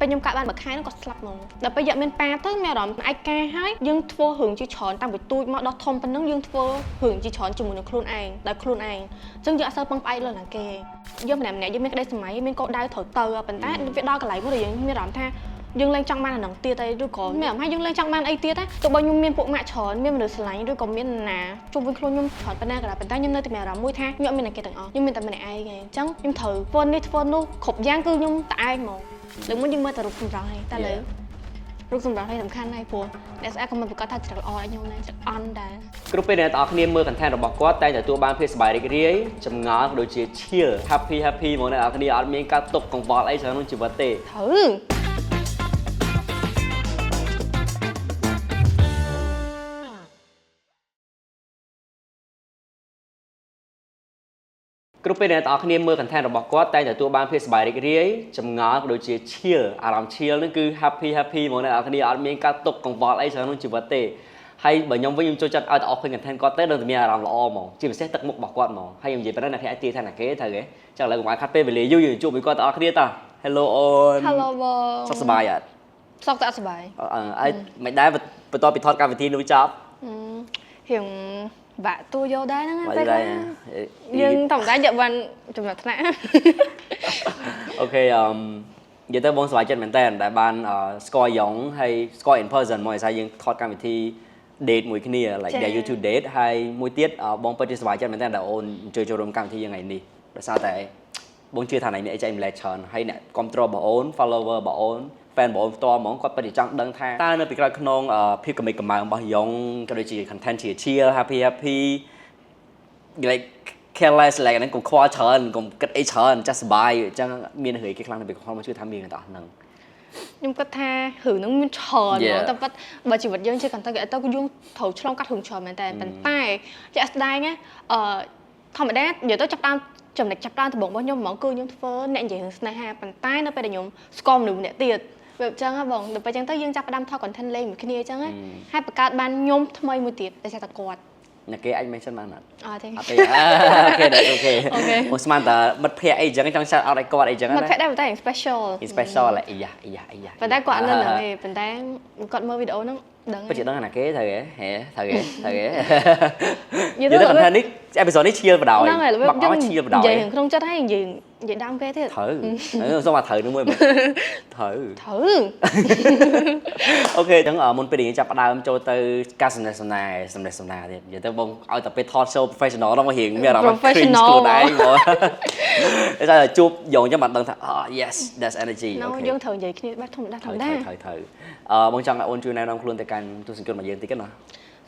ពេលខ្ញុំកាត់បានមួយខែហ្នឹងគាត់ស្លាប់ហ្មងដល់ពេលយកមានប៉ាទៅមានអារម្មណ៍ឯកាហើយយើងធ្វើរឿងជាច្រើនតាំងពីទូចមកដល់ធំប៉ុណ្ណឹងយើងធ្វើរឿងជាច្រើនជាមួយនឹងខ្លួនឯងដោយខ្លួនឯងអញ្ចឹងយើងអត់សូវពឹងផ្អែកលើណាគេយើងម្នាក់ៗយើងមានក្តីសម័យមានកោដដៅត្រូវទៅប៉ុន្តែវាដល់កន្លែងមួយដែលយើងមានអារម្មណ៍ថាយើងលែងចង់បានអានឹងទៀតអីឬក៏មានអារម្មណ៍ថាយើងលែងចង់បានអីទៀតណាទោះបីខ្ញុំមានពួកម៉ាក់ច្រើនមានមនុស្សស្រឡាញ់ឬក៏មានណាជុំវិញខ្លួនខ្ញុំច្រើនប៉ុណ្ណាក៏ដោយប៉ុន្តែខ្ញុំនៅតែមានអារម្មណ៍មួយថាខ្ញុំអត់មានអ្នកគេទាំងអស់ខ្ញុំមានតែម្នាក់ឯងឯងអញ្ចឹងខ្ញុំត្រូវធ្វើនេះធ្វើនោះគ្រប់យ៉ាងគឺខ្ញុំតែឯងហ្មងលើមុនយើងមើលតែរូបសម្រស់ឯងតែលើរូបសម្រស់នេះសំខាន់ណាស់ព្រោះអ្នកស្អាតក៏មិនប្រកាសថាច្រឡល្អឲ្យខ្ញុំដែរច្រអន់ដែរគ្រប់ពេលអ្នកទាំងអស់គ្នាមើល content របស់គាត់តែទទួលបានភាពសប្បាយរីករាយចម្ងល់ក៏ដូចជា chill happy ហ្មងអ្នកទាំងអស់គ្នាអត់មានការទុកកង្វល់អីច្រើនក្នុងជីវិតទេត្រូវគ្រប់ពេលអ្នកទាំងអស់គ្នាមើល content របស់គាត់តែទទួលបានភាពសប្បាយរីករាយចម្ងល់ក៏ដូចជា chill អារម្មណ៍ chill ហ្នឹងគឺ happy ហ្មងអ្នកទាំងអស់គ្នាអត់មានការទុកកង្វល់អីច្រើនក្នុងជីវិតទេហើយបើខ្ញុំវិញខ្ញុំចូលចិត្តឲ្យតែអស់ឃើញ content គាត់ទៅនឹងតែមានអារម្មណ៍ល្អហ្មងជាពិសេសទឹកមុខរបស់គាត់ហ្មងហើយខ្ញុំនិយាយប៉ុណ្ណឹងអ្នកគ្នាអាចទាយថាណាគេត្រូវទេចឹងឥឡូវកុំឲ្យខាត់ពេលវេលាយូរយើងជួបមួយគាត់ទាំងអស់គ្នាតា Hello អូន Hello បងសុខសប្បាយអត់សុខតែអត់សប្បាយអើមិនដែរបន្ទាប់ពីថតកម្មវិធីនោះចប់រៀងបាក់តួយកដែរហ្នឹងពេលខ្លះយើងធម្មតាយកបានចំណាត់ថ្នាក់អូខេនិយាយទៅបងសប្បាយចិត្តមែនតើដែលបានស្គាល់យ៉ងហើយស្គាល់ in person មកឯស្អីយើងថតកម្មវិធី date មួយគ្នា like their YouTube date ហើយមួយទៀតបងពិតជាសប្បាយចិត្តមែនតើដែលអូនអញ្ជើញចូលរួមកម្មវិធីថ្ងៃនេះដោយសារតែបងជឿថាថ្ងៃនេះអីចែកម្លែកច្រើនហើយអ្នកគ្រប់គ្រងរបស់អូន follower របស់អូន fan របស់អូនផ្ទាល់ហ្មងគាត់ពិតជាចង់ដឹងថាតើនៅពីក្រោយខ្នងភាពកម្មិចកម្មើរបស់យ៉ងក៏ដូចជា content ជា chill happy like careless like ហ្នឹងកុំខ្វល់ច្រើនកុំគិតអីច្រើនចាស់សប្បាយអញ្ចឹងមានរឿងគេខ្លាំងទៅពីខ្វល់មកជឿថាមានទាំងអស់ហ្នឹងខ្ញុំគិតថារឿងហ្នឹងមានច្រើនតែប៉ុតបើជីវិតយើងជា content creator គឺយើងត្រូវឆ្លងកាត់រឿងច្រើនមែនតែប៉ុន្តែជាក់ស្ដែងណាធម្មតានិយាយទៅចាប់ដើមចំណុចចាប់ដើមដំបូងរបស់ខ្ញុំហ្មងគឺខ្ញុំធ្វើអ្នកនិយាយរឿងស្នេហាប៉ុន្តែនៅពេលដែលខ្ញុំស្គាល់មនុស្សម្នាក់ទៀតវាអញ្ចឹងហ៎បងដល់ពេលអញ្ចឹងទៅយើងចាប់ផ្ដើមថត content លេងមួយគ្នាអញ្ចឹងហើយបង្កើតបានខ្ញុំថ្មីមួយទៀតតែតែគាត់អ្នកគេអាច mention បានអត់អត់ទេអូខេអូខេមកស្មានតែមិត្តភ័ក្ដិអីអញ្ចឹងចង់ shout out ឲ្យគាត់អីអញ្ចឹងណាមិត្តភ័ក្ដិដែរប៉ុន្តែ special អីយ៉ាប៉ុន្តែគាត់អត់នៅហ្នឹងទេប៉ុន្តែគាត់មើលវីដេអូហ្នឹងដឹងពិតជាដឹងណាគេត្រូវទេត្រូវទេនិយាយទៅ content នេះ episode នេះឈៀលបដ ாய் ហ្នឹងហើយយើងឈៀលបដ ாய் និយាយក្នុងចិត្តហើយនិយាយដើមគេទៀតត្រូវសូមមកត្រូវនឹងមួយត្រូវអូខេអញ្ចឹងមុនពេលយើងចាប់ផ្ដើមចូលទៅការសំណេះសំណាលទៀតនិយាយទៅបងឲ្យតែពេល talk show professional ដល់មករៀងមានអារម្មណ៍ cringe ខ្លួនឯងហ្មងតែជួបយ៉ងអញ្ចឹងបានដឹងថា yes that's energy អូខេយើងត្រូវនិយាយគ្នាបែបធម្មតាត្រូវបងចង់ឲ្យអូនជួយណែនាំខ្លួនទៅកាន់ទស្សនិកជនរបស់យើងតិចណា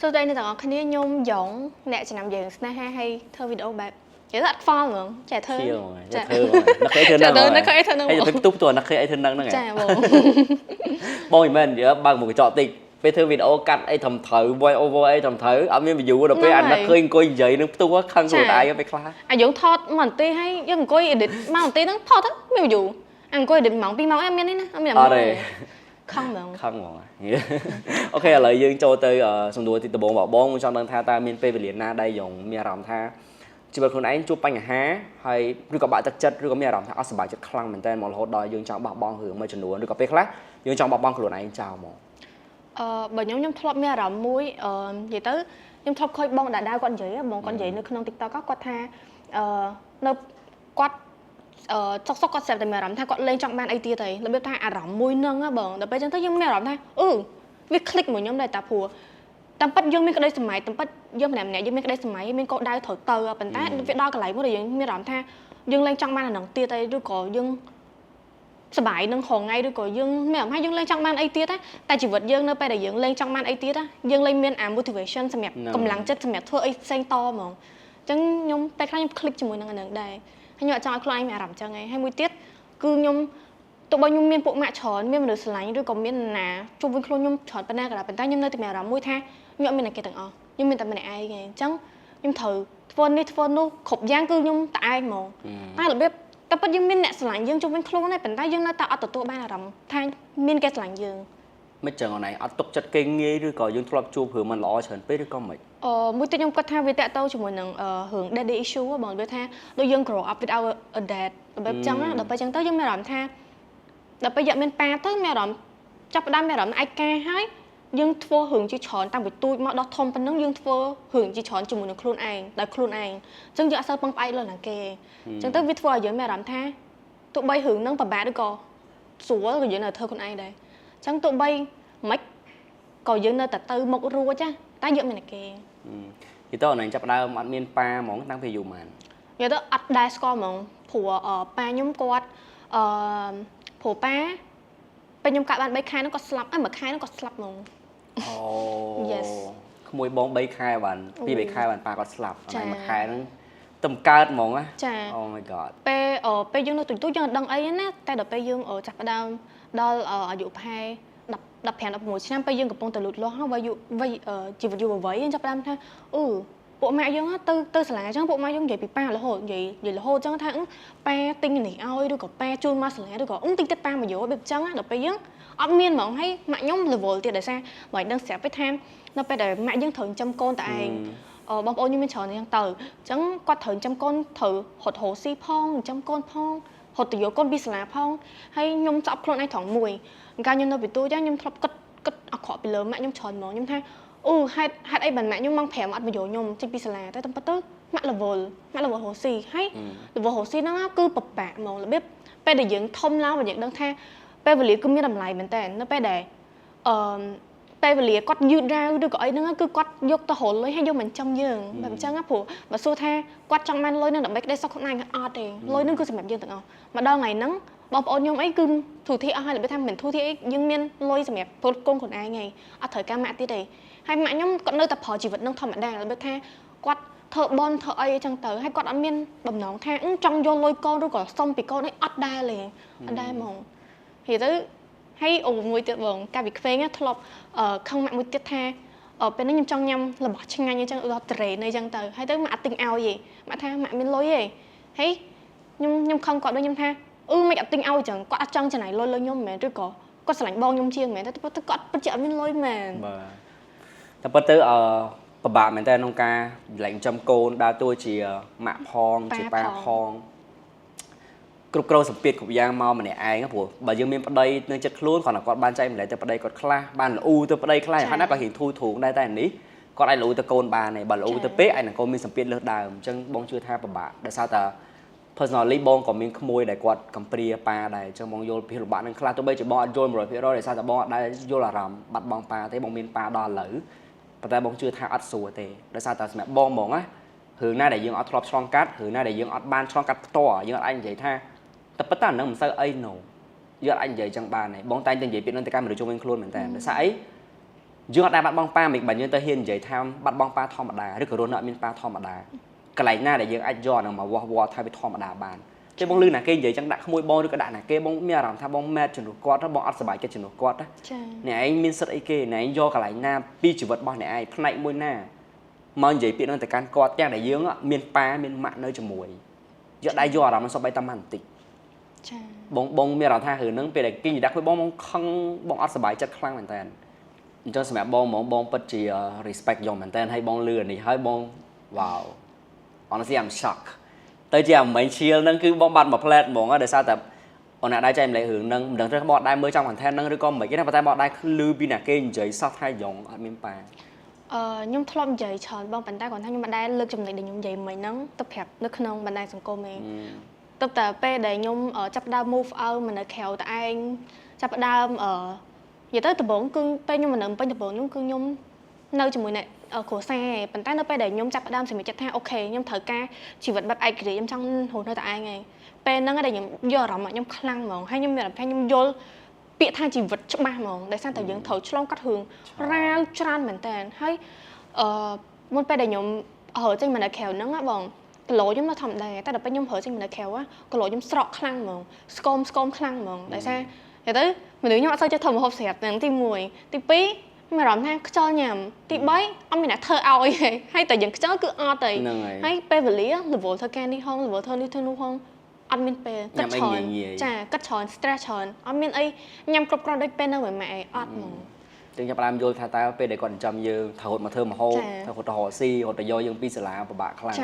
សួស្តីអ្នកទាំងអស់គ្នាខ្ញុំយ៉ងអ្នកចំណាំយើងស្នេហាហើយធ្វើវីដេអូបែបនិយាយទៅអត់ខ្វល់ហ្មងចាធ្វើចាធ្វើនឹកឃើញធ្វើហ្នឹងនឹកឃើញធ្វើហ្នឹងហើយទៅផ្ទុះផ្ទាល់នឹកឃើញអីធ្វើហ្នឹងហ្នឹងចាបងមិនមែននិយាយបើកមុខកញ្ចក់តិចពេលធ្វើវីដេអូកាត់អីត្រឹមត្រូវ voice over អីត្រឹមត្រូវអត់មាន view ដល់ពេលអានឹកឃើញអង្គុយនិយាយនឹងផ្ទុះខឹងខ្លួនឯងពេលខ្លះអាយើងថត1នាទីហើយយើងអង្គុយ edit 1នាទីហ្នឹងថតទៅមាន view អង្គុយ edit 1 2ម៉ោងអត់មានទេណាអត់មានអត់ទេខឹងហ្មងអូខេឥឡូវយើងចូលទៅសំណួរទីដំបូងរបស់បងចង់ដឹងថាតើមានពេលវេលាណាដែលយ៉ងមានអារម្មណ៍ថាជីវិតខ្លួនឯងជួបបញ្ហាហើយឬក៏បាក់ទឹកចិត្តឬក៏មានអារម្មណ៍ថាអត់សប្បាយចិត្តខ្លាំងមែនតើមករហូតដល់យើងចង់បោះបង់រឿងមួយចំនួនឬក៏ពេលខ្លះយើងចង់បោះបង់ខ្លួនឯងចោលមកបើខ្ញុំធ្លាប់មានអារម្មណ៍មួយនិយាយទៅខ្ញុំធ្លាប់ឃើញបងដាដាគាត់និយាយបងគាត់និយាយនៅក្នុង TikTok គាត់ថានៅគាត់សុកគាត់ស្រាប់តែមានអារម្មណ៍ថាគាត់លេងចង់បានអីទៀតហើយរបៀបថាអារម្មណ៍មួយហ្នឹងបងដល់ពេលអញ្ចឹងទៅយើងមានអារម្មណ៍ថាវា click មួយខ្ញុំដែរតាព្រោះតាមពិតយើងមានក្តីសម័យតាមពិតយើងម្នាក់ៗយើងមានក្តីសម័យមានកោដដៅត្រូវទៅប៉ុន្តែវាដល់កន្លែងមួយដែលយើងមានអារម្មណ៍ថាយើងលេងចង់បានអាហ្នឹងទៀតហើយឬក៏យើងសប្បាយនឹងរងថ្ងៃឬក៏យើងមានអារម្មណ៍ថាយើងលេងចង់បានអីទៀតតែជីវិតយើងនៅពេលដែលយើងលេងចង់បានអីទៀតយើងលេងមានអា motivation សម្រាប់កម្លាំងចិត្តសម្រាប់ធ្វើអីផ្សេងតហ្មងអញ្ចឹងខ្ញុំតែខ្លះខ្ញុំ click ជាមួយនឹងអាហ្នឹងដែរហើយខ្ញុំអត់ចង់ឲ្យខ្លួនឯងមានអារម្មណ៍ចឹងឯងហើយមួយទៀតគឺខ្ញុំទោះបីខ្ញុំមានពួកម៉ាក់ច្រើនមានមនុស្សស្រឡាញ់ឬក៏មានណាជុំវិញខ្លួនខ្ញុំច្រើនប៉ុណ្ណាក៏ដោយប៉ុន្តែខ្ញុំនៅតែមានអារម្មណ៍មួយថាខ្ញុំអត់មានអ្នកគេទាំងអស់ខ្ញុំមានតែម្នាក់ឯងឯងអញ្ចឹងខ្ញុំត្រូវធ្វើនេះធ្វើនោះគ្រប់យ៉ាងគឺខ្ញុំតែឯងហ្មងតែរបៀបតែពិតយើងមានអ្នកស្រឡាញ់យើងជុំវិញខ្លួនដែរប៉ុន្តែយើងនៅតែអត់ទទួលបានអារម្មណ៍ថាមានគេស្រឡាញ់យើងមិនចឹងអូនឯងអត់ទុកចិត្តគេងាយឬក៏យើងធ្លាប់ជួបរឿងមិនល្អច្រើនពេកឬក៏មិនមួយទៀតខ្ញុំគាត់ថាវាតាក់ទងជាមួយនឹងរឿង daddy issue បងវាថាដូចយើង grow up without a dad បែបចឹងដល់ពេលចឹងទៅយើងមានអារម្មណ៍ថា ដល់ពេលយកមានប៉ាទៅមានអារម្មណ៍ចាប់ផ្ដើមមានអារម្មណ៍ឯកាហើយយើងធ្វើរឿងជាច្រើនតាំងពីទូចមកដល់ធំប៉ុណ្ណឹងយើងធ្វើរឿងជាច្រើនជាមួយនឹងខ្លួនឯងដោយខ្លួនឯងអញ្ចឹងយើងអត់សូវពឹងផ្អែកលើណាគេអញ្ចឹងទៅវាធ្វើឲ្យយើងមានអារម្មណ៍ថាទោះបីរឿងហ្នឹងពិបាកឬក៏ស្រួលក៏យើងនៅធ្វើខ្លួនឯងដែរអញ្ចឹងទោះបីមិនក៏យើងនៅតែទៅមុខរួចតែយកមានតែគេនិយាយទៅអនឡាញចាប់ផ្ដើមអត់មានប៉ាហ្មងតាំងពីយូរម៉ាននិយាយទៅអត់ដែរស្គាល់ហ្មងព្រោះប៉ាខ្ញុំគាត់ព្រោះប៉ាពេលខ្ញុំកាត់បាន3ខែហ្នឹងគាត់ស្លាប់មួយខែហ្នឹងគាត់ស្លាប់ហ្មងអូ Yes ក្មួយបង3ខែបាន2 3ខែបានប៉ាគាត់ស្លាប់ហើយមួយខែហ្នឹងទំកើតហ្មងណាចា Oh my god ពេលយើងនៅទូចយើងអត់ដឹងអីណាតែដល់ពេលយើងចាប់ផ្ដើមដល់អាយុប្រហែល15 16ឆ្នាំពេលយើងកំពុងតែលូតលាស់ហើយជីវិតយុវវ័យយើងចាប់ផ្ដើមថាពួកម៉ាក់យើងទៅសាលាអញ្ចឹងពួកម៉ាក់យើងនិយាយពីប៉ារហូតនិយាយរហូតអញ្ចឹងថាប៉ាទិញនេះឲ្យឬក៏ប៉ាជូនមកសាលាឬក៏ទិញទឹកប៉ាមកយកបែបអញ្ចឹងដល់ពេលយើងអត់មានហ្មងហើយម៉ាក់ខ្ញុំ level ទៀតដោយសារបើដឹងស្រាប់ពេលថានៅពេលដែលម៉ាក់យើងត្រូវចិញ្ចឹមកូនតែឯងបងប្អូនខ្ញុំមានច្រើនអញ្ចឹងទៅអញ្ចឹងគាត់ត្រូវចិញ្ចឹមកូនត្រូវហត់ហូរស៊ីផងចិញ្ចឹមកូនផងហត់ទៅយកកូនពីសាលាផងហើយខ្ញុំស្អប់ខ្លួនឯងត្រង់មួយកាលខ្ញុំនៅពីទូចឹងខ្ញុំធ្លាប់គិតអាក្រក់ពីលើម៉ាក់ខ្ញុំច្រើនហ្មងខ្ញុំថាហេតុអីបានម៉ាក់ខ្ញុំម៉ោង5អត់មកយកខ្ញុំចេញពីសាលាតែតាមពិតទៅម៉ាក់ level ហូរស៊ីហើយ level ហូរស៊ីហ្នឹងគឺពិបាកហ្មងរបៀបពេលដែលយើងធំឡើងយើងដឹងថាពេលវេលាគឺមានតម្លៃមែនតើនៅពេលដែលពេលវេលាគាត់យឺតយ៉ាវឬក៏អីហ្នឹងគឺគាត់យកទៅរលុយហើយយកមិនចំយើងបែបអញ្ចឹងព្រោះបើសួរថាគាត់ចង់បានលុយហ្នឹងដើម្បីក្តីសុខខ្លួនឯងអត់ទេលុយហ្នឹងគឺសម្រាប់យើងទាំងអស់មកដល់ថ្ងៃហ្នឹងបងប្អូនខ្ញុំអីគឺធូរធារអស់ហើយរបៀបថាមិនធូរធារអីយើងមានលុយសម្រាប់ផ្គត់ផ្គង់ខ្លួនឯងហើយអត់ត្រូវការម៉ាក់ទៀតទេហើយម៉ាក់ខ្ញុំគាត់នៅតែប្រើជីវិតហ្នឹងធម្មតារបៀបថាគាត់ធ្វើបន់ធ្វើអីអញ្ចឹងទៅហើយគាត់អត់មានបំណងថាចង់យកលុយកូនឬក៏សុំពីកូនអីអត់ដែរទេអត់ដែរហ្មងនិយាយទៅហើយមួយទៀតបងកាលពីក្មេងធ្លាប់ខឹងម៉ាក់មួយទៀតថាពេលនេះខ្ញុំចង់ញ៉ាំរបស់ឆ្ងាញ់អញ្ចឹងដល់ត្រេនអីចឹងទៅហើយទៅម៉ាក់អត់ទិញឲ្យទេម៉ាក់ថាម៉ាក់មានលុយទេហើយខ្ញុំខឹងគាត់ដូចខ្ញុំថាមិនអត់ទិញឲ្យចឹងគាត់អត់ចង់ចំណាយលុយលើខ្ញុំមែនឬក៏គាត់ស្រឡាញ់បងខ្ញុំជាងមែនតែគាត់ពិតជាអត់មានលុយមែនបាទតែពិតទៅពិបាកមែនតើក្នុងការលែងចំកូនដើរតួជាម៉ាក់ផងជាប៉ាផងគ្រប់គ្រងសម្ពាធគ្រប់យ៉ាងមកម្នាក់ឯងព្រោះបើយើងមានប្តីនៅចិត្តខ្លួនគ្រាន់តែគាត់បានចែកម្លែកទៅប្តីគាត់ខ្លះបានល្អូទៅប្តីខ្លះហើយណាក៏ហ៊ានធូរធូងដែរតែនេះគាត់អាចល្អូទៅកូនបានទេបើល្អូទៅពេកឯនឹងកូនមានសម្ពាធលើសដើមអញ្ចឹងបងជឿថាពិបាកដោយសារតែ personally បងក៏មានក្មួយដែលគាត់កំព្រាប៉ាដែរអញ្ចឹងបងយល់ពីលំបាកនឹងខ្លះទោះបីជាបងអត់យល់ 100% ដោយសារតែបងអត់ដែរយល់អារម្មណ៍បាត់បង់ប៉ាទេបងមានប៉ាដល់ឥឡូវប៉ុន្តែបងជឿថាអត់ស្រួលទេដោយសារតែសម្រាប់បងហ្មងណារឿងណាដែលយើងអត់ធ្លាប់ឆ្លងកាត់រឿងណាដែលយើងអត់បានឆ្លងកាត់ផ្ទាល់យើងអត់អាចនិយាយថាតែប៉ុន្តែនឹងមិនសូវអី no យើងអាចនិយាយចឹងបានទេបងតែងតែនិយាយពាក្យនឹងទៅកាន់មនុស្សជុំវិញខ្លួនមែនតើដោយសារអីយើងអត់ដែរបាត់បង់ប៉ាមិនបើយើងទៅហ៊ាននិយាយថាបាត់បង់ប៉ាធម្មតាឬក៏រស់នៅអត់មានប៉ាធម្មតាកន្លែងណាដែលយើងអាចយកនឹងមកវាស់វល់ថាវាធម្មតាបានតែបងលឺណាគេនិយាយចឹងដាក់ក្មួយបងឬក៏ដាក់ណាគេបងមានអារម្មណ៍ថាបងម៉ែតជំនួសគាត់បងអត់សប្បាយចិត្តជំនួសគាត់ណាអ្នកឯងមានសិទ្ធអីគេអ្នកឯងយកកន្លែងណាពីជីវិតរបស់អ្នកឯងផ្នែកមួយណាមកនិយាយពាក្យនឹងទៅកាន់គាត់ទាំងដែលយើងមានប៉ាមានម៉ាក់នៅជាមួយយកដៃយកអារម្មណ៍សប្បាយតាមបន្តិចចាបងមានអារម្មណ៍ថារឿងហ្នឹងពេលដែលគេនិយាយដាក់ក្មួយបងខឹងបងអត់សប្បាយចិត្តខ្លាំងមែនតើអញ្ចឹងសម្រាប់បងហ្មងបងពិតជា respect យកមែនតើហើយបងលឺនេះហើយបង wow honestly I'm shocked ទៅជាអាមេញឈៀលហ្នឹងគឺបងបាត់មួយផ្លែតហ្មងដោយសារតែអូនអ្នកដែរចែកម្លែករឿងហ្នឹងមិនដឹងថាបងអត់ដែរមើលចាំ content ហ្នឹងឬក៏មិនគេណាប៉ុន្តែបងអត់ដែរឮពីអ្នកគេនិយាយសោះថាយ៉ងអត់មានប៉ាខ្ញុំធ្លាប់និយាយច្រើនបងប៉ុន្តែគាត់ថាខ្ញុំមិនដែរលើកចំណុចដែលខ្ញុំនិយាយមិញហ្នឹងទៅប្រាប់នៅក្នុងបណ្ដាញសង្គមឯងទៅតែពេលដែលខ្ញុំចាប់ដើម move out មកនៅក្រៅតែឯងចាប់ដើមនិយាយទៅដំបូងគឺពេលខ្ញុំមកនៅពេញដំបូងនោះគឺខ្ញុំនៅជាមួយអ្នកគ្រួសារប៉ុន្តែនៅពេលដែលខ្ញុំចាប់ផ្ដើមសម្រេចចិត្តថាអូខេខ្ញុំត្រូវការជីវិតបែបឯករាជ្យខ្ញុំចង់រស់នៅតែឯងហើយពេលហ្នឹងដែលខ្ញុំយកអារម្មណ៍ខ្ញុំខ្លាំងហ្មងហើយខ្ញុំមានអារម្មណ៍ថាខ្ញុំយល់ពាក្យថាជីវិតច្បាស់ហ្មងដោយសារតែយើងត្រូវឆ្លងកាត់រឿងរាវច្រើនមែនតើហើយមុនពេលដែលខ្ញុំរើចេញមកនៅក្រៅហ្នឹងបងគីឡូខ្ញុំនៅធម្មតាតែដល់ពេលខ្ញុំរើចេញមកនៅក្រៅគីឡូខ្ញុំស្រកខ្លាំងហ្មងស្គមខ្លាំងហ្មងដោយសារនិយាយទៅមនុស្សខ្ញុំអត់សូវចេះធ្វើម្ហូបស្រាប់ហ្នឹងទី1ទី2មានអារម្មណ៍ថាខ្យល់ញ៉ាំទី3អត់មានអ្នកធ្វើឲ្យទេហើយតែយើងខ្យល់គឺអត់ទេហើយពេលវេលា level ធ្វើការនេះហង level ធ្វើនេះធ្វើនោះហងអត់មានពេលគិតច្រើនចាគិតច្រើន stress ច្រើនអត់មានអីញ៉ាំគ្រប់គ្រាន់ដូចពេលនៅមួយម៉ែអីអត់ហ្មងចឹងចាប់ផ្ដើមយល់ថាតើពេលដែលគាត់ចិញ្ចឹមយើងត្រូវរត់មកធ្វើម្ហូបទៅរត់ទៅរកស៊ីរត់ទៅយកយើងពីសាលាពិបាកខ្លាំង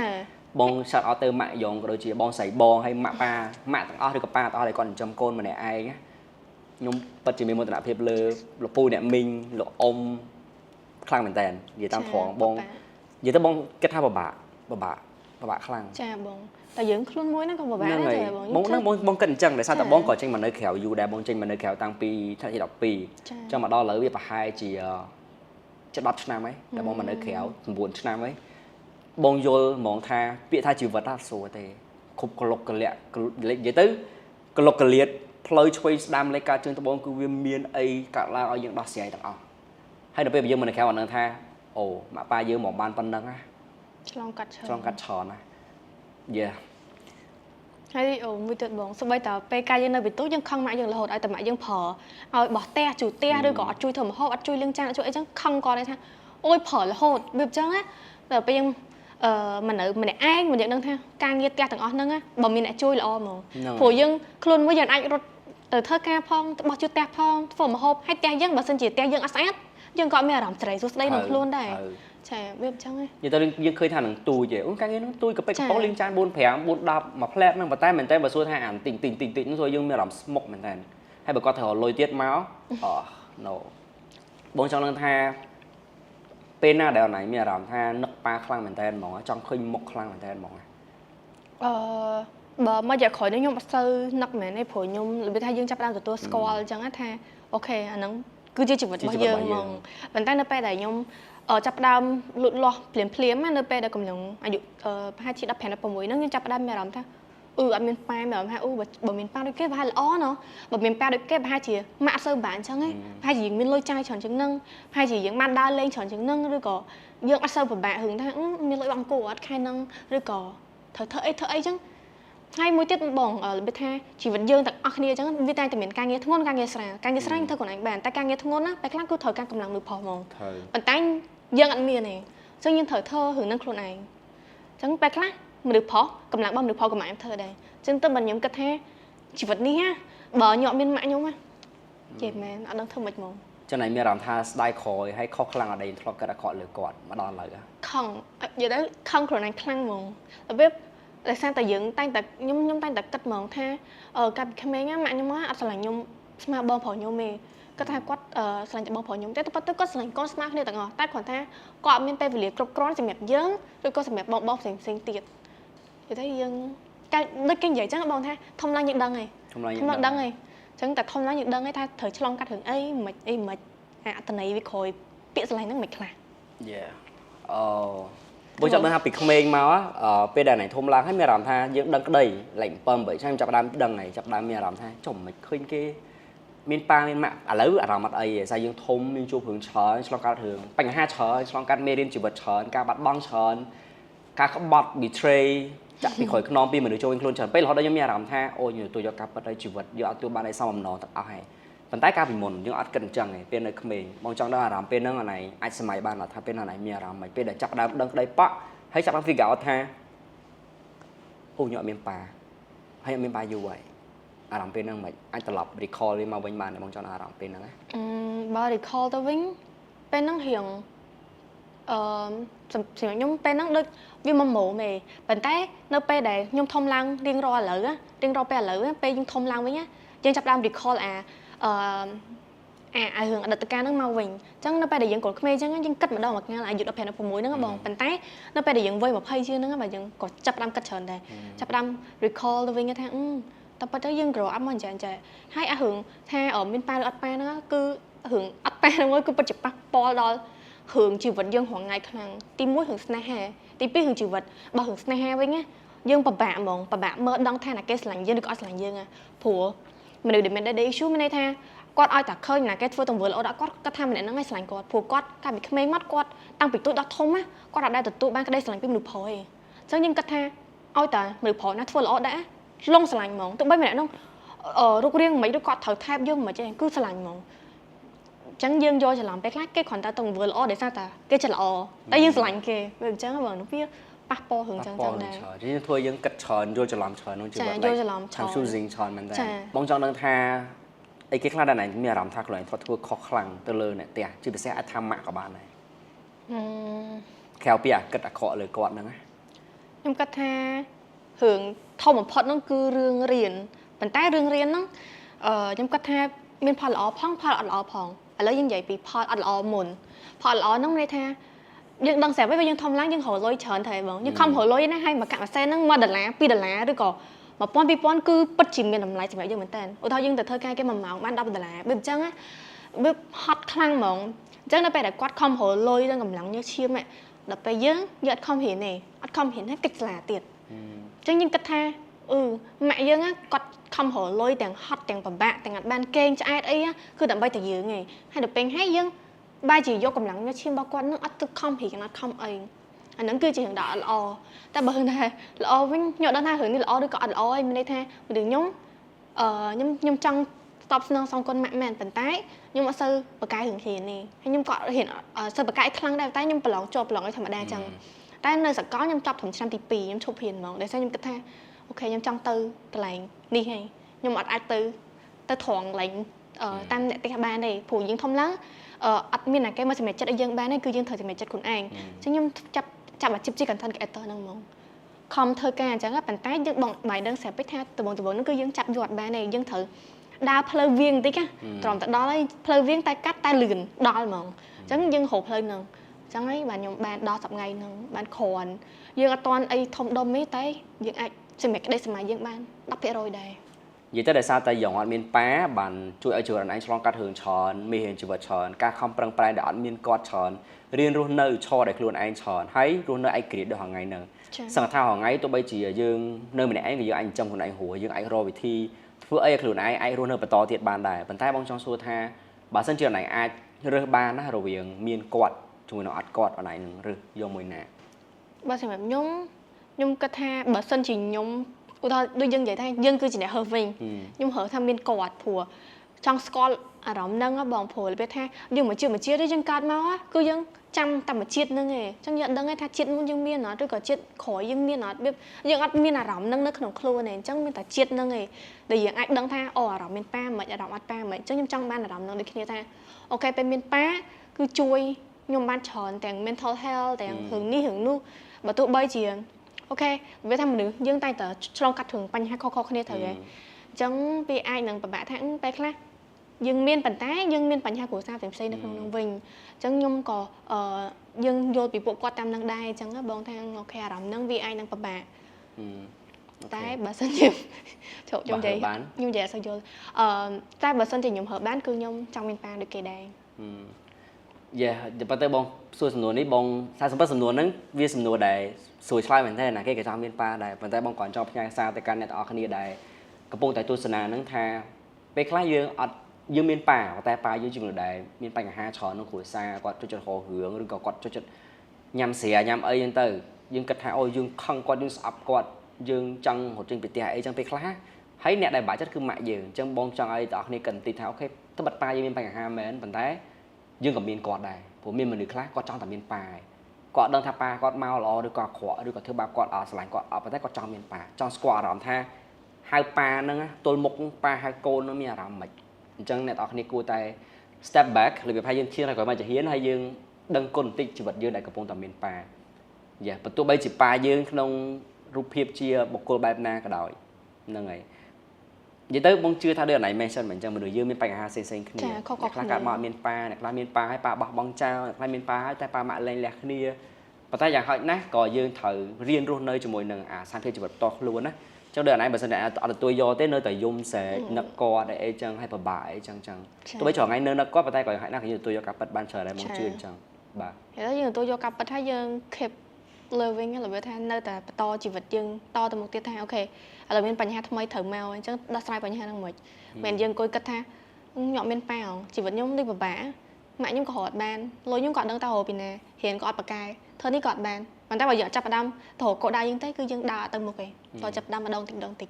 បង shout out ទៅម៉ាក់យ៉ងក៏ដូចជាបងស្រីបងហើយម៉ាក់ប៉ាម៉ាក់ទាំងអស់ឬក៏ប៉ាទាំងអស់ដែលគាត់ចិញ្ចឹមកូនម្នាក់ឯង ខ្ញុំពិតជាមានមោទនភាពលើលោកពូអ្នកមីងលោកអ៊ំខ្លាំងមែនតើនិយាយតាមត្រង់បងនិយាយទៅបងគិតថាពិបាកខ្លាំង ចាបងតែយើងខ្លួនមួយហ្នឹងក៏ពិបាកដែរបងគិតអញ្ចឹងដោយសារតែបងក៏ចេញមកនៅក្រៅយូរដែរបងចេញមកនៅក្រៅតាំងពីថ្នាក់ទី12អញ្ចឹងមកដល់ឥឡូវវាប្រហែលជា10ឆ្នាំហើយតែបងមកនៅក្រៅ9ឆ្នាំហើយបងយល់ហ្មងថាពាក្យថាជីវិតអត់ស្រួលទេគ្រប់ក្លុកកលាក់និយាយទៅក្លុកកលៀតផ្លូវឆ្វេងស្ដាំលេខការជើងត្បូងគឺវាមានអីកាត់ឡើងឲ្យយើងដោះស្រាយទាំងអស់ហើយដល់ពេលយើងមកនៅក្រៅអត់ដឹងថាអូម៉ាក់ប៉ាយើងមកបានប៉ុណ្ណឹងណាឆ្លងកាត់ច្រើនណាយេហើយមួយទៀតបងសូម្បីតែពេលកាយយើងនៅបន្ទូយើងខឹងម៉ាក់យើងរហូតឲ្យតែម៉ាក់យើងប្រើឲ្យបោះផ្ទះជួយផ្ទះឬក៏អត់ជួយធ្វើម្ហូបអត់ជួយលាងចានអត់ជួយអីចឹងខឹងគាត់ឯថាអូយប្រើរហូតវាអញ្ចឹងណាតែពេលយើងមិននៅម្នាក់ឯងមិនយើងដឹងថាការងារផ្ទះទាំងអស់ហ្នឹងបើមានអ្នកជួយល្អហ្មងព្រោះយើងខ្លួនមួយយើងអាចរត់ទៅធ្វើការផងបោះជួយផ្ទះផងធ្វើម្ហូបហើយផ្ទះយើងបើសិនជាផ្ទះយើងអត់ស្អាតយើងក៏មានអារម្មណ៍ស្រីសួស្ដីក្នុងខ្លួនដែរចាវាអញ្ចឹងហ៎និយាយទៅយើងឃើញថានឹងទូចទេអូការងារហ្នឹងទូចក៏ពេកកំប៉ុងលេងចាន4 5 4 10មួយផ្លែតហ្នឹងប៉ុន្តែមែនតើបើសួរថាអានតិចហ្នឹងសួរយើងមានអារម្មណ៍ស្មុគមែនតើហើយបើគាត់ត្រូវលុយទៀតមកno បងចង់នឹងថាពេលណាដែលអនឡាញមានអារម្មណ៍ថានឹកប៉ាខ្លាំងមែនតើហ្មងចង់ឃើញមុខខ្លាំងមែនតើហ្មងបើមកយកក្រោយនេះខ្ញុំអត់សូវនឹកមែនទេព្រោះខ្ញុំរបៀបថាយើងចាប់ផ្ដើមទទួលស្គាល់អញ្ចឹងថាអូខេអាហ្នឹងគឺជាជីវិតរបស់យើងហ្មងប៉ុន្តែនៅពេលដែលខ្ញុំចាប់ផ្ដើមលូតលាស់ភ្លាមនៅពេលដែលកំឡុងអាយុប្រហែលជា15 16ហ្នឹងខ្ញុំចាប់ផ្ដើមមានអារម្មណ៍ថាអត់មានប៉ែមានអារម្មណ៍ថាបើមានប៉ាដូចគេប្រហែលល្អណោះបើមានប៉ាដូចគេប្រហែលជាម៉ាក់អត់សូវបានអញ្ចឹងឯងប្រហែលជាយើងមានលុយចាយច្រើនជាងហ្នឹងប្រហែលជាយើងបានដើរលេងច្រើនជាងហ្នឹងឬក៏យើងអត់សូវពិបាករឿងថាមានលុយបងគូអត់ខែហ្នឹងឬក៏ត្រូវធ្វើអីអញ្ចឹងហើយមួយទៀតបងរបៀបថាជីវិតយើងទាំងអស់គ្នាអញ្ចឹងវាតែមានការងារធ្ងន់ការងារស្រាលធ្វើខ្លួនឯងបានតែការងារធ្ងន់ណាពេលខ្លះគឺត្រូវការកម្លាំងមនុស្សផុសហ្មងប៉ុន្តែយើងអត់មានទេអញ្ចឹងយើងត្រូវធ្វើរឿងហ្នឹងខ្លួនឯងអញ្ចឹងពេលខ្លះមនុស្សផុសកម្លាំងរបស់មនុស្សផុសក៏មិនអាចធ្វើដែរអញ្ចឹងទៅបើខ្ញុំគិតថាជីវិតនេះបើខ្ញុំអត់មានម៉ាក់ខ្ញុំចេះមែនអត់ដឹងធ្វើម៉េចហ្មងចឹងហើយមានអារម្មណ៍ថាស្ដាយក្រោយហើយខុសខ្លាំងអត់ដែរធ្លាប់គិតអាក្រក់លើគាត់មកដល់ឥឡូវខឹងនិយាយទៅខឹងខ្លួនឯងខ្លាំងហ្មងរបៀបដោយសារតែយើងតែងតែខ្ញុំតែងតែគិតហ្មងថាកាលពីក្មេងម៉ាក់ខ្ញុំអត់ស្រឡាញ់ខ្ញុំស្មើបងប្រុសខ្ញុំទេគាត់ថាគាត់ស្រឡាញ់តែបងប្រុសខ្ញុំតែប៉ុន្តែគាត់ស្រឡាញ់កូនស្មើគ្នាទាំងអស់តែគ្រាន់ថាគាត់អត់មានពេលវេលាគ្រប់គ្រាន់សម្រាប់យើងឬក៏សម្រាប់បងផ្សេងទៀតនិយាយទៅយើងតែដូចគេនិយាយចឹងបងថាធំឡើងយើងដឹងហើយធំឡើងដឹងហើយចឹងតែធំឡើងយើងដឹងហើយថាត្រូវឆ្លងកាត់រឿងអីមិនអត្តន័យវាក្រោយពាក្យស្រឡាញ់ហ្នឹងមិនខ្លះបងចង់ដឹងថាពីក្មេងមកពេលដែលណៃធំឡើងហើយមានអារម្មណ៍ថាយើងដឹងក្តីlike 7 8ឆ្នាំចាប់ផ្ដើមដឹងហើយចាប់ផ្ដើមមានអារម្មណ៍ថាចុះមិនឃើញគេមានប៉ាមានម៉ាក់ឥឡូវអារម្មណ៍អត់អីទេសារយើងធំមានជួបរឿងច្រើនឆ្លងកាត់រឿងបញ្ហាច្រើនឆ្លងកាត់មេរៀនជីវិតច្រើនការបាត់បង់ច្រើនការក្បត់ betray ចាក់ពីក្រោយខ្នងពីមនុស្សចូលខ្លួនច្រើនពេលរហូតដល់ខ្ញុំមានអារម្មណ៍ថាអូយទទួលយកការពិតហើយជីវិតយកអត់ទទួលបានអីសមបំណងទាំងអស់ហើយប៉ុន្តែកាលពីមុនយើងអត់គិតអញ្ចឹងទេពេលនៅក្មេងបងចង់ដឹងអារម្មណ៍ពេលហ្នឹងអាណៃអាចសម័យបានថាពេលណាណៃមានអារម្មណ៍មិនពេលដែលចាប់ដើមដឹងក្តីប៉ក់ហើយចាប់បាន figure out ថាអូខ្ញុំអត់មានប៉ាហើយអត់មានប៉ាយូរហើយអារម្មណ៍ពេលហ្នឹងមិនអាចត្រឡប់ recall វាមកវិញបានបងចង់អារម្មណ៍ពេលហ្នឹងបើ recall ទៅវិញពេលហ្នឹងរៀងសម្រាប់ខ្ញុំពេលហ្នឹងដូចវាមកម៉ូទេប៉ុន្តែនៅពេលដែលខ្ញុំធំឡើងរៀងរាល់ពេលឥឡូវពេលយើងធំឡើងវិញយើងចាប់ដើម recall រឿងអតីតកាលហ្នឹងមកវិញអញ្ចឹងនៅពេលដែលយើងកូនក្មេងអញ្ចឹងយើងគិតម្ដងមួយថ្ងៃអាយុ15 16ហ្នឹងបងប៉ុន្តែនៅពេលដែលយើងវ័យ20ជាងហ្នឹងបាទយើងក៏ចាប់ផ្ដើមគិតច្រើនដែរចាប់ផ្ដើម recall ទៅវិញថាតែប៉ុន្តែយើង grow up មកអញ្ចឹងហើយអារឿងថាមានប៉ាឬអត់ប៉ាហ្នឹងគឺរឿងអត់ប៉ាហ្នឹងគឺពិតជាប៉ះពាល់ដល់រឿងជីវិតយើងរាល់ថ្ងៃខ្លាំងទី1រឿងស្នេហាទី2រឿងជីវិតបើរឿងស្នេហាវិញយើងពិបាកហ្មងពិបាកមើលដឹងថាណាគេស្រឡាញ់យើងឬក៏អត់ស្រឡាញ់យើងព្រោះមនុស្សដែលមាន daddy issue មានន័យថាគាត់ឲ្យតែឃើញណាគេធ្វើទង្វើល្អដល់គាត់គាត់ថាម្នាក់ហ្នឹងឯងស្រឡាញ់គាត់ព្រោះគាត់កាលពីក្មេងមកគាត់តាំងពីតូចដល់ធំគាត់អត់ដែលទទួលបានក្តីស្រឡាញ់ពីមនុស្សប្រុសទេអញ្ចឹងយើងគិតថាឲ្យតែមនុស្សប្រុសណាធ្វើល្អដែរលងស្រឡាញ់ហ្មងទោះបីម្នាក់ហ្នឹងរូបរាងមិនឬគាត់ត្រូវថែបយើងមិនទេគឺស្រឡាញ់ហ្មងអញ្ចឹងយើងយកច្រឡំពេលខ្លះគេគ្រាន់តែទង្វើល្អដោយសារតែគេចិត្តល្អតែយើងស្រឡាញ់គេវាអញ្ចឹងបងវាប៉ះពាល់រឿងអញ្ចឹងដែរយើងធ្វើយើងគិតច្រើនយល់ច្រឡំច្រើនក្នុងជីវិតយល់ច្រឡំច្រើន choosing ច្រើនមែនតើបងចង់ដឹងថាអីគេខ្លះដែរណែមានអារម្មណ៍ថាខ្លួនឯងធ្វើខុសខ្លាំងទៅលើអ្នកផ្ទះជាពិសេសអាចថាម៉ាក់ក៏បានដែរក្រៅពីអាគិតអាក្រក់លើគាត់ហ្នឹងខ្ញុំគិតថារឿងធំបំផុតហ្នឹងគឺរឿងរៀនប៉ុន្តែរឿងរៀនហ្នឹងខ្ញុំគិតថា មានផលល្អផងផលអត់ល្អផងឥឡូវយើងនិយាយពីផលអត់ល្អមុនផលល្អហ្នឹងន័យថាយើងដឹងស្រាប់ហើយយើងធំឡើងយើងរកលុយច្រើនទៅហើយបងយើងខំរកលុយណាហើយមួយកាក់មួយសែនហ្នឹង$1 $2 ឬក៏1000 2000គឺពិតជាមានតម្លៃសម្រាប់យើងមែនតើឧទាហរណ៍យើងទៅធ្វើការគេ1 ម៉ោងបាន$10វាអញ្ចឹងវាហត់ខ្លាំងហ្មងអញ្ចឹងនៅពេលដែលគាត់ខំរកលុយនឹងកម្លាំងញើសឈាមដល់ពេលយើងអត់ខំហ៊ានទេអត់ខំហ៊ានហើយកិច្ចស្លាទៀតអញ្ចឹងយើងគិតថាម៉ាក់យើងគាត់ខំរកលុយទាំងហត់ទាំងពិបាកទាំងអត់បានគេងឆ្អែតអីគឺដើម្បីតែយើងឯងហើយដល់ពេលហើយយើងបែរជាយកកម្លាំងញើសឈាមរបស់គាត់នឹងអត់ទៅខំព្រៀងអត់ខំអីអាហ្នឹងគឺជារឿងដ៏អត់ល្អតែបើរឿងថាល្អវិញខ្ញុំដឹងថារឿងនេះល្អឬក៏អត់ល្អឯងមានន័យថាមនុស្សខ្ញុំចង់តបស្នងសងគុណម៉ាក់មែនប៉ុន្តែខ្ញុំអត់សូវបកកាយរឿងហ៊ានទេហើយខ្ញុំក៏ហ៊ានសូវបកកាយខ្លាំងដែរតែខ្ញុំប្រឡងជាប់ប្រឡងឲ្យធម្មតាចឹងតែនៅសកលខ្ញុំចប់ត្រឹមឆ្នាំទី2ខ្ញុំឈប់ហ៊ានហ្មងដោយសារខ្ញុំគិតថាអូខេខ្ញុំចង់ទៅកន្លែងនេះហើយខ្ញុំអត់អាចទៅត្រង់កន្លែងតាមអ្នកផ្ទះបានទេព្រោះយើងធំឡើងអត់មានណាគេមកសម្រេចចិត្តឲ្យយើងបានទេគឺយើងត្រូវសម្រេចចិត្តខ្លួនឯងអញ្ចឹងខ្ញុំចាប់អាជីពជា content creator ហ្នឹងហ្មងខំធ្វើការអញ្ចឹងប៉ុន្តែយើងបងបាយដឹងស្រាប់ពេកថាដំបូងហ្នឹងគឺយើងចាប់យកអត់បានទេយើងត្រូវដើរផ្លូវវាងបន្តិចត្រឹមតែដល់ហើយផ្លូវវាងតែកាត់តែលឿនដល់ហ្មងអញ្ចឹងយើងរកផ្លូវហ្នឹងអញ្ចឹងហើយបាទខ្ញុំបានដល់10ថ្ងៃហ្នឹងបានគ្រាន់យើងអត់ទាន់អីធំដុំទេតែយើងអាចសម្រេចក្តីសម័យយើងបាន10% ដែរនិយាយទៅដោយសារតែយ៉ងអត់មានប៉ាបានជួយឲ្យជីវិតអញឆ្លងកាត់រឿងច្រើនមានរឿងជីវិតច្រើនការខំប្រឹងប្រែងដែលអត់មានគាត់ច្រើនរៀនរស់នៅឈរដោយខ្លួនឯងច្រើនហើយរស់នៅឯករាជ្យដល់ថ្ងៃហ្នឹងសង្ឃថារថ្ងៃទោះបីជាយើងនៅម្នាក់ឯងក៏យើងអាចចិញ្ចឹមខ្លួនឯងហួរយើងអាចរកវិធីធ្វើអីឲ្យខ្លួនឯងអាចរស់នៅបន្តទៀតបានដែរប៉ុន្តែបងចង់សួរថាបើសិនជាអនឯងអាចរើសបានណារវាងមានគាត់ជាមួយនឹងអត់គាត់អនឯងនឹងរើសយកមួយណាបើសម្រាប់ខ្ញុំគិតថាបើសិនជាខ្ញុំឧទាហរណ៍ដូចយើងនិយាយថាយើងគឺជាអ្នកហើវិញខ្ញុំហៅថាមានគាត់ព្រោះចង់ស្គាល់អារម្មណ៍ហ្នឹងបងព្រោះពេលថាយើងមកជាតិទេយើងកើតមកគឺយើងចាំតែមកជាតិហ្នឹងឯងអញ្ចឹងយើងអត់ដឹងថាជាតិមុនយើងមានអត់ឬក៏ជាតិក្រោយយើងមានអត់យើងអត់មានអារម្មណ៍ហ្នឹងនៅក្នុងខ្លួនឯងអញ្ចឹងមានតែជាតិហ្នឹងឯងដែលយើងអាចដឹងថាអូអារម្មណ៍មានប៉ាមិនអារម្មណ៍អត់ប៉ាមិនអញ្ចឹងខ្ញុំចង់បានអារម្មណ៍ហ្នឹងដូចគ្នាថាអូខេពេលមានប៉ាគឺជួយខ្ញុំបានច្រើនទាំង mental health ទាំងរឿងនេះរឿងនោះបើទោះបីជាអូខេវាថាមនុស្សយើងតែឆ្លងកាត់រឿងបញ្ហាខុសៗគ្នាទៅហើយអញ្ចឹងវាអាចនឹងពិបាកថាពេលខ្លះយើងមានប៉ុន្តែយើងមានបញ្ហាគ្រួសារផ្សេងៗនៅក្នុងនោះវិញអញ្ចឹងខ្ញុំក៏យើងយល់ពីពួកគាត់តាមនឹងដែរអញ្ចឹងបងថាអូខេអារម្មណ៍ហ្នឹងវាអាចនឹងពិបាកតែបើសិនជាខ្ញុំនិយាយអត់សូវយល់តែបើសិនជាខ្ញុំហើបបានគឺខ្ញុំចង់មានប៉ាដូចគេដែរប៉ុន្តែបងសួរសំណួរនេះបងសារសំណួរហ្នឹងវាសំណួរដែលសួរឆ្លើយមែនទេណាគេក៏ចង់មានប៉ាដែរប៉ុន្តែបងគ្រាន់ចង់ផ្ញើសារទៅកាន់អ្នកទាំងអស់គ្នាដែរកំពុងតែទស្សនាហ្នឹងថាពេលខ្លះយើងមានប៉ាតែប៉ាយើងជាមនុស្សដែលមានបញ្ហាច្រើនក្នុងគ្រួសារគាត់ចូលចិត្តហោរឿងឬក៏គាត់ចូលចិត្តញ៉ាំស្រាញ៉ាំអីហ្នឹងទៅយើងគិតថាអូយើងខឹងគាត់យើងស្អប់គាត់យើងចង់រត់ចេញពីផ្ទះអីចឹងពេលខ្លះហើយអ្នកដែលបាក់ចិត្តគឺម៉ាក់យើងអញ្ចឹងបងចង់ឲ្យទាំងអស់គ្នាគិតបន្តិចថាអូខេត្បិតប៉ាយើងមានបញ្ហាមែនប៉ុន្តែយើងក៏មានគាត់ដែរព្រោះមានមនុស្សខ្លះគាត់ចង់តែមានប៉ាគាត់ដឹងថាប៉ាគាត់មកល្អឬក៏អាក្រក់ឬក៏ធ្វើបាបគាត់អត់ស្រឡាញ់គាត់អត់ប៉ុន្តែគាត់ចង់មានប៉ាចង់ស្គាល់អារម្មណ៍ថាហៅប៉ាហ្នឹងទល់មុខប៉ាហៅកូនហ្នឹងមានអារម្មណ៍មិនអញ្ចឹងអ្នកទាំងអស់គ្នាគួរតែ step back របៀបថាយើងឈានឲ្យគាត់មកចាហ៊ានហើយយើងដឹងគុណបន្តិចជីវិតយើងដែលកំពុងតែមានប៉ាបន្ទោះបីជាប៉ាយើងក្នុងរូបភាពជាបុគ្គលបែបណាក៏ដោយហ្នឹងហើយនិយាយទៅបងជឿថាដូចអនឡាញ mention មិនអញ្ចឹងមនុស្សយើងមានបញ្ហាផ្សេងៗគ្នាអ្នកខ្លះកើតមកមានប៉ាអ្នកខ្លះមានប៉ាហើយប៉ាបោះបង់ចោលអ្នកខ្លះមានប៉ាហើយតែប៉ាម៉ាក់លែងលះគ្នាប៉ុន្តែយ៉ាងហោចណាស់ក៏យើងត្រូវរៀនរស់នៅជាមួយនឹងអាសាភាពជីវិតផ្ទាល់ខ្លួនណាចឹងដូចអនឡាញបើសិនតែអត់ទទួលយកទេនៅតែយំស្រែកនឹកគាត់អីចឹងហើយពិបាកអីចឹងទោះបីជាថ្ងៃនៅនឹកគាត់ប៉ុន្តែក៏យ៉ាងហោចណាស់យើងទទួលយកការពិតបានច្រើនដែរបងជឿអញ្ចឹងបាទហើយយើងទទួលយកការពិតហើយយើង keep living របៀបថានៅតែបន្តជីវិតយើងតទៅមុខទៀតថាអូខេឥឡូវមានបញ្ហាថ្មីត្រូវមកអញ្ចឹងដោះស្រាយបញ្ហាហ្នឹងមិនមែនយើងអង្គុយគិតថាខ្ញុំអត់មានប៉ាជីវិតខ្ញុំនេះពិបាកម៉ាក់ខ្ញុំក៏រត់បានលុយខ្ញុំក៏ដឹងតែរកពីណារៀនក៏អត់បកកែធ្វើនេះក៏អត់បានប៉ុន្តែបើយើងចាប់ផ្ដើមទៅរកកោដៅយើងទៅគឺយើងដើរទៅមុខឯងដល់ចាប់ផ្ដើមម្ដងតិច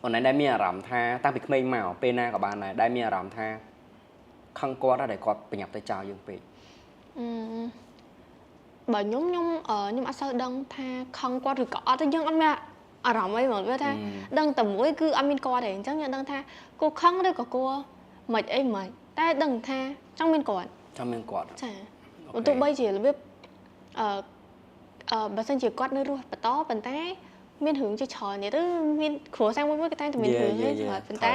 អូនឯងដែលមានអារម្មណ៍ថាតាំងពីក្មេងមកពេលណាក៏បានដែរដែលមានអារម្មណ៍ថាខឹងគាត់ដែរគាត់ប្រញាប់ទៅចោលយើងពេកបើខ្ញុំអត់សូវដឹងថាខឹងគាត់ឬក៏អត់ទេយើងអត់មានអារម្មណ៍អីហ្មងវាថាដឹងតែមួយគឺអត់មានគាត់ទេអញ្ចឹងយើងដឹងថាគួរខឹងឬក៏គួរមិនអីមិនតែដឹងថាចង់មានគាត់ចាទោះបីជារបៀបបើសិនជាគាត់នៅរស់បន្តប៉ុន្តែមានរឿងជាច្រើននេះឬមានគ្រួសារមួយគេតែមានរឿងទេប៉ុន្តែ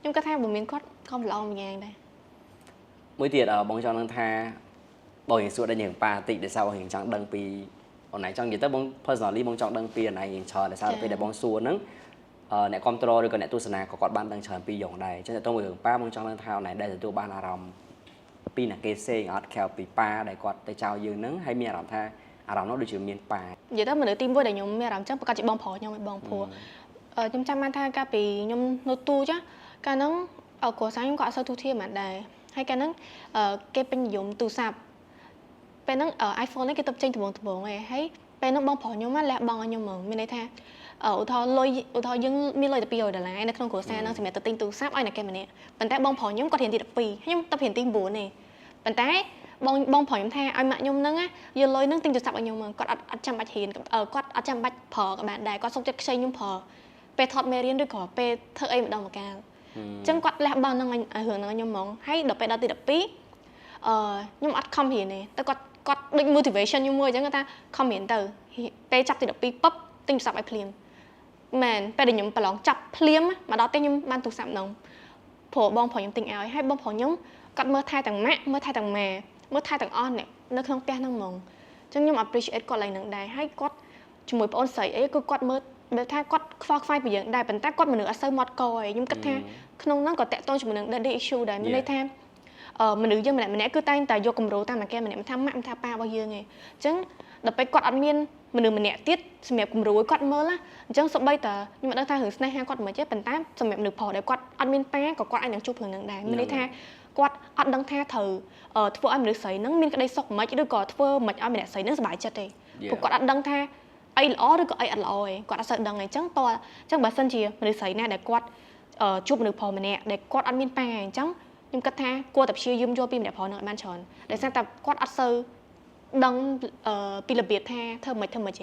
ខ្ញុំគាត់ថាបើមានគាត់ខំប្រឡងម្យ៉ាងដែរ មួយទៀតបងចង់នឹងថាបងរៀងសួរដល់យើងប៉ាតិចដែលសារបងរៀងចង់ដឹងពីអូនឯងចង់និយាយទៅបង personally បងចង់ដឹងពីអូនឯងរៀងច្រើនដែលសារពេលដែលបងសួរហ្នឹងអ្នកគ្រប់គ្រងឬក៏អ្នកទស្សនាក៏គាត់បានដឹងច្រើនពីយ៉ងដែរអញ្ចឹងទៅមួយរឿងប៉ាបងចង់ដឹងថាអូនឯងដែលទទួលបានអារម្មណ៍ពីអ្នកគេផ្សេងអត់ខែពីប៉ាដែលគាត់ទៅចោលយើងហ្នឹងហើយមានអារម្មណ៍ថាអារម្មណ៍នោះដូចជាមានប៉ា និយាយទៅមនុស្សទី1ដែលខ្ញុំមានអារម្មណ៍ចឹងប្រកាសជាបងប្រុសខ្ញុំឯងបងព្រោះខ្ញុំចាំបានថាកាលពីខ្ញុំនៅទូចាកាលហ្នឹងគ្រួសារខ្ញុំក៏អត់សូវទូធាមិនដែរហើយកាលហ្នឹងគេពេញនិយមទូរស័ព្ទពេលហ្នឹង iPhone នេះគេទៅចេញដំបងឯងហើយពេលហ្នឹងបងប្រុសខ្ញុំលះបង់ឲ្យខ្ញុំហ្មងមានន័យថាឧទាហរណ៍លុយឧទាហរណ៍យើងមានលុយតែ$200នៅក្នុងគ្រួសារហ្នឹងសម្រាប់ទៅទិញទូរស័ព្ទឲ្យអ្នកគេម្នាក់ប៉ុន្តែបងប្រុសខ្ញុំគាត់រៀនទី12ខ្ញុំទៅរៀនទី9ទេប៉ុន្តែបងប្រុសខ្ញុំថាឲ្យម៉ាក់ខ្ញុំហ្នឹងយកលុយហ្នឹងទិញទូរស័ព្ទឲ្យខ្ញុំគាត់អត់ចាំបាច់រៀនគាត់អត់ចាំបាច់ប្រើក៏បានដែរគាត់សុខចិត្តខ្ចីខ្ញុំប្រើពេលថតមេរៀនឬក៏ពេលធ្វើអីម្ដងម្កាលអញ្ចឹងគាត់លះបង់ហ្នឹងឲ្យរឿងហ្នឹងខ្ញុំហ្មងហើយដល់ពេលដល់ទី12ខ្ញុំអត់ខំរៀនទេតែគាត់ដូច motivation ខ្ញុំមួយអញ្ចឹងគាត់ថាខំរៀនទៅពេលចាប់ទី12ពឹបទិញទូរស័ព្ទឲ្យភ្លាមមែនពេលដែលខ្ញុំប្រឡងចាប់ភ្លាមមកដល់ពេលខ្ញុំបានទូរស័ព្ទហ្នឹងព្រោះបងប្រុសខ្ញុំទិញឲ្យហើយបងប្រុសខ្ញុំគាត់មើលថែទាំងម៉ាក់មើលថែទាំងម៉ែមើលថែទាំងអស់អ្នកនៅក្នុងផ្ទះហ្នឹងហ្មងអញ្ចឹងខ្ញុំ appreciate គាត់ឡើងហ្នឹងដែរហើយគាត់ជាមួយប្អូនស្រីអីគឺគាត់មើលដែលថាគាត់ខ្វល់ខ្វាយពីយើងដែរប៉ុន្តែគាត់មនុស្សអត់សូវម៉ត់កឯងខ្ញុំគិតថាក្នុងហ្នឹងក៏តាក់ទងជាមួយនឹង daddy issue ដែរមានន័យថាមនុស្សយើងម្នាក់គឺតែងតែយកគំរូតាមតែគេម្នាក់មិនថាម៉ាក់មិនថាប៉ារបស់យើងទេអញ្ចឹងដល់ពេលគាត់អត់មានមនុស្សម្នាក់ទៀតសម្រាប់គំរូឲ្យគាត់មើលណាអញ្ចឹងសូម្បីតែខ្ញុំមិនដឹងថារឿងស្នេហាគាត់មិនទេប៉ុន្តែសម្រាប់មនុស្សប្រុសដែលគាត់អត់មានប៉ាក៏គាត់អាចនឹងជួបរឿងហ្នឹងដែរមានន័យថាគាត់អត់ដឹងថាត្រូវធ្វើឲ្យមនុស្សស្រីហ្នឹងមានក្តីសុខមិនឬក៏ធ្វើមិនឲ្យម្នាក់ស្រីហ្នឹងសុបាយចិត្តទេព្រោះគាត់អត់ដឹងថាអីល្អឬក៏អីអត់ល្អទេគាត់អត់សូវដឹងទេអញ្ចឹងបើសិនជាមនុស្សស្រីណាដែលគាត់ជួបមនុស្សប្រុសម្នាក់ដែលគាត់អត់មានប៉ាអញ្ចឹងខ្ញុំគិតថាគួរតែព្យាយាមយកពីម្នាក់ប្រុសហ្នឹងឲ្យបានច្រើនដោយសារតែគាត់អត់សូវដឹងពីរបៀបថាធ្វើមិនទេអញ្ច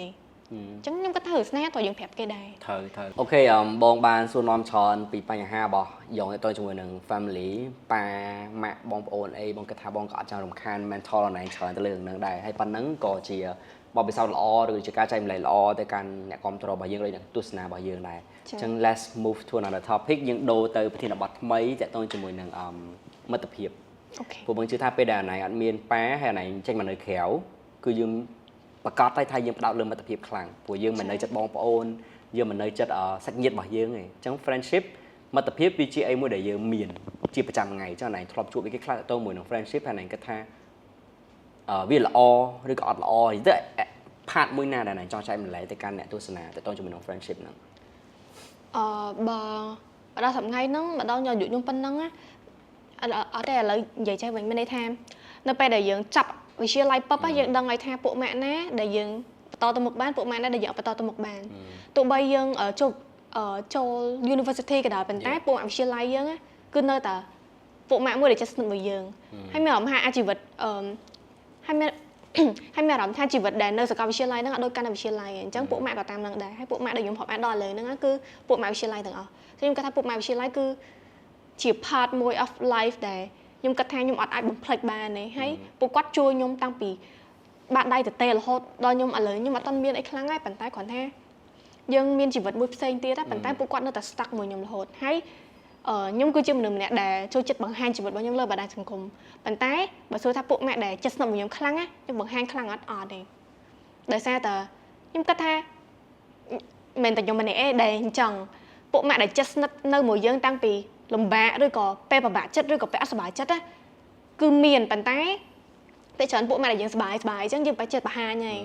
ឹងខ្ញុំគាត់ថាស្នេហ៍តើយើងប្រាប់គេដែរត្រូវអូខេបងបានសួរនាំច្រើនពីបញ្ហារបស់យ៉ងទៅជាមួយនឹង family ប៉ាម៉ាក់បងប្អូនអីបងគិតថាបងក៏អត់ចង់រំខាន mental ណែច្រើនទៅលើនឹងដែរហើយប៉ុណ្ណឹងក៏ជាបបពិសោធន៍ល្អឬជាការចែកម្លែកល្អទៅកាន់អ្នកគ្រប់គ្រងរបស់យើងឬអ្នកទស្សនារបស់យើងដែរអញ្ចឹង let's move to another topic យើងដូរទៅប្រធានបទថ្មីតាក់ទងជាមួយនឹងមិត្តភាពអូខេព្រោះបងជឿថាពេលដែលណៃអត់មានប៉ាហើយណៃចេញមកនៅក្រៅគឺយើងប្រកាសតែថាយើងផ្ដោតលើមិត្តភាពខ្លាំងព្រោះយើងមិននៅចិត្តបងប្អូនយើងមិននៅចិត្តសាច់ញាតិរបស់យើងទេអញ្ចឹង friendship មិត្តភាពវាជាអីមួយដែលយើងមានជាប្រចាំថ្ងៃអញ្ចឹងណៃធ្លាប់ជួបគេខ្លះទៅមួយនឹង friendship ហើយណៃគិតថាវាល្អឬក៏អត់ល្អនិយាយទៅ part មួយណាដែលណៃចង់ចែកម្លែកទៅកាន់អ្នកទស្សនាទៅជាមួយនឹង friendship ហ្នឹងបើដល់សម្ថ្ងៃហ្នឹងម្ដងយកយុខ្ញុំប៉ុណ្ណឹងអត់ទេឥឡូវនិយាយចេះវិញមានន័យថានៅពេលដែលយើងចាប់វិទ្យាល័យពឹបយើងដឹងហើយថាពួកម៉ាក់ណាដែលយើងបន្តទៅមុខបានពួកម៉ាក់ណាដែលយើងបន្តទៅមុខបានទោះបីយើងចូល university ក៏ដោយប៉ុន្តែពួកវិទ្យាល័យយើងគឺនៅតែពួកម៉ាក់មួយដែលចិត្តស្និទ្ធមួយយើងហើយមានអារម្មណ៍ថាអាជីវិតហើយមានអារម្មណ៍ថាជីវិតដែលនៅសាកលវិទ្យាល័យហ្នឹងអត់ដូចកាន់នៅវិទ្យាល័យអញ្ចឹងពួកម៉ាក់ក៏តាមនឹងដែរហើយពួកម៉ាក់ដែលខ្ញុំរាប់អានដល់ឥឡូវហ្នឹងគឺពួកម៉ាក់វិទ្យាល័យទាំងអស់ខ្ញុំគាត់ថាពួកម៉ាក់វិទ្យាល័យគឺជា part មួយ of life ដែលខ្ញុំគិតថាខ្ញុំអត់អាចបំភ្លេចបានទេហើយពួកគាត់ជួយខ្ញុំតាំងពីបាក់ដៃទៅទេរហូតដល់ខ្ញុំឥឡូវខ្ញុំអត់ទាន់មានអីខ្លាំងដែរប៉ុន្តែគ្រាន់ថាយើងមានជីវិតមួយផ្សេងទៀតតែប៉ុន្តែពួកគាត់នៅតែ stuck មួយខ្ញុំរហូតហើយខ្ញុំគឺជាមនុស្សម្នាក់ដែលចូលចិត្តបង្ហាញជីវិតរបស់ខ្ញុំលើបណ្ដាញសង្គមប៉ុន្តែបើសួរថាពួកម៉ាក់ដែលចិត្តស្និទ្ធមួយខ្ញុំខ្លាំងណាខ្ញុំបង្ហាញខ្លាំងអត់ទេដោយសារតែខ្ញុំគិតថាមិនតែខ្ញុំម្នាក់ឯងដែលអញ្ចឹងពួកម៉ាក់ដែលចិត្តស្និទ្ធនៅមួយយើងតាំងពីលំបាកឬក៏ពេលពិបាកចិត្តឬក៏ពេលអត់សុបាយចិត្តគឺមានប៉ុន្តែពេលច្រើនពួកម៉ាក់ដែលយើងសុបាយអញ្ចឹងយើងបែរចិត្តបង្ហាញហើយ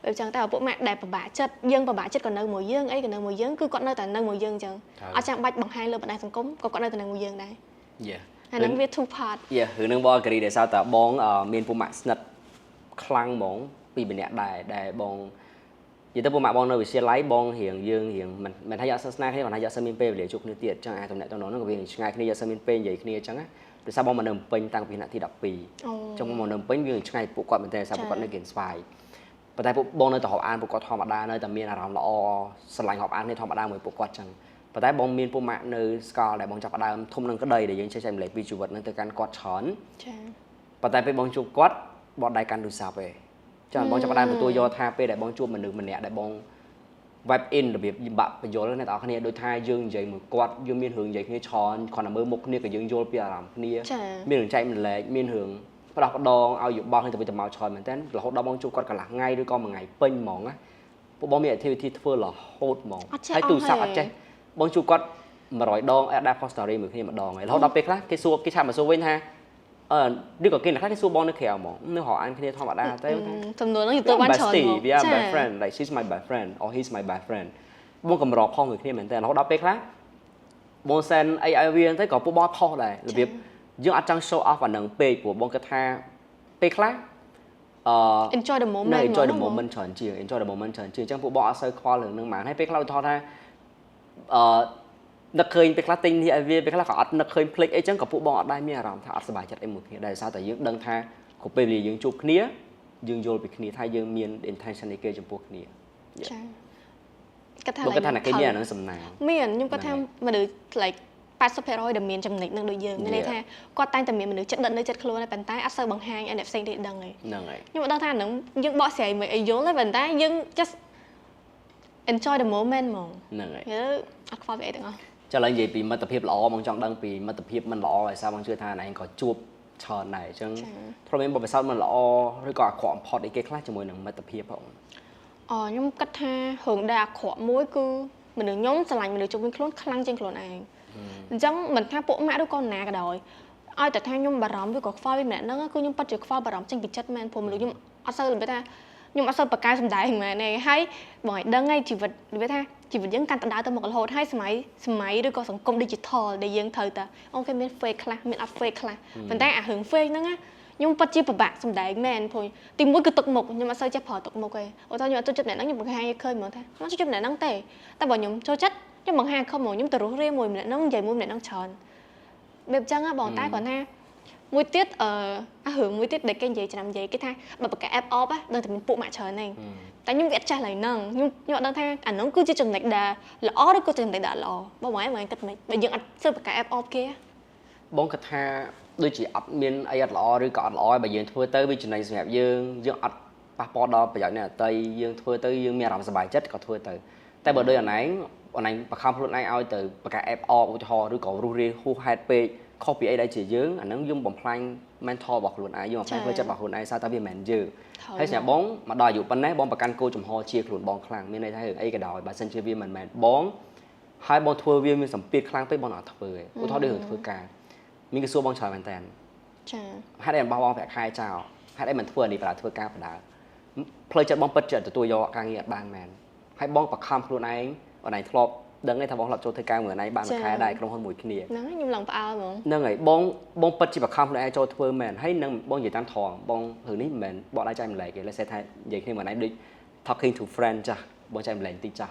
បែបអញ្ចឹងតែពួកម៉ាក់ដែលពិបាកចិត្តយើងពិបាកចិត្តក៏នៅមួយយើងអីក៏នៅមួយយើងគឺគាត់នៅតែនៅមួយយើងអញ្ចឹងអត់ចាំបាច់បង្ហាញលើបណ្ដាញសង្គមក៏គាត់នៅតែនៅមួយយើងដែរហើយនឹងវា two part រឿងនឹងបងអក្រីដែលសើតើបងមានពួកម៉ាក់ស្និទ្ធខ្លាំងហ្មងពីម្នាក់ដែរដែលបងនិយាយទៅពួកម៉ាក់បងនៅវិទ្យាល័យបងរៀងយើងរៀងមិនថាយកសាសនាគ្នាគាត់ថាយកសិនមានពេលវេលាជួបគ្នាទៀតអញ្ចឹងអាចតំណែងហ្នឹងក៏វាឆ្ងាយគ្នាយកសិនមានពេលនិយាយគ្នាអញ្ចឹងណាដោយសារបងមកនៅភ្នំពេញតាំងពីថ្នាក់ទី12អញ្ចឹងមកនៅភ្នំពេញវាឆ្ងាយពួកគាត់មែនតើសារពួកគាត់នៅគៀនស្វាយប៉ុន្តែពួកបងនៅតែរាប់អានពួកគាត់ធម្មតានៅតែមានអារម្មណ៍ល្អស្រឡាញ់រាប់អានគ្នាធម្មតាមួយពួកគាត់អញ្ចឹងប៉ុន្តែបងមានពួកម៉ាក់នៅស្កលដែលបងចាប់ផ្ដើមធំនឹងក្តីដែលយើងចេះចែកម្លែកពីជីវិតនឹងទៅកាន់គាត់ច្រើនចា៎ប៉ុន្តែពេលបងជួបគាត់បត់ដៃកាន់ទូរស័ព្ទឯងចា៎បងចាប់ផ្ដើមទទួលយកថាពេលដែលបងជួបមនុស្សម្នាក់ដែលបង vibe in របៀបបាក់បញ្យល់អ្នកទាំងអស់គ្នាដូចថាយើងនិយាយមួយគាត់យើងមានរឿងនិយាយគ្នាច្រើនគ្រាន់តែមើលមុខគ្នាក៏យើងយល់ពីអារម្មណ៍គ្នាមានរឿងចែកម្លែកមានរឿងផ្ដោះផ្ដងឲ្យយោបល់គ្នាទៅវិញទៅមកច្រើនមែនតើរហូតដល់បងជួបគាត់កន្លះថ្ងៃឬក៏មួយថ្ងៃពេញហ្មងណាពួកបងមាន activity ធ្វើរហូតហ្មងហើយទូរស័ព្ទអត់ចេះបងជួបគាត់100ដងអាចដាក់ post story មួយគ្នាម្ដងហើយរហូតដល់ពេលខ្លះគេសួរគេឆាប់មកសួរវិញថាឬក៏គេខ្លះគេសួរបងនៅក្រៅហ្មងនៅរកអានគ្នាធម្មតាទៅចំនួនហ្នឹងទៅបានច្រើនហ្មង we are best friend like she's my best friend or he's my best friend បងកម្រផងមួយគ្នាមែនតើរហូតដល់ពេលខ្លះបង send អីឲ្យវាទៅក៏ពួកបងផុសដែររបៀបយើងអត់ចង់ show off អានឹងពេកព្រោះបងគិតថាពេលខ្លះenjoy the moment enjoy the moment ច្រើនជាង enjoy the moment ច្រើនជាងអញ្ចឹងពួកបងអត់សូវខ្វល់រឿងហ្នឹងហ្មងហើយពេលខ្លះឧទាហរណ៍ថានឹកឃើញពេលខ្លះទិញនេះឲ្យវាពេលខ្លះក៏អត់នឹកឃើញភ្លេចអីចឹងក៏ពួកបងអត់ដែរមានអារម្មណ៍ថាអត់សប្បាយចិត្តអីមួយគ្នាដែរសារតែយើងដឹងថាគ្រប់ពេលវេលាយើងជួបគ្នាយើងយល់ពីគ្នាថាយើងមាន intention នៃគេចំពោះគ្នាចាគាត់ថាគាត់ថាគេមានអានឹងសំណាងមានខ្ញុំគាត់ថាមនុស្ស like 80%ដែលមានចំណិចនឹងដូចយើងមានន័យថាគាត់តែងតែមានមនុស្សចិត្តដិតនៅចិត្តខ្លួនតែប៉ុន្តែអត់សូវបង្ហាញឲ្យអ្នកផ្សេងទៀតដឹងទេហ្នឹងហើយខ្ញុំមិនដឹងថាហ្នឹងយើងបកស្រាយមិនឲ្យយល់ទេប៉ុន្តែយើង just enjoy the moment ហ្មងហ្នឹងហើយអត់ខ្វល់ពីអីទាំងអស់ចាឥឡូវនិយាយពីមិត្តភាពល្អមកចង់ដឹងពីមិត្តភាពមិនល្អហើយសារបងជឿថាណែក៏ជួបច្រើនដែរអញ្ចឹងព្រោះមានបបិសោតមិនល្អឬក៏អាក្រក់បំផុតអីគេខ្លះជាមួយនឹងមិត្តភាពផងខ្ញុំគិតថារឿងដែលអាក្រក់មួយគឺមនុស្សខ្ញុំស្រឡាញ់មនុស្សជុំវិញខ្លួនខ្លាំងជាងខ្លួនឯងអញ្ចឹងមិនថាពួកម៉ាក់ឬក៏ណាក៏ដោយឲ្យតែថាខ្ញុំបារម្ភឬក៏ខ្វល់ពីម្នាក់ហ្នឹងគឺខ្ញុំពិតជាខ្វល់បារម្ភចេញពីចិត្តមែនព្រោះមនុស្សខ្ញុំអត់សូវនិយាយថាខ្ញុំអត់សូវបកកាយសំដែងមែនទេហើយបងឲ្យដឹងហើយជីវិតនិយាយថាជីវិតយើងកាន់តែដើរទៅមុខរហូតហើយសម័យឬក៏សង្គម digital ដែលយើងត្រូវតែអូខេមាន fake ខ្លះមានអត់ fake ខ្លះប៉ុន្តែអារឿង fake ហ្នឹងខ្ញុំពិតជាពិបាកសំដែងមែនព្រោះទីមួយគឺទឹកមុខខ្ញុំអត់សូវចេះប្រើទឹកមុខទេអូថាខ្ញុំអត់ចូលចិត្តអ្នកហ្នឹងខ្ញុំបង្ហាញឲ្យឃើញហ្មងថាខ្ញុំចូលចិត្តអ្នកហ្នឹងទេតែបើខ្ញុំចូលចិត្តខ្ញុំបង្ហាញខំហ្មងខ្ញុំទៅរស់រាយមួយម្នាក់ហ្នឹងនិយាយមួយម្នាក់ហ្នឹងច្រើនបែបចឹងបងតែគាត់ថាមួយទៀតរឿងមួយទៀតដែលគេនិយាយឆ្នាំនិយាយគេថាបើបក app off ដឹងតែមានពួកម៉ាក់ច្រើនហ្នឹងតែខ្ញុំវាអត់ចេះឡើយហ្នឹងខ្ញុំអត់ដឹងថាអាហ្នឹងគឺជាចំណុចដែលល្អឬក៏ចំណុចដែលល្អបងហ្មងគិតមិនបើយើងអត់ស៊ើបបក app off គេបងគិតថាដូចជាអត់មានអីអត់ល្អឬក៏អត់ល្អបើយើងធ្វើទៅវាចំណេញសម្រាប់យើងអត់ប៉ះពាល់ដល់ប្រយោជន៍អ្នកដទៃយើងធ្វើទៅយើងមានអារម្មណ៍សប្បាយចិត្តក៏ធ្វើទៅតែបើដូចអនឡាញបខំខ្លួនឯងឲ្យទៅបក app off ឧទាហរណ៍ឬក៏រស់រាយហួសហេតុពេកខុសពីអីដែលជាយើងអាហ្នឹងយើងបំផ្លាញ mental របស់ខ្លួនឯងយើងបំផ្លាញផ្លូវចិត្តរបស់ខ្លួនឯងសារតែវាមិនមែនយើងហើយសម្រាប់បងមកដល់អាយុប៉ុណ្ណេះបងប្រកាន់គោលចំហជាខ្លួនបងខ្លាំងមានន័យថារឿងអីក៏ដោយបើសិនជាវាមិនមែនបងហើយបងធ្វើវាមានសម្ពាធខ្លាំងពេកបងអត់ធ្វើទេឧទាហរណ៍ដូចរឿងធ្វើការមានគេសួរបងច្រើនមែនតើចាហេតុអីបងប្រាក់ខែចោលហេតុអីមិនធ្វើនេះបើធ្វើការបណ្ដើផ្លូវចិត្តបងពិតចិត្តទទួលយកការងារអត់បានមែនហើយបងបខំខ្លួនឯងអនឡាញធ្លាប់ដឹងថាបងធ្លាប់ចូលធ្វើការមួយថ្ងៃបានមួយខែដែរក្នុងហ៊ុនមួយគ្នាហ្នឹងខ្ញុំឡើងផ្អើលហ្មងហ្នឹងហើយបងពិតជាបខំខ្លួនឯងចូលធ្វើមែនហើយនឹងបងនិយាយតាមត្រង់បងរឿងនេះមិនមែនបកដៃចែកម្លែកទេលេសថានិយាយគ្នាមួយថ្ងៃដូច talking to friend ចាស់បងចែកម្លែកតិចចាស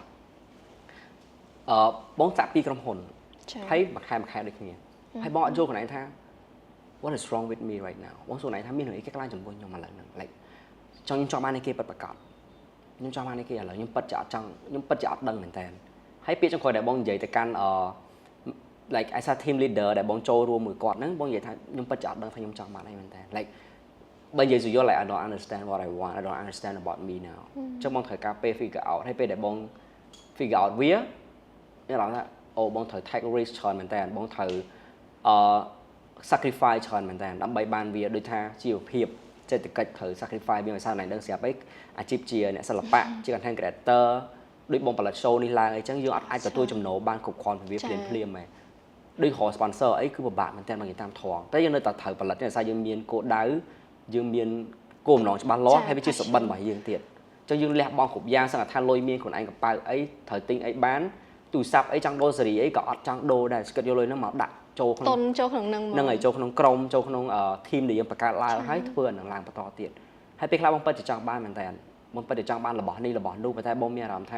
់បងចាក់ពីក្រុមហ៊ុនហើយមួយខែដូចគ្នាហើយបងអត់យល់ខ្លួនឯងថា what is wrong with me right now បងសួរខ្លួនឯងថាមានរឿងអីគេខ្លាំងចំពោះខ្ញុំឥឡូវហ្នឹង like ខ្ញុំចង់បានឲ្យគេពិតប្រាកដខ្ញុំចង់បានឲ្យគេឥឡូវខ្ញុំពិតជាអត់ចង់ខ្ញុំពិតជាអត់ដឹងមែនតើហើយពាក្យចុងក្រោយដែលបងនិយាយទៅកាន់like as a team leader ដែលបងចូលរួមមួយគាត់ហ្នឹងបងនិយាយថាខ្ញុំពិតជាអត់ដឹងថាខ្ញុំចង់បានអីមែនតើ like បើនិយាយទៅយល់ like I don't understand what I want I don't understand about me now ចុះបងត្រូវការពេល figure out ហើយពេលដែលបង figure out វាមានអារម្មណ៍ថាអូបងត្រូវ take risk ច្រើនមែនតើបងត្រូវsacrifice ច្រើនមែនតើដើម្បីបានវាដូចថាជីវភាពសេដ្ឋកិច្ចត្រូវ sacrifice វាមិនសារណាដឹងស្រាប់អីអាជីពជាអ្នកសិល្បៈជា content creator ដូចបងផលិត show នេះឡើងអីចឹងយើងអត់អាចទទួលចំណូលបានគ្រប់គ្រាន់ពីវាភ្លាមហ៎ដូចរក sponsor អីគឺពិបាកមែនតើមកនិយាយតាមត្រង់តែយើងនៅតែត្រូវផលិតទេដោយសារយើងមានគោលដៅយើងមានគោលបំណងច្បាស់លាស់ហើយវាជាសុបិនរបស់យើងទៀតអញ្ចឹងយើងលះបង់គ្រប់យ៉ាងសឹងថាលុយមានខ្លួនឯងកប៉ៅអីត្រូវទិញអីបានទូរស័ព្ទអីចង់ដូរសេរីអីក៏អត់ចង់ដូរដែរស្គិតយកលុយហ្នឹងមកដាក់ចូលក្នុងហ្នឹងហើយចូលក្នុងក្រុមចូលក្នុង team ដែលយើងបង្កើតឡើងហើយធ្វើអានឹងឡើងបន្តទៀតហើយពេលខ្លះបងពិតជាចង់បានមែនតើបងពិតជាចង់បានរបស់នេះរបស់នោះប៉ុន្តែបងមានអារម្មណ៍ថា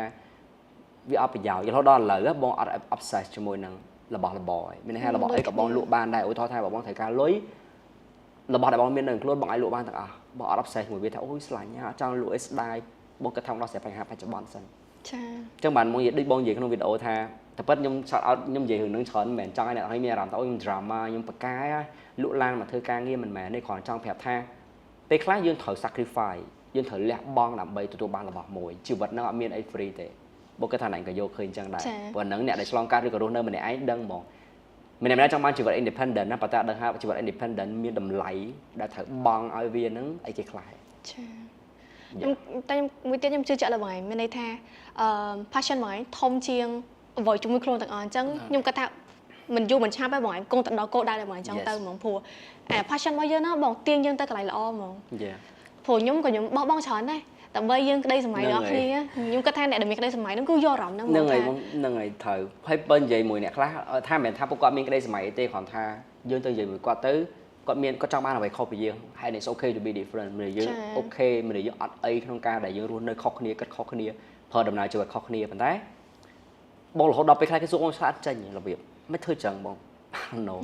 វាអត់ប្រយោជន៍រហូតដល់ឥឡូវបងអត់ obsess ជាមួយនឹងរបស់របរមានន័យថារបស់អីក៏បងលក់បានដែរឧទាហរណ៍ថាបងត្រូវការលុយរបស់ដែលបងមាននៅក្នុងខ្លួនបងអាចលក់បានទាំងអស់បងអត់ obsess ជាមួយវាថាអូយស្លាញ់អត់ចង់លក់អីស្ដាយបងគិតថាដោះស្រាយបញ្ហាបច្ចុប្បន្នសិនចាអញ្ចឹងបានមកនិយាយដូចបងនិយាយក្នុងវីដេអូថាតែប៉ិតខ្ញុំ shout out ខ្ញុំនិយាយរឿងនឹងច្រើនមិនមែនចង់ឲ្យអ្នកនរមានអារម្មណ៍ថាអូខ្ញុំ drama ខ្ញុំបកកាយលក់ឡានមកធ្វើការងារមិនមែនទេគ្រាន់ចង់ប្រាប់ថាពេលខ្លះយើងត្រូវ sacrifice យើងត្រូវលះបង់ដើម្បីទទួលបានរបស់មួយជីវិតហ្នឹងអត់មានអី free ទេ បូកគេថាណៃក៏យកឃើញចឹងដែរព្រោះហ្នឹងអ្នកដែលឆ្លងកាត់ឬក៏រស់នៅម្នាក់ឯងដឹងហ្មងម្នាក់ៗចង់បានជីវិត independent ណាប៉ុន្តែដឹងថាជីវិត independent មានតម្លៃដែលត្រូវបង់ឲ្យវាហ្នឹងអីគេខ្លះចាតែមួយទៀតខ្ញុំជឿជាក់លើបងឯងមានន័យថាpassion បងឯងធំជាងអ្វីជាមួយខ្លួនទាំងអស់អញ្ចឹងខ្ញុំគាត់ថាមិនយូរមិនឆាប់ទេបងឯងគង់ទៅដល់គោលដៅដែលបងឯងចង់ទៅហ្មងព្រោះpassion របស់យើងណាបងទាញយើងទៅកន្លែងល្អហ្មងព្រោះខ្ញុំក៏ខ្ញុំបោះបង់ច្រើនដែរដើម្បីយើងក្តីសម័យដល់គ្នាខ្ញុំគាត់ថាអ្នកដែលមានក្តីសម័យហ្នឹងគឺយកអារម្មណ៍ហ្នឹងហ្នឹងហើយត្រូវហើយបើនិយាយមួយអ្នកខ្លះថាមិនមែនថាពួកគាត់មានក្តីសម័យទេគ្រាន់ថាយើងទៅនិយាយមួយគាត់ទៅគាត់ចង់បានអ្វីខុសពីយើងហើយ it's okay to be different មនុស្សយើងអូខេមនុស្សយើងអត់អីក្នុងការដែលយើងរស់នៅខុសគ្នាគិតខុសគ្នាប្រើដំណើរជីវិតខុសគ្នាប៉ុន្តែបងរហូតដល់ពេលខ្លះគេសួរបងឆ្លាតចេញរបៀបមិនធ្វើចឹងបង no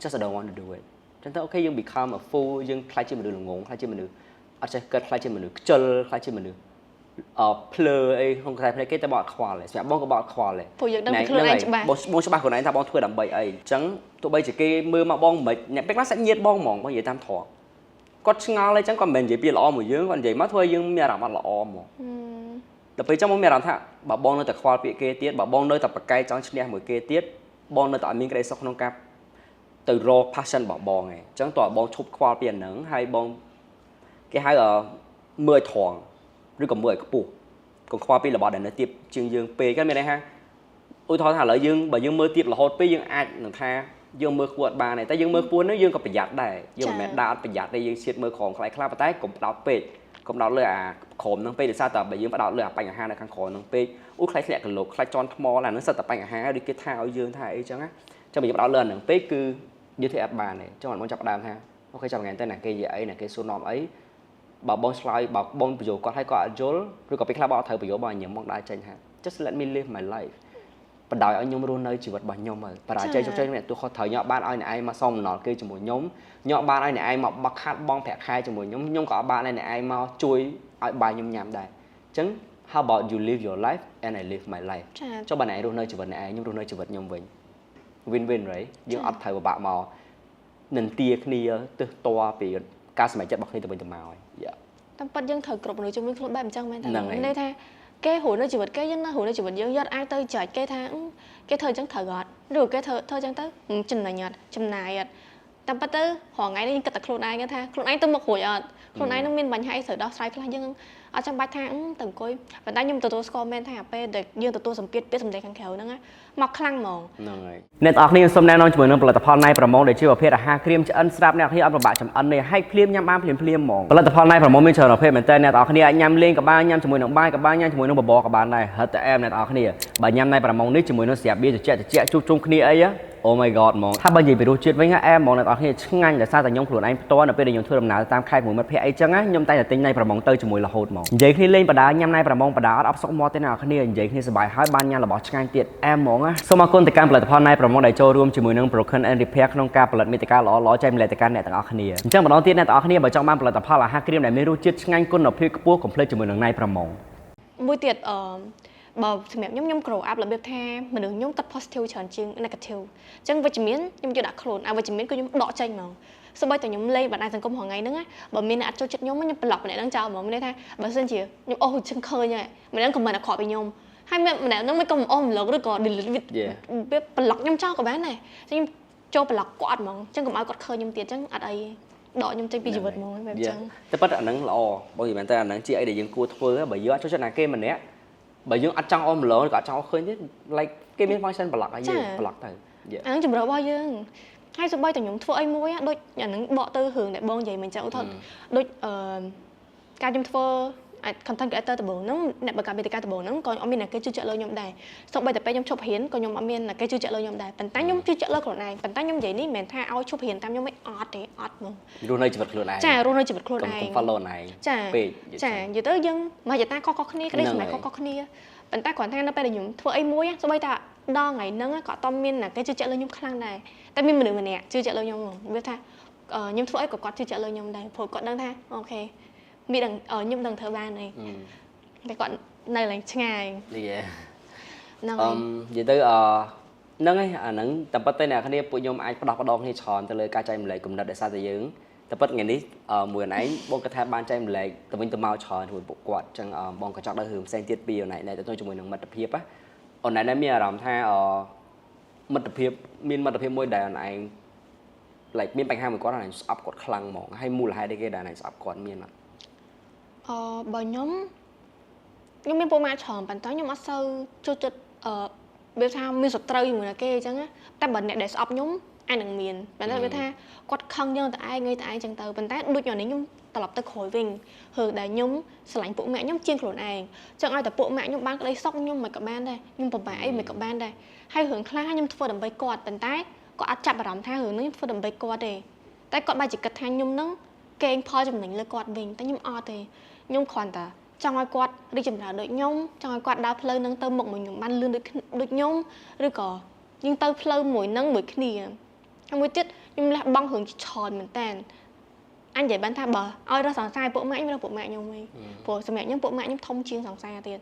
just I don't want to do it ចឹងទៅអូខេយើង become a fool យើងខ្លាចជាមនុស្សល្ងងខ្លាចជាមនុស្សអត់ចេះគិតខ្លាចជាមនុស្សខ្ជិលខ្លាចជាមនុស្សភ្លើអីក្នុងខ្សែភ្នែកគេតែបងអត់ខ្វល់ទេសម្រាប់បងក៏បងអត់ខ្វល់ដែរព្រោះយើងដឹងពីខ្លួនឯងច្បាស់បងច្បាស់ខ្លួនឯងថាបងធ្វើដើម្បីអីអញ្ចឹងទោះបីជាគេមើលមកបងមិនអ្នកពេលខ្លះសាច់ញាតិបងហ្មងបងនិយាយតាមធម៌គាត់ឆ្ងល់អីចឹងគាត់មិនមែននិយាយពីល្អមួយយើងគាត់និយាយមកធ្វើឲ្យយើងមានអារម្មណ៍អត់ល្អហ្មងដល់ពេលចឹងបងមានអារម្មណ៍ថាបើបងនៅតែខ្វល់ពាក្យគេទៀតបើបងនៅតែប្រកែកចង់ឈ្នះមួយគេទៀតបងនៅតែអត់មានក្តីសុខក្នុងការទៅរក passion របស់បងឯងអញ្ចឹងតើបងឈប់ខ្វល់ពីអាហ្នឹងហើយបងគេហៅមើលឲ្យត្រង់ឬក៏មើលឲ្យខ្ពស់កុំខ្វល់ពីរបស់ដែលនៅទៀតជាងយើងពេកហ្នឹងមានន័យថាឧទាហរណ៍ថាឥឡូវយើងបើយើងមើលទៀតរហូតពេកយើងអាចនឹងថាយើងមើលខ្ពស់អត់បានទេតែយើងមើលខ្ពស់ហ្នឹងយើងក៏ប្រយ័ត្នដែរយើងមិនមែនដើរអត់ប្រយ័ត្នទេយើងឈៀតមើលក្រោមខ្លះប៉ុន្តែកុំផ្ដោតពេកកុំផ្ដោតលើអាក្រោមហ្នឹងពេកដោយសារតែបើយើងផ្ដោតលើអាបញ្ហានៅខាងក្រោមហ្នឹងពេកខ្លាចធ្លាក់កលុកខ្លាចជន់ថ្មអាហ្នឹងសិតតែបញ្ហាដូចគេថាឲ្យយើងថាអីចឹងណាចាំបើយើងផ្ដោតលើអាហ្នឹងពេកគឺយើងធ្វើអត់បានទេចឹងបងចាប់ដើមថាអូខេចាប់ថ្ងៃទៅណាគេនិយាយអីណាគេសួរនាំអីបើបងឆ្លើយបើបងបញ្យល់គាត់ឲ្យគាត់អត់យល់ឬក៏ពេលខ្លះបងអត់ត្រូវបញ្យល់បងញ៉ាំបងដើរចេញថា just let me live my life បដ ாய் ឲ្យខ្ញុំរស់នៅជីវិតរបស់ខ្ញុំហើយបរាជ័យជោគជ័យអ្នកទូខុសត្រូវញ៉ាំបានឲ្យអ្នកឯងមកសុំដំណល់គេជាមួយខ្ញុំញ៉ាំបានឲ្យអ្នកឯងមកបោះខាត់បងប្រាក់ខែជាមួយខ្ញុំក៏អត់បានឲ្យអ្នកឯងមកជួយឲ្យបាយខ្ញុំញ៉ាំដែរអញ្ចឹង how about you live your life and I live my life ចុះបើអ្នកឯងរស់នៅជីវិតអ្នកឯងខ្ញុំរស់នៅជីវិតខ្ញុំវិញ win win right យើងអត់ត្រូវពិបាកមកនិន្ទាគ្នាទើសតពីការសម្រេចចិត្តរបស់គ្នាទៅវិញទៅមកហើយតាមពិតយើងត្រូវគ្រប់មនុស្សជំនួយខ្លួនបែបអញ្ចឹងមែនទេមានន័យថាគេរស់នៅជីវិតគេយើងនៅរស់នៅជីវិតយើងយកអាចទៅចែកគេថាគេធ្វើអញ្ចឹងត្រូវអត់ឬគេធ្វើអញ្ចឹងទៅចំណេញអត់ចំណាយអត់តាមពិតទៅរហងៃនេះគិតតែខ្លួនឯងថាខ្លួនឯងទៅមុខរួចអត់ខ្លួនឯងនឹងមានបញ្ហាអីត្រូវដោះស្រាយខ្លះយើងអត់ចាំបាច់ថាទៅអង្គុយប៉ុន្តែខ្ញុំទទួលស្គាល់មែនថាពេលដែលយើងទទួលសម្ពាធពីសម្ដីខាងក្រៅហ្នឹងមកខ្លាំងហ្មងហ្នឹងហើយអ្នកទាំងអស់គ្នាសូមណែនាំជាមួយនឹងផលិតផលណៃប្រមងដែលជាប្រភេទអាហារក្រៀមឆ្អិនស្រាប់អ្នកគ្នាអត់ពិបាកចម្អិនទេហើយភ្លាមញ៉ាំបានភ្លាមហ្មងផលិតផលណៃប្រមងមានច្រើនប្រភេទមែនតើអ្នកទាំងអស់គ្នាអាចញ៉ាំលេងក៏បានញ៉ាំជាមួយនឹងបាយក៏បានញ៉ាំជាមួយនឹងបបរក៏បានដែរហិតតែអែមអ្នកទាំងអស់គ្នាបើញ៉ាំណៃប្រមងនេះជាមួយនឹងស្រាប់បៀត្រជាក់ជួបជុំគ្នាអីOh my god ហ្មងថាបើនិយាយពីរសជាតិវិញអែមហ្មងអ្នកនរគ្នាឆ្ងាញ់ដោយសារតែខ្ញុំខ្លួនឯងផ្ទាល់នៅពេលដែលខ្ញុំធ្វើដំណើរតាមខេត្តមួយមិត្តភ័ក្តិអីចឹងណាខ្ញុំតែតែទិញណៃប្រមងទៅជាមួយរហូតហ្មងនិយាយគ្នាលេងបដាញ៉ាំណៃប្រមងបដាអត់អបសុកមាត់ទេអ្នកនរគ្នានិយាយគ្នាសប្បាយហើយបានញ៉ាំរបស់ឆ្ងាញ់ទៀតអែមហ្មងណាសូមអរគុណទៅកាន់ផលិតផលណៃប្រមងដែលចូលរួមជាមួយនឹង Broken and Repair ក្នុងការផលិតមាតិកាល្អៗចែកម្លែកទៅកាន់អ្នកទាំងអស់គ្នាអញ្ចឹងម្ដងទៀតអ្នកទាំងអស់គ្នាបើចង់បានផលិតផលអាហារក្រៀមដែលមានរសជាតិឆ្ងាញ់គុណភាពខ្ពស់កុំភ្លេចជាមួយនឹងណៃប្រមងមួយទៀតបើសម្រាប់ខ្ញុំ grow up របៀបថាមនុស្សខ្ញុំគិត positive ច្រើនជាង negative អញ្ចឹងវិជ្ជមានខ្ញុំយកដាក់ខ្លួនវិជ្ជមានគឺខ្ញុំដកចេញហ្មងសូម្បីតែខ្ញុំលេងបណ្ដាញសង្គមថ្ងៃហ្នឹងបើមានអ្នកអត់ចូលចិត្តខ្ញុំខ្ញុំប្លុកម្នាក់ហ្នឹងចោលហ្មងមានន័យថាបើសិនជាខ្ញុំអូសជឹងឃើញហើយម្នាក់ហ្នឹង comment អាក្រក់ពីខ្ញុំហើយម្នាក់ហ្នឹងមិនក៏អូស blog ឬក៏ delete វាប្លុកខ្ញុំចោលក៏បានដែរខ្ញុំចូលប្លុកគាត់ហ្មងអញ្ចឹងកុំឲ្យគាត់ឃើញខ្ញុំទៀតអញ្ចឹងអត់អីដកខ្ញុំចេញពីជីវិតហ្មងបែបអញ្ចឹងតែប៉ុន្តែអាហ្នឹងល្អបងនិយាយមែនតើអាហ្នឹងជាអីដែលយើងគួរធ្វើបើយើងអត់ចូលចិត្តណាគេម្នាក់បើយើងអត់ចង់អមឡងឬក៏អត់ចង់ឃើញទេ like គេមាន function ប្លុកឲ្យយើងប្លុកទៅអាហ្នឹងជំរឿរបស់យើងហើយសូម្បីតែខ្ញុំធ្វើអីមួយដូចអាហ្នឹងបកទៅរឿងដែលបងនិយាយមិនចឹងឧទាហរណ៍ដូចការខ្ញុំធ្វើ content creator ដំបូងហ្នឹងអ្នកបង្កើតមាតិកាដំបូងហ្នឹងក៏អត់មានអ្នកគេជឿជាក់លើខ្ញុំដែរសូម្បីតែពេលខ្ញុំឈប់រៀនក៏ខ្ញុំអត់មានអ្នកគេជឿជាក់លើខ្ញុំដែរប៉ុន្តែខ្ញុំជឿជាក់លើខ្លួនឯងប៉ុន្តែខ្ញុំនិយាយនេះមិនមែនថាឲ្យឈប់រៀនតាមខ្ញុំអត់ទេអត់ហ្មងរស់នៅជីវិតខ្លួនឯងចារស់នៅជីវិតខ្លួនឯងកុំ follow ខ្លួនឯងពេកចានិយាយទៅយើងមកយតាខុសៗគ្នាក្តីសម័យខុសៗគ្នាប៉ុន្តែគ្រាន់តែនៅពេលដែលខ្ញុំធ្វើអីមួយសូម្បីតែដល់ថ្ងៃហ្នឹងក៏អត់មានអ្នកគេជឿជាក់លើខ្ញុំខ្លាំងដែរតែមានមនុស្សម្នាក់ជឿជាក់លើខ្ញុំវាថាខ្ញុំធ្វើអីក៏គាត់ជឿជាក់លើខ្ញុំដែរព្រោះគាត់ដឹងថាអូខេមានខ្ញុំដឹងធ្វើបានហើយតែគាត់នៅឡើងឆ្ងាយហ្នឹងហើយនិយាយទៅហ្នឹងហើយអាហ្នឹងតែប៉ុន្តែអ្នកគ្នាពួកខ្ញុំអាចផ្ដោះគ្នាច្រើនទៅលើការចែកម្លែកគំនិតដោយសារតែយើង តែប៉ុតថ្ងៃនេះមួយណៃបងគាត់ថាបានចែកម្លែកទៅវិញទៅមកច្រើនជាមួយពួកគាត់ចឹងបងក៏ចង់ដល់រឿងផ្សេងទៀតពីអូនណៃទៅជាមួយនឹងមិត្តភាពណាអូនណៃមានអារម្មណ៍ថាមិត្តភាពមានមិត្តភាពមួយដែលអូនឯង like មានបញ្ហាមួយគាត់អូនឯងស្អប់គាត់ខ្លាំងហ្មងហើយមូលហេតុអីគេដែលអូនឯងស្អប់គាត់មានអត់ បើខ្ញុំមានពួកម៉ាក់ច្រើនប៉ុន្តែខ្ញុំអត់សូវចូលចិត្តវាថាមានសត្រូវជាមួយគេអញ្ចឹងតែបើអ្នកដែលស្អប់ខ្ញុំអាចនឹងមានប៉ុន្តែវាថាគាត់ខឹងយើងតែឯងងើយតែឯងអញ្ចឹងទៅប៉ុន្តែដូចយ៉ាងនេះខ្ញុំត្រឡប់ទៅក្រោយវិញរឿងដែលខ្ញុំស្រឡាញ់ពួកម៉ាក់ខ្ញុំជាងខ្លួនឯងអញ្ចឹងឲ្យតែពួកម៉ាក់ខ្ញុំបានក្តីសុខខ្ញុំមិនក៏បានដែរខ្ញុំពិបាកអីមិនក៏បានដែរហើយរឿងខ្លះខ្ញុំធ្វើដើម្បីគាត់ប៉ុន្តែគាត់អត់ចាប់អារម្មណ៍ថារឿងនេះខ្ញុំធ្វើដើម្បីគាត់ទេតែគាត់បែរជាគិតថាខ្ញុំនឹងកេងផលចំណេញលើគាត់វិញតែខ្ញុំអត់ទេខ្ញុំគ្រាន់តែចង់ឲ្យគាត់រីកចម្រើនដូចខ្ញុំចង់ឲ្យគាត់ដើរផ្លូវនឹងទៅមុខមួយខ្ញុំបានលឿនដូចខ្ញុំឬក៏យើងទៅផ្លូវមួយនឹងមួយគ្នាហើយមួយទៀតខ្ញុំលះបង់រឿងច្រើនមែនតើអញនិយាយបានថាបើឲ្យរកសង្សារពួកម៉ាក់ខ្ញុំរកពួកម៉ាក់ខ្ញុំវិញព្រោះសម្រាប់ខ្ញុំពួកម៉ាក់ខ្ញុំធំជាងសង្សារទៀត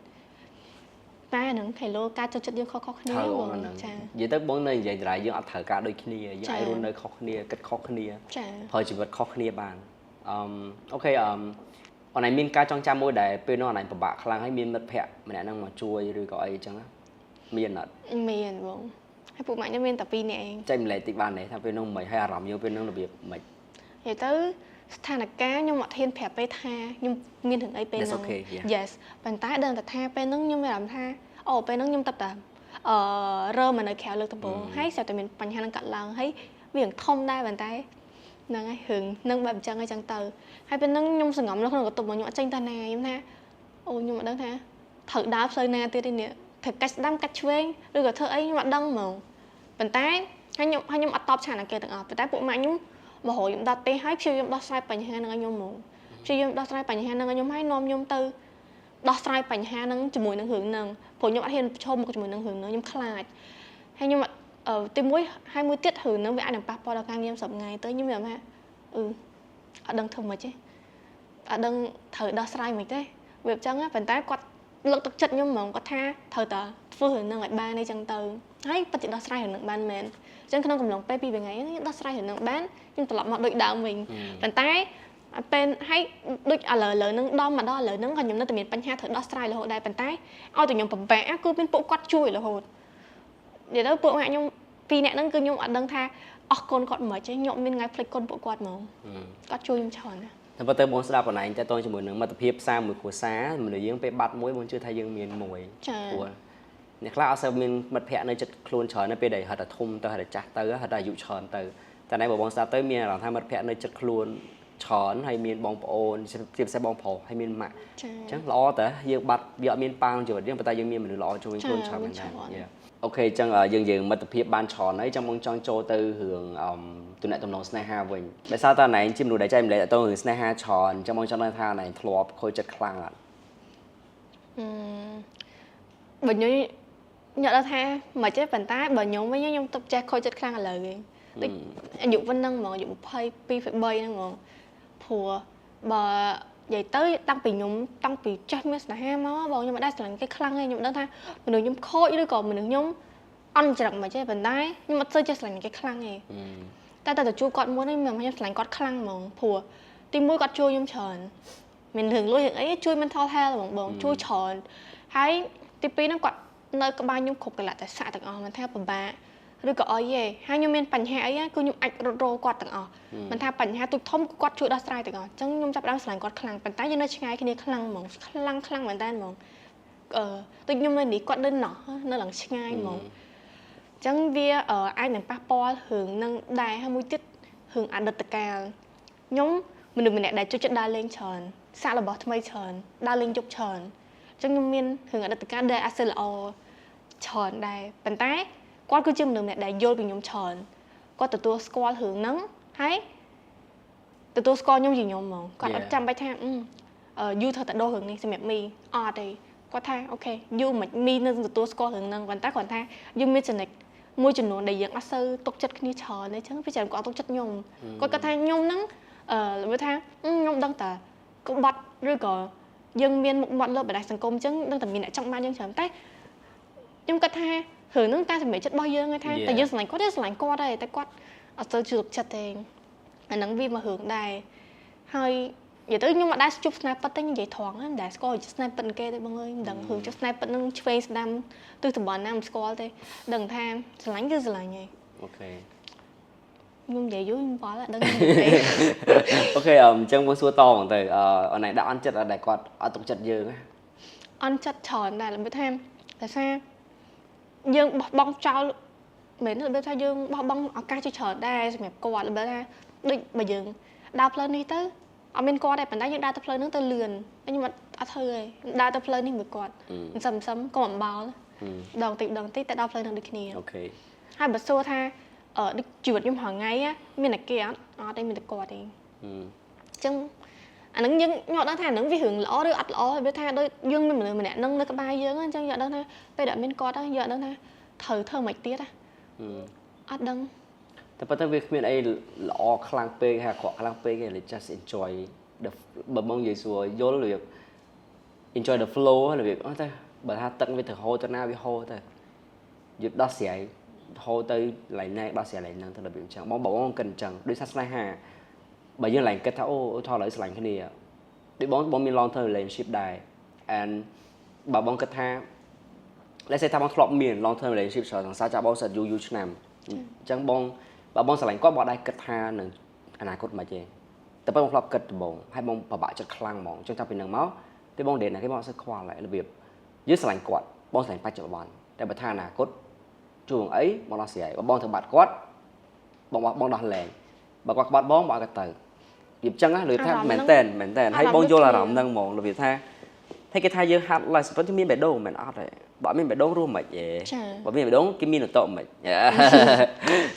តែអានឹងខេឡូការចូលចិត្តយើងខុសគ្នាបងចានិយាយទៅបងនៅនិយាយដដែលយើងអត់ត្រូវការដូចគ្នាយើងអាចរស់នៅខុសគ្នាគិតខុសគ្នាចាហើយជីវិតខុសគ្នាបានអូខេអូនឯងមានការចងចាំមួយដែលពេលនោះអូនឯងពិបាកខ្លាំងហើយមានមិត្តភ័ក្តិម្នាក់ហ្នឹងមកជួយឬក៏អីចឹងមានអត់មានបងហើយពួកម៉ាក់ខ្ញុំមានតែ2នាក់ឯងចែកម្លែកតិចបានទេថាពេលនោះមិនហើយអារម្មណ៍យើងពេលនោះរបៀបមិននិយាយទៅស្ថានភាពខ្ញុំអត់ហ៊ានប្រាប់ពេលថាខ្ញុំមានរឿងអីពេលហ្នឹង Yes ប៉ុន្តែដឹងតែថាពេលហ្នឹងខ្ញុំមានអារម្មណ៍ថាអូពេលហ្នឹងខ្ញុំទៅតែរើមកនៅក្រៅលើកដំបូងហើយស្រាប់តែមានបញ្ហានឹងកាត់ឡើងហើយវារឿងធំដែរប៉ុន្តែហ្នឹងហើយរឿងនឹងបែបអញ្ចឹងហើយចឹងទៅហើយពេលហ្នឹងខ្ញុំសង្ងំនៅក្នុងកតុបរបស់ខ្ញុំអត់ចេញទៅណាខ្ញុំថាអូខ្ញុំអត់ដឹងថាត្រូវដើរផ្លូវណាទៀតទេនេះត្រូវកាច់ស្ដាំកាច់ឆ្វេងឬក៏ធ្វើអីខ្ញុំអត់ដឹងហ្មងប៉ុន្តែហើយខ្ញុំអត់តបឆានគេទាំងអស់ប៉ុន្តែពួកម៉ាក់ខ្ញុំមករកខ្ញុំដល់ទេហើយព្យាយាមដោះស្រាយបញ្ហាហ្នឹងឲ្យខ្ញុំហ្មងព្យាយាមដោះស្រាយបញ្ហាហ្នឹងឲ្យខ្ញុំហើយនាំខ្ញុំទៅដោះស្រាយបញ្ហាហ្នឹងជាមួយនឹងរឿងហ្នឹងព្រោះខ្ញុំអត់ហ៊ានប្រឈមមុខជាមួយនឹងរឿងហ្នឹងខ្ញុំខ្លាចហើយខ្ញុំទីមួយហើយមួយទៀតរឿងហ្នឹងវាអាចនឹងប៉ះពាល់ដល់ការងារខ្ញុំសប្ងៃទៅខ្ញុំមានអារម្មណ៍ថាអត់ដឹងធ្វើម៉េចទេអត់ដឹងត្រូវដោះស្រាយមិនទេវាអញ្ចឹងប៉ុន្តែគាត់លើកទឹកចិត្តខ្ញុំហ្មងគាត់ថាត្រូវតែធ្វើរឿងហ្នឹងឲ្យបានអីចឹងទៅហើយពិតជាដោះស្រាយរឿងហ្នឹងបានមែនអញ្ចឹងក្នុងកំឡុងពេល2ថ្ងៃនេះដោះស្រាយរឿងហ្នឹងបានខ្ញុំត្រឡប់មកដូចដើមវិញប៉ុន្តែពេលហើយដូចឥឡូវហ្នឹងដល់មកដល់ឥឡូវហ្នឹងក៏ខ្ញុំនៅតែមានបញ្ហាត្រូវដោះស្រាយរហូតដែរប៉ុន្តែឲ្យតែខ្ញុំពិបាកគឺមានពួកគាត់ជួយរហូតនិយាយទៅពួកម៉ាក់ខ្ញុំ2នាក់ហ្នឹងគឺខ្ញុំអត់ដឹងថាអស់កូនគាត់មិនទេខ្ញុំមានថ្ងៃភ្លេចកូនពួកគាត់ហ្មងគាត់ជួយខ្ញុំច្រើនណាស់តែប៉ុន្តែបងស្ដាប់បងឯងតើតជាមួយនឹងមិត្តភាពផ្សារមួយគ្រួសារមនុស្សយើងពេលបាត់មួយបងជឿថាយើងមានមួយព្រោះអ្នកខ្លះអត់សូវមានមិត្តភ័ក្តិនៅចិត្តខ្លួនច្រើននៅពេលដែលហត់តែធំទៅហត់តែចាស់ទៅហត់តែអាយុច្រើនទៅតែណែបងស្ដាប់ទៅមានអារម្មណ៍ថាមិត្តភ័ក្តិនៅចិត្តខ្លួនច្រើនហើយមានបងប្អូនជាពិសេសបងប្រុសហើយមានម៉ាក់អញ្ចឹងល្អតើយើងបាត់វាអត់មានប៉ាងជីវិតយើងប៉ុន្តែយើងមានមនុស្សល្អជួយខ្លួនច្រើនមែនទេអូខេអញ្ចឹងយើងមិត្តភាពបានច្រើនហើយចាំបងចង់ចូលទៅរឿងទំនាក់ទំនងស្នេហាវិញដោយសារតើណែជាមនុស្សដែលចែកម្លែកទៅរឿងស្នេហាច្រើនអញ្ចឹងបងចង់ដឹងថាណែធ្លាប់ខូចចិត្តខ្លាំងអត់បើខ្ញុំញ៉ាំដល់ថាមិនទេប៉ុន្តែបើខ្ញុំវិញខ្ញុំទៅចេះខូចចិត្តខ្លាំងឥឡូវវិញដូចអាយុប៉ុណ្ណឹងហ្មងអាយុ22 23ហ្នឹងហ្មងព្រោះបើនិយាយទៅតាំងពីចេះមានស្នេហាមកបងខ្ញុំមិនដែលស្រឡាញ់គេខ្លាំងទេខ្ញុំដឹងថាមនុស្សខ្ញុំខូចឬក៏មនុស្សខ្ញុំអន់ច្រឹកមិនទេប៉ុន្តែខ្ញុំអត់សូវចេះស្រឡាញ់គេខ្លាំងទេតែទៅជួបគាត់មួយនេះខ្ញុំស្រឡាញ់គាត់ខ្លាំងហ្មងព្រោះទីមួយគាត់ជួយខ្ញុំច្រើនមានរឿងលុយរឿងអីជួយ mental health ហ្មងបងជួយច្រើនហើយទីពីរហ្នឹងគាត់នៅក្បែរខ្ញុំគ្រប់កលៈទេសៈទាំងអស់មិនថាពិបាកឬក៏អីទេហើយខ្ញុំមានបញ្ហាអីគឺខ្ញុំអាចរត់រោគាត់ទាំងអស់មិនថាបញ្ហាទូចធំគាត់ជួយដោះស្រាយទាំងអស់អញ្ចឹងខ្ញុំចាប់ផ្ដើមស្រឡាញ់គាត់ខ្លាំងប៉ុន្តែយើងនៅឆ្ងាយគ្នាខ្លាំងហ្មងខ្លាំងមែនតើហ្មងដូចខ្ញុំនៅនេះគាត់នៅណោះនៅឡើងឆ្ងាយហ្មងអញ្ចឹងវាអាចនឹងប៉ះពាល់រឿងនឹងដែរហើយមួយទៀតរឿងអតីតកាលខ្ញុំមនុស្សម្នាក់ដែលជួយចិត្តដើរលេងច្រើនសាករបស់ថ្មីច្រើនដើរលេងជប់ច្រើនអញ្ចឹងខ្ញុំមានរឿងអតីតកាលដែលអាចល្អច្រើនដែរប៉ុន្តែគាត់គឺជាមនុស្សម្នាក់ដែលយល់ពីខ្ញុំច្រើនគាត់ទទួលស្គាល់រឿងហ្នឹងហើយទទួលស្គាល់ខ្ញុំជាខ្ញុំហ្មងគាត់អត់ចាំបាច់ថាយូត្រូវតែដោះរឿងនេះសម្រាប់មីអត់ទេគាត់ថាអូខេយូមិនមីនឹងទទួលស្គាល់រឿងហ្នឹងប៉ុន្តែគាត់ថាយើងមានចំណុចមួយចំនួនដែលយើងអត់សូវទុកចិត្តគ្នាច្រើនទេអញ្ចឹងវាច្រើនគាត់ទុកចិត្តខ្ញុំគាត់គាត់ថាខ្ញុំហ្នឹងវាថាខ្ញុំដឹងតែក្បត់ឬក៏យើងមានមុខមាត់លើបណ្ដាញសង្គមអញ្ចឹងដឹងតែមានអ្នកចង់បានយើងច្រើនតែខ្ញុំគាត់ថារឿងហ្នឹងការសម្រេចចិត្តរបស់យើងឯងថាតែយើងស្រឡាញ់គាត់ទេស្រឡាញ់គាត់ទេតែគាត់អត់ទៅជឿទុកចិត្តទេ អានឹងវាមករឿងដែរហើយនិយាយទៅខ្ញុំអត់ដែរជួប sniper ទេនិយាយត្រង់ហ្នឹងដែរស្គាល់ sniper គេទេបងអើយមិនដឹងរឿងចុះ sniper នឹងឆ្វេងស្ដាំទិសតំបន់ណាមិនស្គាល់ទេដឹងថាស្រឡាញ់គឺស្រឡាញ់ហី អូខេ ខ្ញុំនិយាយយូរខ្ញុំបាល់ដឹងទេ អូខេអញ្ចឹងមកសួរតបងទៅអនឡាញដាក់អន់ចិត្តដែលគាត់អត់ទុកចិត្តយើង អន់ចិត្តច្រើនដែរល្បិចថាតែថាយើងបោះបង់ចោលមែនល្បិចថាយើងបោះបង់ឱកាសជាច្រើនដែរសម្រាប់គាត់ល្បិចថាដូចបើយើងដើរផ្លូវនេះទៅអត់មានគាត់ទេប៉ុន្តែយើងដើរទៅផ្លូវហ្នឹងទៅលឿនខ្ញុំអត់ធ្វើទេដើរទៅផ្លូវនេះមួយគាត់សឹមក៏អំបោលដងតិចតែដល់ផ្លូវហ្នឹងដូចគ្នា អូខេ ហើយបើសួរថាដូចជីវិតខ្ញុំហងៃមានតែគេអត់ទេមានតែគាត់ទេអញ្ចឹងអានឹងយើងខ្ញុំអត់ដឹងថាអានឹងវារឿងល្អឬអត់ល្អវាថាដូចយើងមានមនុស្សម្នាក់នឹងនៅក្បែរយើងអញ្ចឹងយើងអត់ដឹងថាពេលដែលមានគាត់យើងអត់ដឹងថាត្រូវធ្វើមិនទៀតអត់ដឹង តែប៉ុន្តែវាគ្មានអីល្អខ្លាំងពេកហើយអាក្រក់ខ្លាំងពេកទេ just enjoy the បើបងនិយាយសួរយល់របៀប enjoy the flow របៀបអត់តែបើថាទឹកវាទៅហូរទៅណាវាហូរទៅយប់ដោះស្រាយហូរទៅឡើងណែដោះស្រាយឡើងហ្នឹងទៅរបៀបអញ្ចឹងបងគិតអញ្ចឹងដូចសាស្ត្រស្នេហាបើយើងឡើងគិតថាអូថតឥឡូវស្រឡាញ់គ្នាដូចបងមាន long term relationship ដែរ and បើបងគិតថា let's say ថាបងធ្លាប់មាន long term relationship ច្រើនសង្សារចាបងសិតយូរឆ្នាំអញ្ចឹងបងបើបងស្រឡាញ់គាត់បងដែរគិតថានឹងអនាគតមិនទេតែបងធ្លាប់គិតដំបងហើយបងពិបាកចិត្តខ្លាំងហ្មងអញ្ចឹងចាប់ពីនឹងមកពេលបង date ណាគេបងអត់សូវខ្វល់ហើយរបៀបយើងស្រឡាញ់គាត់បងស្រឡាញ់បច្ចុប្បន្នតែបើថាអនាគតជួងអីបងដោះស្រាយបើបងធ្វើបាត់គាត់បងដោះលែងបើគាត់ក្បត់បងអត់ក៏ទៅវាអញ្ចឹងណាលឿនថាមែនតើហើយបងយល់អារម្មណ៍ហ្នឹងហ្មងរបៀបថាតែគេថាយើងហាត់ live sport មានបេះដូងមិនអត់ទេបើអត់មានបេះដូងរស់មិនហ៎បើមានបេះដូងគេមានតោមិន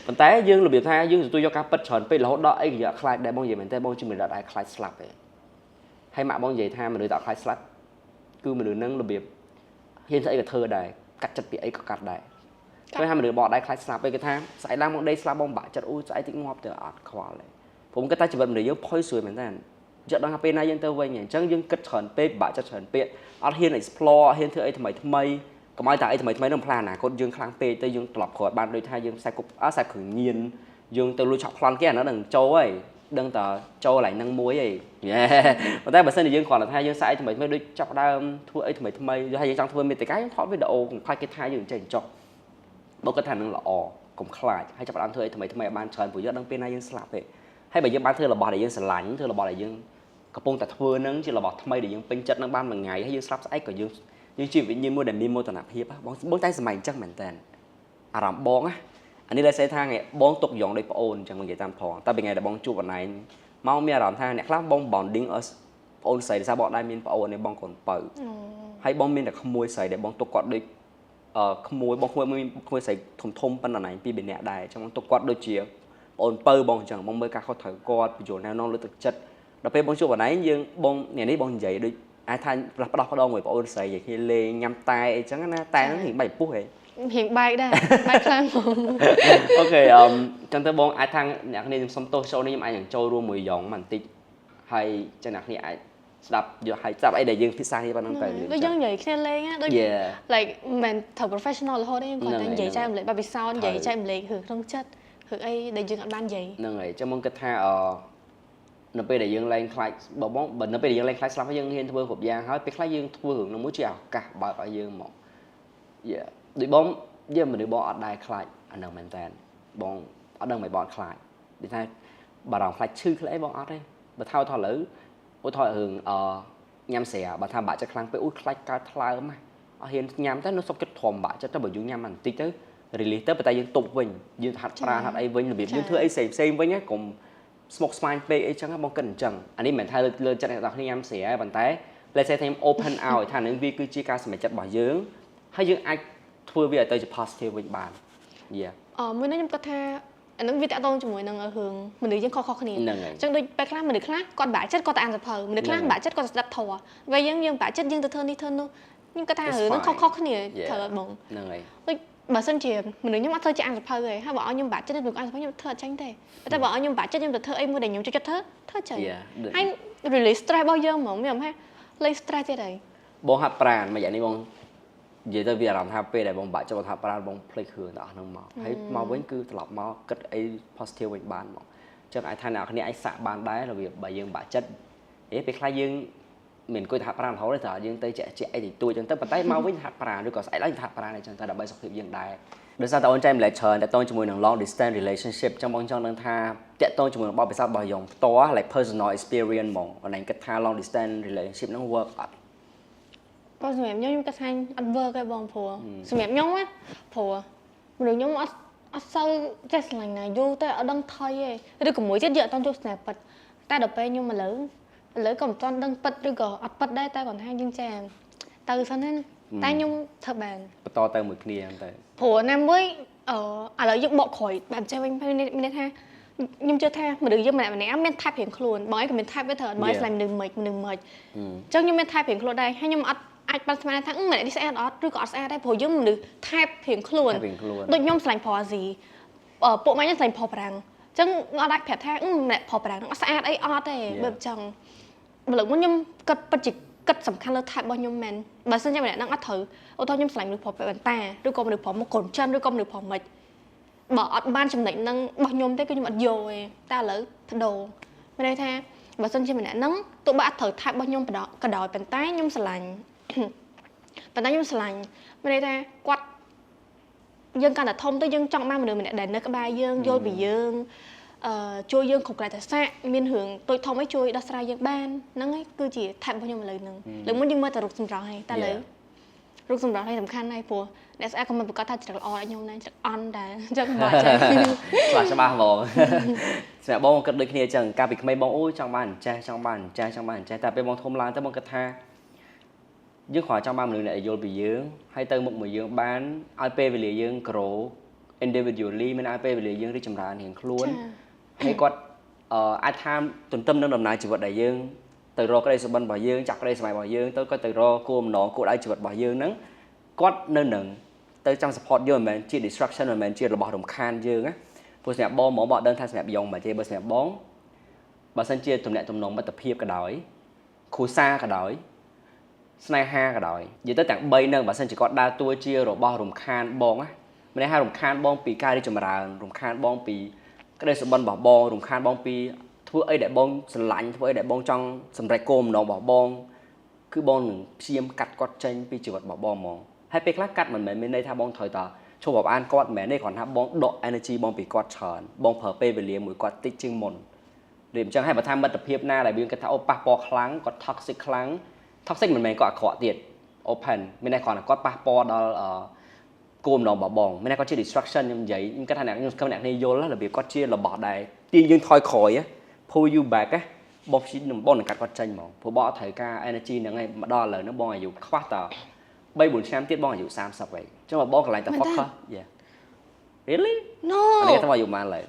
ប៉ុន្តែយើងរបៀបថាយើងទទួលយកការពិតច្រើនពេករហូតដល់អីគេយកខ្លាចដែរបងនិយាយមែនតើបងជំនឿដល់ដែរខ្លាចស្លាប់ទេហើយម៉ាក់បងនិយាយថាមនុស្សតើខ្លាចស្លាប់គឺមនុស្សហ្នឹងរបៀបហ៊ានស្អីក៏ធ្វើដែរកាត់ចិត្តពីអីក៏កាត់ដែរគេថាមនុស្សបកដែរខ្លាចស្លាប់ពេកគេថាស្អែកឡើងមកដេកស្លាប់បងបាក់ចិត្តអូស្អែកតិចងាប់ទៅអត់ខ្វល់ទេผมគិតថាជីវិតមនុស្សយើងផុយស្រួយមែនតើយកដល់ពេលណាយើងទៅវិញអញ្ចឹងយើងគិតច្រើនពេកបាក់ចិត្តច្រើនពេកអត់ហ៊ាន explore អត់ហ៊ានធ្វើអីថ្មីកុំឲ្យតែអីថ្មីនឹងផ្លានអនាគតយើងខ្លាំងពេកទៅយើងត្រឡប់ក្រោយបានដូចថាយើងខ្សែគ្រឿងញៀនយើងទៅលួចឆក់ប្លន់គេអានោះនឹងចូលហើយដឹងតើចូលកន្លែងហ្នឹងមួយហីប៉ុន្តែបើសិនជាយើងគ្រាន់តែថាយើងខ្សែថ្មីដូចចាប់ដើមធ្វើអីថ្មីហើយយើងចង់ធ្វើមេតិកាយើងថតវីដេអូខ្លាចគេថាយើងចេះចុះបើគាត់ថានឹងល្អកុំខ្លាចហើយចាប់ដើមធ្វើអីថ្មីឲ្យបានច្រើនព្រោះយើងដឹងពេលណាយើងស្លាប់ទេហើយបើយើងបានធ្វើរបស់ដែលយើងស្រឡាញ់ធ្វើរបស់ដែលយើងកំពុងតែធ្វើនឹងជារបស់ថ្មីដែលយើងពេញចិត្តនឹងបានមួយថ្ងៃហើយយើងស្លាប់ស្អែកក៏យើងជាវិញ្ញាណមួយដែលមានមោទនភាពបងតែសម័យអញ្ចឹងមែនតើអារម្មណ៍បងណាអានេះដែលសេថាថ្ងៃបងទុកយងដោយប្អូនអញ្ចឹងនិយាយតាមផងតែពីថ្ងៃដែលបងជួបអនឡាញមកមានអារម្មណ៍ថាអ្នកខ្លះបង bonding us ប្អូនស្រីដែលបងដែរមានប្អូននេះបងកូនបើហើយបងមានតែក្មួយស្រីដែលបងទុកគាត់ដូចក្មួយបងក្មួយស្រីធំប៉ុណ្ណាណៃពីរនាក់ដែរអញ្ចឹងបងទុកគាត់ដូចជាបងបើបងអញ្ចឹងបងមើលការខុសត្រូវគាត់បញ្យល់ណែនាំលើទឹកចិត្តដល់ពេលបងជួបអនឡាញយើងបងនេះបងនិយាយដូចអាចថាផ្ដោះមួយប្អូនស្រីនិយាយគ្នាលេងញ៉ាំតែអីចឹងណាតែហ្នឹងរៀងបែកពុះហ៎រៀងបែកដែរបែកខ្លាំងអូខេចឹងទៅបងអាចថាអ្នកគ្នាខ្ញុំសុំទោសចូលនេះខ្ញុំអាចនឹងចូលរួមមួយយ៉ងបន្តិចហើយចឹងអ្នកគ្នាអាចស្ដាប់យកហើយស្ដាប់អីដែលយើងភាសានេះប៉ុណ្ណឹងទៅដូចយើងនិយាយគ្នាលេងណាដូច like មិនត្រូវ professional រហូតទេខ្ញុំគាត់តែនិយាយចែកម្លែកបបិសោតនិយាយចែកម្លែករឿងក្នុងចិត្តរឿងអីដែលយើងអត់បាននិយាយហ្នឹងហើយចឹងមកគិតថានៅពេលដែលយើងឡើងខ្លាចបើនៅពេលដែលយើងឡើងខ្លាចស្លាប់ហើយយើងហ៊ានធ្វើគ្រប់យ៉ាងហើយពេលខ្លះយើងធ្វើរឿងនោះមួយជាឱកាសបើកឲ្យយើងមកដូចបងយើងមនុស្សបងអត់ដែរខ្លាចអានឹងមែនតើបងអត់ដឹងមិនបងខ្លាចដូចថាបារម្ភខ្លាចឈឺខ្លះអីបងអត់ទេបើថោឥឡូវឧទាហរណ៍រឿងញ៉ាំស្រាបើថាបាក់ចិត្តខ្លាំងពេកខ្លាចកើតថ្លើមអត់ហ៊ានញ៉ាំទៅនៅសុខចិត្តធំបាក់ចិត្តទៅបើយើងញ៉ាំបន្តិចទៅ release ទៅប៉ុន្តែយើងទប់វិញយើងហាត់ប្រាណហាត់អីវិញរបៀបយើងធ្វើអីផ្សេងវិញកុំស្មុកស្មាញពេកអីចឹងបងគិតអញ្ចឹងអានេះមិនថាលើចិត្តអ្នកនរគ្នាញ៉ាំស្រាប៉ុន្តែ let's say ថាខ្ញុំ open ឲ្យថានឹងវាគឺជាការសម្រេចចិត្តរបស់យើងហើយយើងអាចធ្វើវាឲ្យទៅជា positive វិញបានមួយនេះខ្ញុំគិតថាអានឹងវាតកតងជាមួយនឹងរឿងមនុស្សយើងខុសគ្នាអញ្ចឹងដូចពេលខ្លះមនុស្សខ្លះគាត់បាក់ចិត្តគាត់ទៅអានសភៅមនុស្សខ្លះបាក់ចិត្តគាត់ទៅស្ដាប់ធម៌ពេលយើងបាក់ចិត្តយើងទៅធ្វើនេះធ្វើនោះខ្ញុំគិតថារឿងហ្នឹងខុសគ្នាត្រូវអត់បងហ្នឹងហើយដូចបើសិនជាមនុស្សខ្ញុំអត់ធ្វើជាអានសភៅទេហើយបើឲ្យខ្ញុំបាក់ចិត្តខ្ញុំអានសភៅខ្ញុំធ្វើអត់ចាញ់ទេតែបើឲ្យខ្ញុំបាក់ចិត្តខ្ញុំទៅធ្វើអីមួយដែលខ្ញុំចូលចិត្តធ្វើចាញ់ហើយ release stress របស់យើងហ្មងខ្ញុំថាលេង stress ទៀតហើយបងហាត់ប្រាណមួយយ៉ាងនេះបងនិយាយទៅវាអារម្មណ៍ថាពេលដែលបងបាក់ចិត្តបងហាត់ប្រាណបងភ្លេចគ្រឿងទាំងអស់ហ្នឹងមកហើយមកវិញគឺត្រឡប់មកគិតអី positive វិញបានមក ចាំអាចថាអ្នកគ្នាអាចសាក់បានដែររបៀបបើយើងបាក់ចិត្តពេលខ្លះយើងមិនគួរថាប្រាំរហូតទេតើយើងទៅជាអីតិចតួចចឹងទៅប៉ុន្តែមកវិញថាប្រាឬក៏ស្អែកឡើងថាប្រាអញ្ចឹងទៅដើម្បីសុខភាពយើងដែរដោយសារតែអូនចែកម្លែកច្រើនតើតងជាមួយនឹង long distance relationship ចឹងបងចង់ដឹងថាតើតងជាមួយនឹងបទពិសោធន៍របស់យើងផ្ទាល់ like personal experience ហ្មងអូនឯងគិតថា long distance relationship ហ្នឹង work អត់បើសម្រាប់ខ្ញុំគិតថាអត់ work ទេបងព្រោះសម្រាប់ខ្ញុំណាព្រោះមនុស្សខ្ញុំអត់សូវចេះស្រឡាញ់ណាយូរតែអត់ដឹងថយទេឬក៏មួយទៀតយើងអត់តន់ជួបស្នេហ៍ពិតតែដល់ពេលខ្ញុំឥឡូវក៏មិនទាន់ដឹងពិតឬក៏អត់ពិតដែរតែគាត់ថាយើងចេះទៅសិនណាតែខ្ញុំធ្វើបានបន្តទៅមួយគ្នាហ្នឹងទៅព្រោះណាមួយឥឡូវយើងបកក្រោយបែបចេះវិញមានន័យថាខ្ញុំជឿថាមនុស្សយើងម្នាក់មានថែបរៀងខ្លួនបងឯងក៏មានថែបវាត្រូវអត់មកស្លាញ់មនុស្សមិនអញ្ចឹងខ្ញុំមានថែបរៀងខ្លួនដែរហើយខ្ញុំអត់អាចបានស្មានថាម្នាក់នេះស្អាតអត់ឬក៏អត់ស្អាតដែរព្រោះយើងមនុស្សថែបរៀងខ្លួនដូចខ្ញុំស្លាញ់ប្រអាស៊ីពួកម៉ាញ់ស្លាញ់ប្រប្រាំងអញ្ចឹងអត់អាចប្រាប់ថាម្នាក់ប្រប្រាំងហ្នឹងអត់ស្អាតអីអត់ទេបែបចឹងម្លឹកខ្ញុំគិតពិតជាគិតសំខាន់លើថែបរបស់ខ្ញុំមែនបើមិនជាម្នាក់ហ្នឹងអត់ត្រូវឧទាហរណ៍ខ្ញុំស្លាញ់មនុស្សប្របន្តាឬក៏មនុស្សប្រមកកូនចិនឬក៏មនុស្សប្រមិនបើអត់បានចំណិចហ្នឹងរបស់ខ្ញុំទេគឺខ្ញុំអត់យកទេតែឥឡូវបដូរមានន័យថាបើមិនជាម្នាក់ហ្នឹងទោះបើអត់ត្រូវថែបរបស់ខ្ញុំក៏ដោយប៉ុន្តែខ្ញុំស្រឡាញ់មានន័យថាគាត់យើងកាន់តែធំទៅយើងចង់បានមនុស្សម្នាក់ដែលនៅក្បែរយើងយល់ពីយើងជួយយើងគ្រប់ក្រែតស័កមានរឿងតូចធំអីជួយដោះស្រាយយើងបានហ្នឹងឯងគឺជាថែបរបស់ខ្ញុំឥឡូវហ្នឹងលើមុនយើងមើលតែរូបសម្រស់ឯងតែឥឡូវរូបសម្រស់នេះសំខាន់ណាស់ព្រោះអ្នកស្អាតក៏មិនប្រកាសថាច្រឹកល្អដល់ខ្ញុំដែរច្រឹកអន់ដែរអញ្ចឹងបើចេះច្បាស់ហ្មងស្រាប់បងគិតដូចគ្នាអញ្ចឹងកាលពីក្មេងបងអូចង់បានចេះចង់បានចេះតែពេលបងធំឡើងទៅបងគិតថាយើងគ្រាន់ចង់បានមនុស្សដែលយល់ពីយើងហើយទៅមុខមួយយើងបានឲ្យពេលវេលាយើង grow individually មានឲ្យពេលវេលាយើងរីកចម្រើនរៀងខ្លួនហើយគាត់អាចថាទន្ទឹមនឹងដំណើរជីវិតដែលយើងទៅរកក្តីសុបិនរបស់យើងចាប់ក្តីស្រមៃរបស់យើងទៅគាត់ទៅរកគោលបំណងគោលដៅជីវិតរបស់យើងហ្នឹងគាត់នៅនឹងទៅចាំ support យើងមិនមែនជា distraction មិនមែនជារបស់រំខានយើងណាព្រោះសម្រាប់បងហ្មងបងអត់ដឹងថាសម្រាប់យ៉ងមិនទេបើសម្រាប់បងបើសិនជាទំនាក់ទំនងមិត្តភាពក៏ដោយគ្រួសារក៏ដោយស្នេហាក៏ដោយនិយាយទៅទាំង3ហ្នឹងបើសិនជាគាត់ដើរតួជារបស់រំខានបងណាមានន័យថារំខានបងពីការរីកចម្រើនរំខានបងពីក្តីសុបិនរបស់បងរំខានបងពីធ្វើអីដែលបងស្រឡាញ់ធ្វើអីដែលបងចង់សម្រេចគោលបំណងរបស់បងគឺបងនឹងព្យាយាមកាត់គាត់ចេញពីជីវិតរបស់បងហ្មងហើយពេលខ្លះកាត់មិនមែនមានន័យថាបងត្រូវតឈប់រាប់អានគាត់មិនមែនទេគ្រាន់ថាបងដក energy បងពីគាត់ច្រើនបងប្រើពេលវេលាមួយគាត់តិចជាងមុនដូចអញ្ចឹងហើយបើថាមិត្តភាពណាដែលយើងគិតថាអូប៉ះពាល់ខ្លាំងគាត់ toxic ខ្លាំង toxic មិនមែនគាត់អាក្រក់ទៀត open មានន័យគ្រាន់តែគាត់ប៉ះពាល់ដល់គោលបំណងរបស់បងមានន័យគាត់ជា distraction ខ្ញុំនិយាយខ្ញុំគិតថាខ្ញុំស្គាល់អ្នកនេះយល់របៀបគាត់ជារបស់ដែរទីយើងថយក្រោយ pull you back បងព្យាយាមបងនឹងកាត់គាត់ចេញហ្មងព្រោះបងអត់ត្រូវការ energy ហ្នឹងឯងមកដល់ឥឡូវហ្នឹងបងអាយុខ្វះត3-4 ឆ្នាំទៀតបងអាយុ30ហើយអញ្ចឹងបងកន្លែងតែ focus yeah really no អានេះថាអាយុប៉ុន្មានឡើយ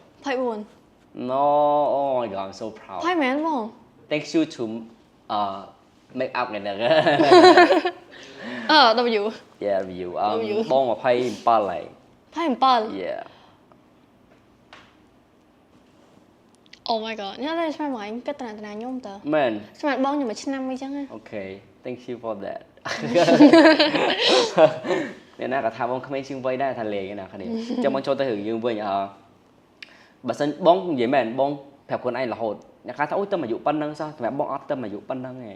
24 no oh my god I'm so proud ហើយមែនបង thanks you to make up ហ្នឹងW yeah W បង27ហើយ27 yeah oh my god ញ៉ាំតែស្មានមកឯងគិតតាខ្ញុំតើមែនស្មានបងខ្ញុំមួយឆ្នាំអីចឹងណា okay thank you for that អ្នកណាក៏ថាបងក្មេងជាងវ័យដែរថាលេងណាគ្នាអញ្ចឹងបងចូលទៅរឿងយើងវិញបើសិនបងនិយាយមែនបងប្រាប់ខ្លួនឯងរហូតអ្នកខ្លះថាអូយទៅអាយុប៉ុណ្្នឹងសោះសម្រាប់បងអត់ទៅអាយុប៉ុណ្្នឹងទេ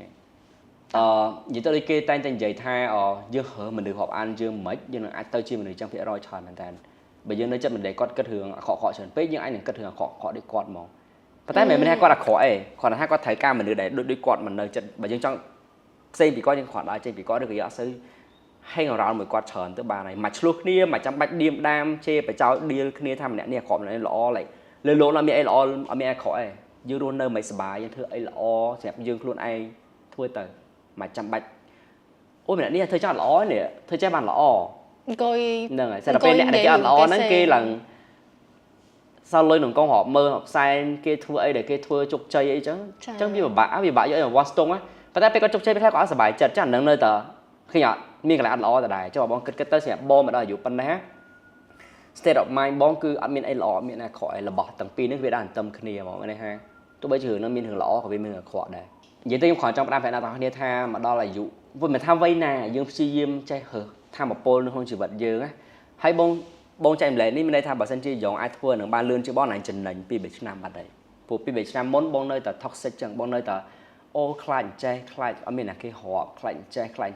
និយាយទៅដូចគេតែងតែនិយាយថាយើងរើមនុស្សរាប់អានយើងមិនយើងនឹងអាចទៅជាមនុស្សចឹងភាគរយច្រើនមែនតើបើយើងនៅចិត្តមិនដែលគាត់គិតរឿងអាក្រក់ៗច្រើនពេកយើងអាចនឹងគិតរឿងអាក្រក់ៗដូចគាត់ហ្មងប៉ុន្តែមិនមែនថាគាត់អាក្រក់ទេគាត់ថាគាត់ត្រូវការមនុស្សដែលដូចគាត់មិននៅចិត្តបើយើងចង់ផ្សេងពីគាត់យើងគ្រាន់តែចេញពីគាត់ឬក៏យើងអត់សូវហេងរ៉ាល់មួយគាត់ច្រើនទៅបានហើយមកឆ្លោះគ្នាមកចាំបាច់ឌៀមដាមជេរបចោលឌីលគ្នាថាម្នាក់នេះអាក្រក់ម្នាក់នេះល្អលើលោកអត់មានអីល្អអត់មានអាក្រក់ទេយើងរស់នៅមិនសុបាយយើងធ្វើអីល្អសម្រាប់យើងខ្លួនឯងធ្វើទៅមកចាំបាច់អូម្នាក់នេះធ្វើចេះអត់ល្អនេះធ្វើចេះបានល្អអង្គុយហ្នឹងហើយតែពេលអ្នកដែលគេអត់ល្អហ្នឹងគេឡើងសល់លុយក្នុងកងរាប់មើលផ្សែងគេធ្វើអីដែលគេធ្វើជោគជ័យអីចឹងវាពិបាកយកឲ្យវាស់ស្ទង់ប៉ុន្តែពេលគាត់ជោគជ័យពេលខ្លះគាត់អត់សុបាយចិត្តចឹងហ្នឹងនៅតែឃើញអត់មានកន្លែងអត់ល្អដដែលចុះបងគិតទៅសម្រាប់បងមកដល់អាយុប៉ុណ្ណា state of mind បងគឺអត់មានអីល្អអត់មានអាក្រក់អីរបស់ទាំងពីរនេះវាដាក់អន្ទឹមគ្នាហ្មងនេះហាទោះបីជារឿងហ្នឹងមានរឿងល្អក៏វាមានរឿងអាក្រក់ដែរនិយាយទៅខ្ញុំគ្រាន់ចង់ផ្ដាំប្រាប់អ្នកទាំងគ្នាថាមកដល់អាយុមិនថាវ័យណាយើងព្យាយាមចេះរើសធម៌ពលនៅក្នុងជីវិតយើងណាហើយបងចែកម្លែកនេះមានន័យថាបើសិនជាយ៉ងអាចធ្វើនឹងបានលឿនជាងបងណាចំណេញ2-3ឆ្នាំបាត់ហើយ ព្រោះពី3ឆ្នាំមុនបងនៅតែ toxic ចឹងបងនៅតែអូខ្លាចចេះខ្លាចអត់មានអ្នកគេហប់ខ្លាច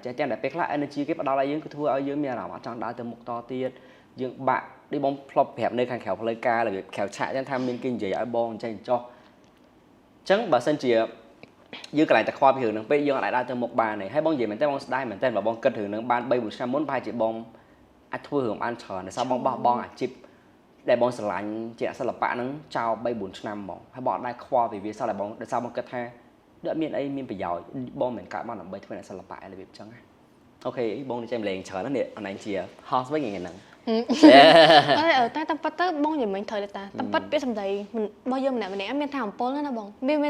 ចេះទាំងតែពេលខ្លះ energy គេផ្ដល់ឲ្យយើងគឺធ្វើឲ្យយើងមានអារម្មណ៍អត់ចង់ដើរទៅមុខតទៀតយើងបាក់ដូចបងផ្លប់ប្រាប់នៅខាងក្រៅផ្លូវការរបៀបក្រៅឆាកចឹងថាមានគេនិយាយឲ្យបងអញ្ចឹងចុះចឹងបើសិនជាយើងកន្លែងតែខ្វល់ពីរឿងហ្នឹងពេកយើងអាចដើរទៅមុខបានហើយបងនិយាយមែនតើបងស្ដាយមែនតើបើបងគិតរឿងហ្នឹងបាន 3-4 ឆ្នាំមុនប្រហែលជាបងអាចធ្វើរឿងបានច្រើនដោយសារបងបោះបង់អាជីពដែលបងស្រឡាញ់ជាសិល្បៈហ្នឹងចោល 3-4 ឆ្នាំហ្មងហើយបងអត់ដែរខ្វល់ពីវាសោះតែបងដោយសារបងគិតថាដូចមានអីមានប្រយោជន៍បងមិនកើតមកដើម្បីធ្វើអ្នកសិល្បៈរបៀបអញ្ចឹងណាអូខេបងនេះចេះម្លេងច្រើនណាស់នេះអនឡាញជា host វិញហ្នឹងតែតាមពិតទៅបងនិយាយមិនត្រូវទេតាតាមពិតពាក្យសម្ដីរបស់យើងម្នាក់មានថាអំពលណាបងវាម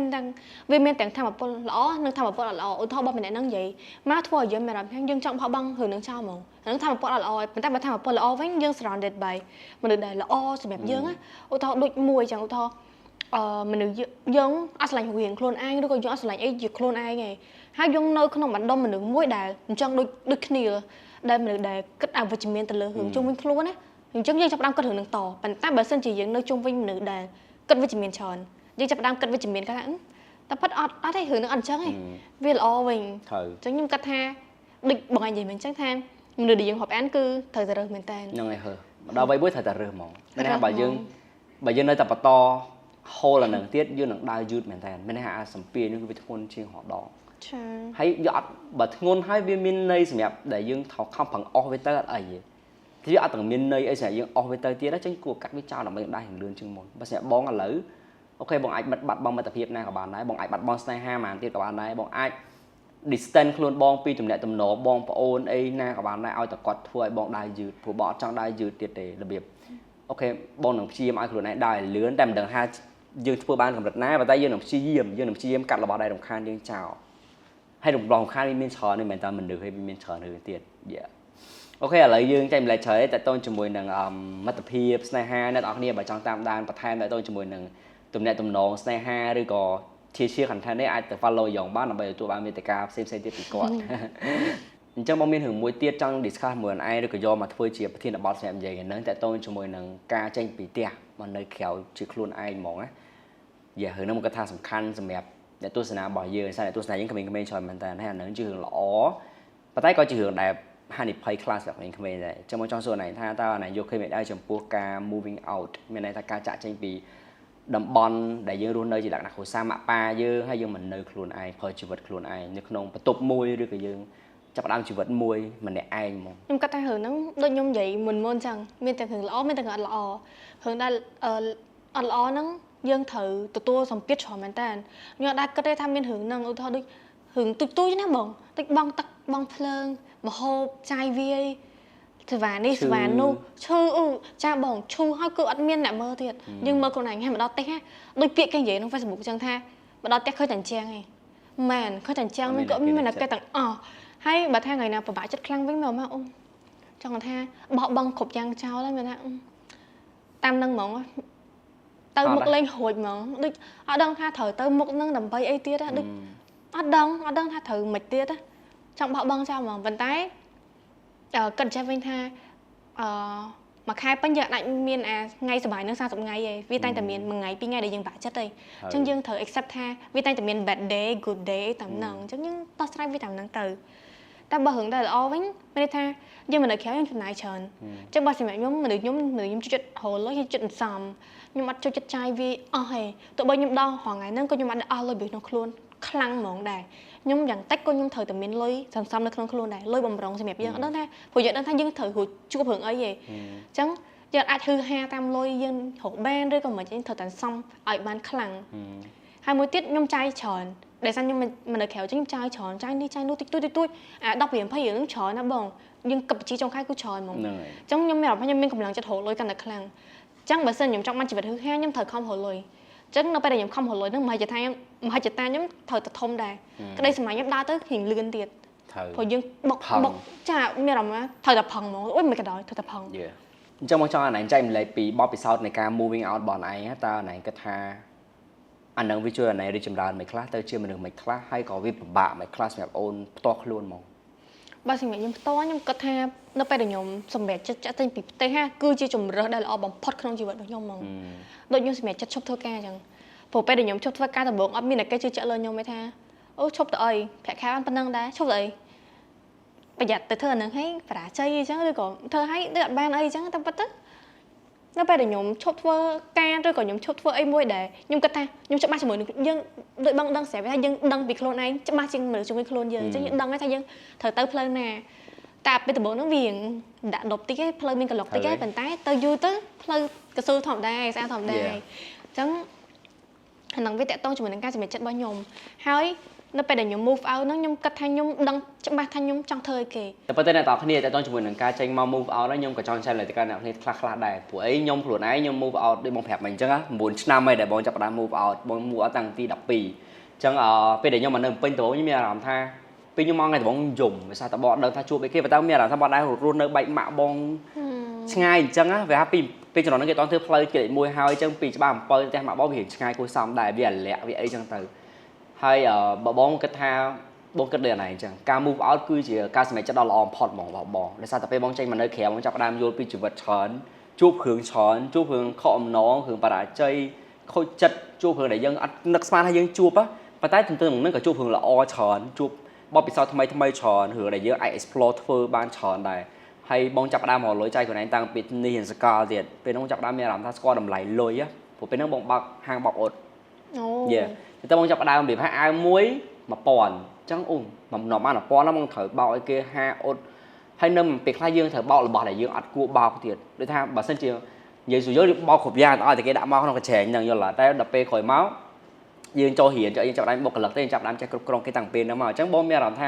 ានទាំងថាអំពលល្អនិងថាអំពលអត់ល្អឧទាហរណ៍របស់ម្នាក់ហ្នឹងនិយាយមកធ្វើឲ្យយើងមានអារម្មណ៍ថាយើងចង់បោះបង់រឿងហ្នឹងចោលហ្មងហ្នឹងថាអំពលអត់ល្អប៉ុន្តែបើថាអំពលល្អវិញយើង surrounded by មនុស្សដែលល្អសម្រាប់យើងណាឧទាហរណ៍ដូចមួយចឹងឧទាហរណ៍មនុស្សយើងអត់ឆ្លាញ់រឿងខ្លួនឯងឬក៏យើងអត់ឆ្លាញ់អីជាខ្លួនឯងឯងហើយយើងនៅក្នុងបណ្ដុំមនុស្សមួយដែលអញ្ចឹងដូចគ្នាដែលមនុស្សដែលគិតអវិជ្ជមានទៅលើរឿងជុំវិញខ្លួនណាអញ្ចឹងយើងចាប់ផ្ដើមគិតរឿងហ្នឹងតប៉ុន្តែបើសិនជាយើងនៅជុំវិញមនុស្សដែលគិតវិជ្ជមានច្រើនយើងចាប់ផ្ដើមគិតវិជ្ជមានគាត់ថាតែប៉ិតអត់ទេរឿងហ្នឹងអត់អញ្ចឹងឯងវាល្អវិញអញ្ចឹងខ្ញុំគិតថាដូចបងឯងនិយាយមែនអញ្ចឹងថាមនុស្សដែលយើងហប់អានគឺត្រូវតែរើសមែនតើហ្នឹងហើយហើដល់វ័យមួយត្រូវតែរើសហ្មងមានថាបើយើងនៅតែបន្តហូលអានឹងទៀតយើងនឹងដើរយឺតមែនតើមានន័យថាអាសម្ពាធនេះគឺវាធ្ងន់ជាងរហដងចាហើយយកអត់បើធ្ងន់ហើយវាមានន័យសម្រាប់ដែលយើងខំប្រឹងអស់វាទៅអត់អីទេវាអត់ទាំងមានន័យអីសម្រាប់យើងអស់វាទៅទៀតណាចឹងគួរកាត់វាចោលដើម្បីដើរលឿនជាងមុនបើសម្រាប់បងឥឡូវអូខេបងអាចបាត់បង់មិត្តភាពណាក៏បានដែរបងអាចបាត់បង់ស្នេហាប៉ុន្មានទៀតក៏បានដែរបងអាច distance ខ្លួនបងពីទំនាក់ទំនងបងប្អូនអីណាក៏បានដែរឲ្យតែគាត់ធ្វើឲ្យបងដើរយឺតព្រោះបងអត់ចង់ដើរយឺតទៀតទេរបៀបអូខេបងនឹងព្យាយាមឲ្យខ្លួនឯងដើរលឿនតែមិនដឹងថាយើងធ្វើបានកម្រិតណាប៉ុន្តែយើងនឹងព្យាយាមកាត់របស់ដែលរំខានយើងចោលហើយរំខានវាមានច្រើននេះមែនតើមនុស្សហើយវាមានច្រើនរឿងទៀតអូខេឥឡូវយើងចែកម្លែកច្រើនតែតូនជាមួយនឹងមិត្តភាពស្នេហាអ្នកនរគ្នាបើចង់តាមដានបន្ថែមតែតូនជាមួយនឹងទំនាក់ទំនងស្នេហាឬក៏ជា content នេះអាចទៅ follow យ៉ងបានដើម្បីទទួលបានមេតិការផ្សេងៗទៀតពីគាត់អញ្ចឹងបងមានរឿងមួយទៀតចង់ discuss មួយឯងឬក៏យកមកធ្វើជាប្រធានបទសម្រាប់និយាយហ្នឹងតែតូនជាមួយនឹងការចេញពីផ្ទះមកនៅក្រៅជាខ្លួនឯងហ្មងណារឿងហ្នឹងមកគាត់ថាសំខាន់សម្រាប់អ្នកទស្សនារបស់យើងអ្នកទស្សនាយើងក្មេងៗច្រើនមែនតើហើយអាហ្នឹងជារឿងល្អប៉ុន្តែក៏ជារឿងដែលហានិភ័យខ្លះសម្រាប់ក្មេងៗដែរចាំមកចង់សួរណៃថាតើណៃយកឃើញមិនដែរចំពោះការ moving out មានន័យថាការចាក់ចេញពីតំបន់ដែលយើងរស់នៅជាលក្ខណៈគ្រួសារម៉ាក់ប៉ាយើងហើយយើងមិននៅខ្លួនឯងប្រើជីវិតខ្លួនឯងនៅក្នុងបន្ទប់មួយឬក៏យើងចាប់ផ្ដើមជីវិតមួយម្នាក់ឯងហ្មងខ្ញុំគិតថារឿងហ្នឹងដូចខ្ញុំនិយាយមុនអញ្ចឹងមានតែរឿងល្អមានតែរឿងអត់ល្អរឿងដែលអត់ល្អហ្នឹងយើងត្រូវទទួលសម្ពាធច្រើនមែនតើខ្ញុំអត់ដែរគិតទេថាមានរឿងហ្នឹងឧទាហរណ៍ដូចរឿងទូចៗណាបងតិចបងទឹកបងភ្លើងមហូបចាយវាយស្វានេះស្វានោះឈឺចាបងឈូហើយគឺអត់មានអ្នកមើលទៀតយើងមើលខ្លួនឯងហើយមកដល់ផ្ទះដូចពាក្យគេនិយាយក្នុង Facebook អញ្ចឹងថាមកដល់ផ្ទះឃើញតែអញ្ចឹងឯងមែនឃើញតែអញ្ចឹងហ្នឹងក៏មានតែគេទាំងអស់ហើយបើថាថ្ងៃណាពិបាកចិត្តខ្លាំងវិញមកអូចង់ថាបោះបង់គ្រប់យ៉ាងចោលហើយមានថាតាមនឹងហ្មងទៅមុខលេងរួចហ្មងដូចអត់ដឹងថាត្រូវទៅមុខនឹងដើម្បីអីទៀតដូចអត់ដឹងថាត្រូវមិនទៀតចង់បោះបង់ចោលហ្មងប៉ុន្តែគិតចេះវិញថាមួយខែពេញយើងអាចមានថ្ងៃសុបាយនឹង40ថ្ងៃឯងវាតែងតែមានមួយថ្ងៃពីរថ្ងៃដែលយើងបាក់ចិត្តឯងអញ្ចឹងយើងត្រូវ accept ថាវាតែងតែមាន bad day good day តាមហ្នឹងអញ្ចឹងយើងដោះស្រាយវាតាមហ្នឹងទៅតែបើរឿងដែលល្អវិញមានន័យថាយើងមិននៅក្រៅយើងចំណាយច្រើនអញ្ចឹងបើសម្រាប់ខ្ញុំមនុស្សខ្ញុំជួយចិត្តរហូតលុយជួយចិត្តអន្សំខ្ញុំអត់ជួយចិត្តចាយវាអស់ទេទោះបីខ្ញុំដល់រងថ្ងៃហ្នឹងក៏ខ្ញុំអត់អស់លុយពីក្នុងខ្លួនខ្លាំងហ្មងដែរខ្ញុំយ៉ាងតិចក៏ខ្ញុំត្រូវតែមានលុយសន្សំនៅក្នុងខ្លួនដែរលុយបំរុងសម្រាប់យើងអត់ដឹងថាព្រោះយើងដឹងថាយើងត្រូវជួបរឿងអីទេអញ្ចឹងយើងអាចហឺហាតាមលុយយើងរកបានឬក៏មិនយើងត្រូវតែសន្សំឲ្យបានខ្លាំងហើយមួយទៀតខ្ញុំចាយច្រើនដែលសារខ្ញុំមិននៅក្រៅចឹងខ្ញុំចាយច្រើនចាយនេះចាយនោះតិចតួចអា10 20រឿងហ្នឹងច្រើនណាបងយើងគិតបញ្ជីចុងខែគឺច្រើនហ្មងអញ្ចឹងខ្ញុំមានអារម្មណ៍ថាខ្ញុំមានកម្លាំងចិត្តរកលុយកាន់តែខ្លាំងអញ្ចឹងបើសិនខ្ញុំចង់បានជីវិតហឺហាខ្ញុំត្រូវខំរកលុយអញ្ចឹងនៅពេលដែលខ្ញុំខំរកលុយហ្នឹងមហិច្ឆតាខ្ញុំត្រូវតែធំដែរក្តីសម័យខ្ញុំដើរទៅរៀងលឿនទៀតព្រោះយើងបុកចាមានអារម្មណ៍ថាត្រូវតែផឹងហ្មងអូយមិនក៏ដោយត្រូវតែផឹងអញ្ចឹងមកចង់អាណៃចែកម្លែកពីបទពិសោធន៍នៃការ moving out របស់ឯងតើអាណៃគិតថាអានឹងវាជួយអាណៃរីកចម្រើនមិនខ្លះទៅជាមនុស្សមិនខ្លះហើយក៏វាពិបាកមិនខ្លះសម្រាប់អូនផ្ទាល់ខ្លួនហ្មងបើសម្រាប់ខ្ញុំផ្ទាល់ខ្ញុំគិតថានៅពេលដែលខ្ញុំសម្រេចចិត្តចាក់ចេញពីផ្ទះគឺជាជំរើសដែលល្អបំផុតក្នុងជីវិតរបស់ខ្ញុំហ្មងដូចខ្ញុំសម្រេចចិត្តឈប់ធ្វើការអញ្ចឹង ព្រោះពេលដែលខ្ញុំឈប់ធ្វើការដំបូងអត់មានតែគេជឿជាក់លើខ្ញុំទេថាអូឈប់ទៅអីប្រាក់ខែបានប៉ុណ្ណឹងដែរឈប់ទៅអីប្រយ័ត្នទៅធ្វើអាហ្នឹងហើយបរាជ័យអីចឹងឬក៏ធ្វើឲ្យដូចអត់បានអីចឹងតែប៉ុន្តែនៅពេលដែលខ្ញុំឈប់ធ្វើការឬក៏ខ្ញុំឈប់ធ្វើអីមួយដែលខ្ញុំគិតថាខ្ញុំច្បាស់ជាមួយនឹងយើងដូចបងដឹងស្រាប់ថាយើងដឹងពីខ្លួនឯងច្បាស់ជាងមនុស្សជាមួយខ្លួនយើងអញ្ចឹងយើងដឹងថាយើងត្រូវទៅផ្លូវណាតែពេលដំបូងហ្នឹងវាដាក់ដប់តិចឯងផ្លូវមានកន្លុកតិចឯងប៉ុន្តែទៅយូរទៅផ្លូវកស៊ូធម្មតាស្អាតធម្មតាអញ្ចឹងអាហ្នឹងវាតកតងជាមួយនឹងការសម្រេចចិត្តរបស់ខ្ញុំហើយនៅពេលដែលខ្ញុំ move out ហ្នឹងខ្ញុំគិតថាខ្ញុំដឹងច្បាស់ថាខ្ញុំចង់ធ្វើអីគេតែប៉ុន្តែអ្នកនរគ្នាតើតើជាមួយនឹងការចេញមក move out ហ្នឹងខ្ញុំក៏ចង់ចែករំលែកទៅកាន់អ្នកនរគ្នាខ្លះៗដែរព្រោះអីខ្ញុំខ្លួនឯងខ្ញុំ move out ដូចបងប្រាប់មិញអញ្ចឹង9ឆ្នាំហើយដែលបងចាប់ផ្ដើម move out បង move out តាំងពី12អញ្ចឹងពេលដែលខ្ញុំមកនៅពេញដំបូងខ្ញុំមានអារម្មណ៍ថាពេលខ្ញុំមកថ្ងៃដំបូងយំដោយសារតែបងដឹងថាជួបអីគេប៉ុន្តែមានអារម្មណ៍ថាបងដែររស់នៅបែកម៉ាក់បងឆ្ងាយអញ្ចឹងវាថាពីចំណុចហ្នឹងគេអត់ធ្វើផ្លូវគេមួយហើយអញ្ចឹងពីច្បារអំពើផ្ទះម៉ាក់បងវារៀងឆ្ងាយគួរសមដែរវាអាលាក់វាអីអញ្ចឹងទៅហើយបងគិតថាបងគិតដូចណាអញ្ចឹងការ move out គឺជាការសម្រេចចិត្តដ៏ល្អបំផុតហ្មងបងដោយសារតែពេលបងចេញមកនៅក្រៅបងចាប់ផ្ដើមយល់ពីជីវិតច្រើនជួបរឿងច្រើនជួបរឿងខកអំណងរឿងបរាជ័យខូចចិត្តជួបរឿងដែលយើងអត់នឹកស្មានថាយើងជួបប៉ុន្តែទន្ទឹមនឹងហ្នឹងក៏ជួបរឿងល្អច្រើនជួបបបពិសោធន៍ថ្មីច្រើនរឿងដែលយើងអាច explore ធ្វើបានច្រើនដែរហើយបងចាប់ផ្ដើមរកលុយចាយខ្លួនឯងតាំងពីនេះរៀនសកលទៀតពេលហ្នឹងបងចាប់ផ្ដើមមានអារម្មណ៍ថាស្គាល់តម្លៃលុយព្រោះពេលហ្នឹងបងបើកហាងបោកអ៊ុតអូតែបងចាប់ផ្ដើមពីអាវមួយ 1000 អញ្ចឹងបំណំបាន 1000 ហ្នឹងបងត្រូវបោកឲ្យគេ50អ៊ុតហើយនៅពេលខ្លះយើងត្រូវបោករបស់ដែលយើងអត់គួរបោកទៀតដូចថាបើសិនជានិយាយយើងបោកគ្រប់យ៉ាងអត់តែគេដាក់មកក្នុងកញ្ឆេងហ្នឹងយល់តែដល់ពេលក្រោយមកយើងចូលរៀនយើងចាប់ផ្ដើមបុគ្គលិកទេចាប់ផ្ដើមចេះគ្រប់គ្រងគេតាំងពីហ្នឹងមកអញ្ចឹងបងមានអារម្មណ៍ថា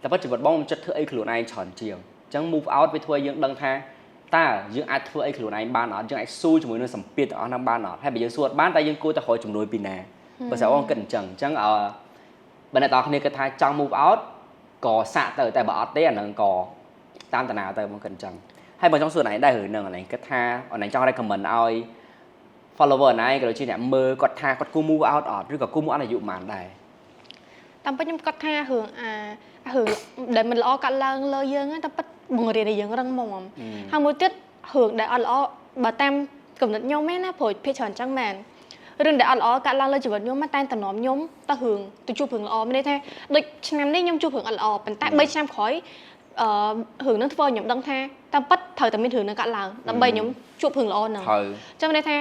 តែពិតជីវិតបងចិត្តធ្វើអីខ្លួនឯងច្រើនជាងអញ្ចឹង move out វាធ្វើឲ្យយើងដឹងថាតើយើងអាចធ្វើអីខ្លួនឯងបានអត់យើងអាចស៊ូជាមួយនឹងសម្ពាធទាំងអស់ហ្នឹងបានអត់ហើយបើយើងស៊ូអត់បានតែយើងគួរតែរកជំនួយពីណាបើស្អីបងគិតអញ្ចឹងបើអ្នកនរគ្នាគិតថាចង់ move out ក៏សាក់ទៅតែបើអត់ទេអាហ្នឹងក៏តាមតាណាទៅបងគិតអញ្ចឹងហើយបើចង់សួរណៃដែររឿងហ្នឹងណៃគិតថាណៃចង់ recommend ឲ្យ follower ណៃក៏ដូចជាអ្នកមើលគាត់ថាគាត់គួរ move out អត់ឬក៏គួរ move out អាយុប៉ុន្មានដែរតាមពិតខ្ញុំគាត់ថារឿងរឿងដែលមិនល្អកាត់ឡើងលើយើងតែពិតបង្រៀនឲ្យយើងរឹងមាំហើយមួយទៀតរឿងដែលអត់ល្អបើតាមគំនិតខ្ញុំណាព្រោះភាគច្រើនអញ្ចឹងមែនរឿងដែលអត់ល្អកាត់ឡើងលើជីវិតខ្ញុំតែតំណមខ្ញុំទៅរឿងទៅជួបរឿងល្អមានន័យថាដូចឆ្នាំនេះខ្ញុំជួបរឿងអត់ល្អប៉ុន្តែ3ឆ្នាំក្រោយរឿងហ្នឹងធ្វើឲ្យខ្ញុំដឹងថាតាមពិតត្រូវតែមានរឿងហ្នឹងកាត់ឡើងដើម្បីខ្ញុំជួបរឿងល្អហ្នឹងអញ្ចឹងមានន័យថ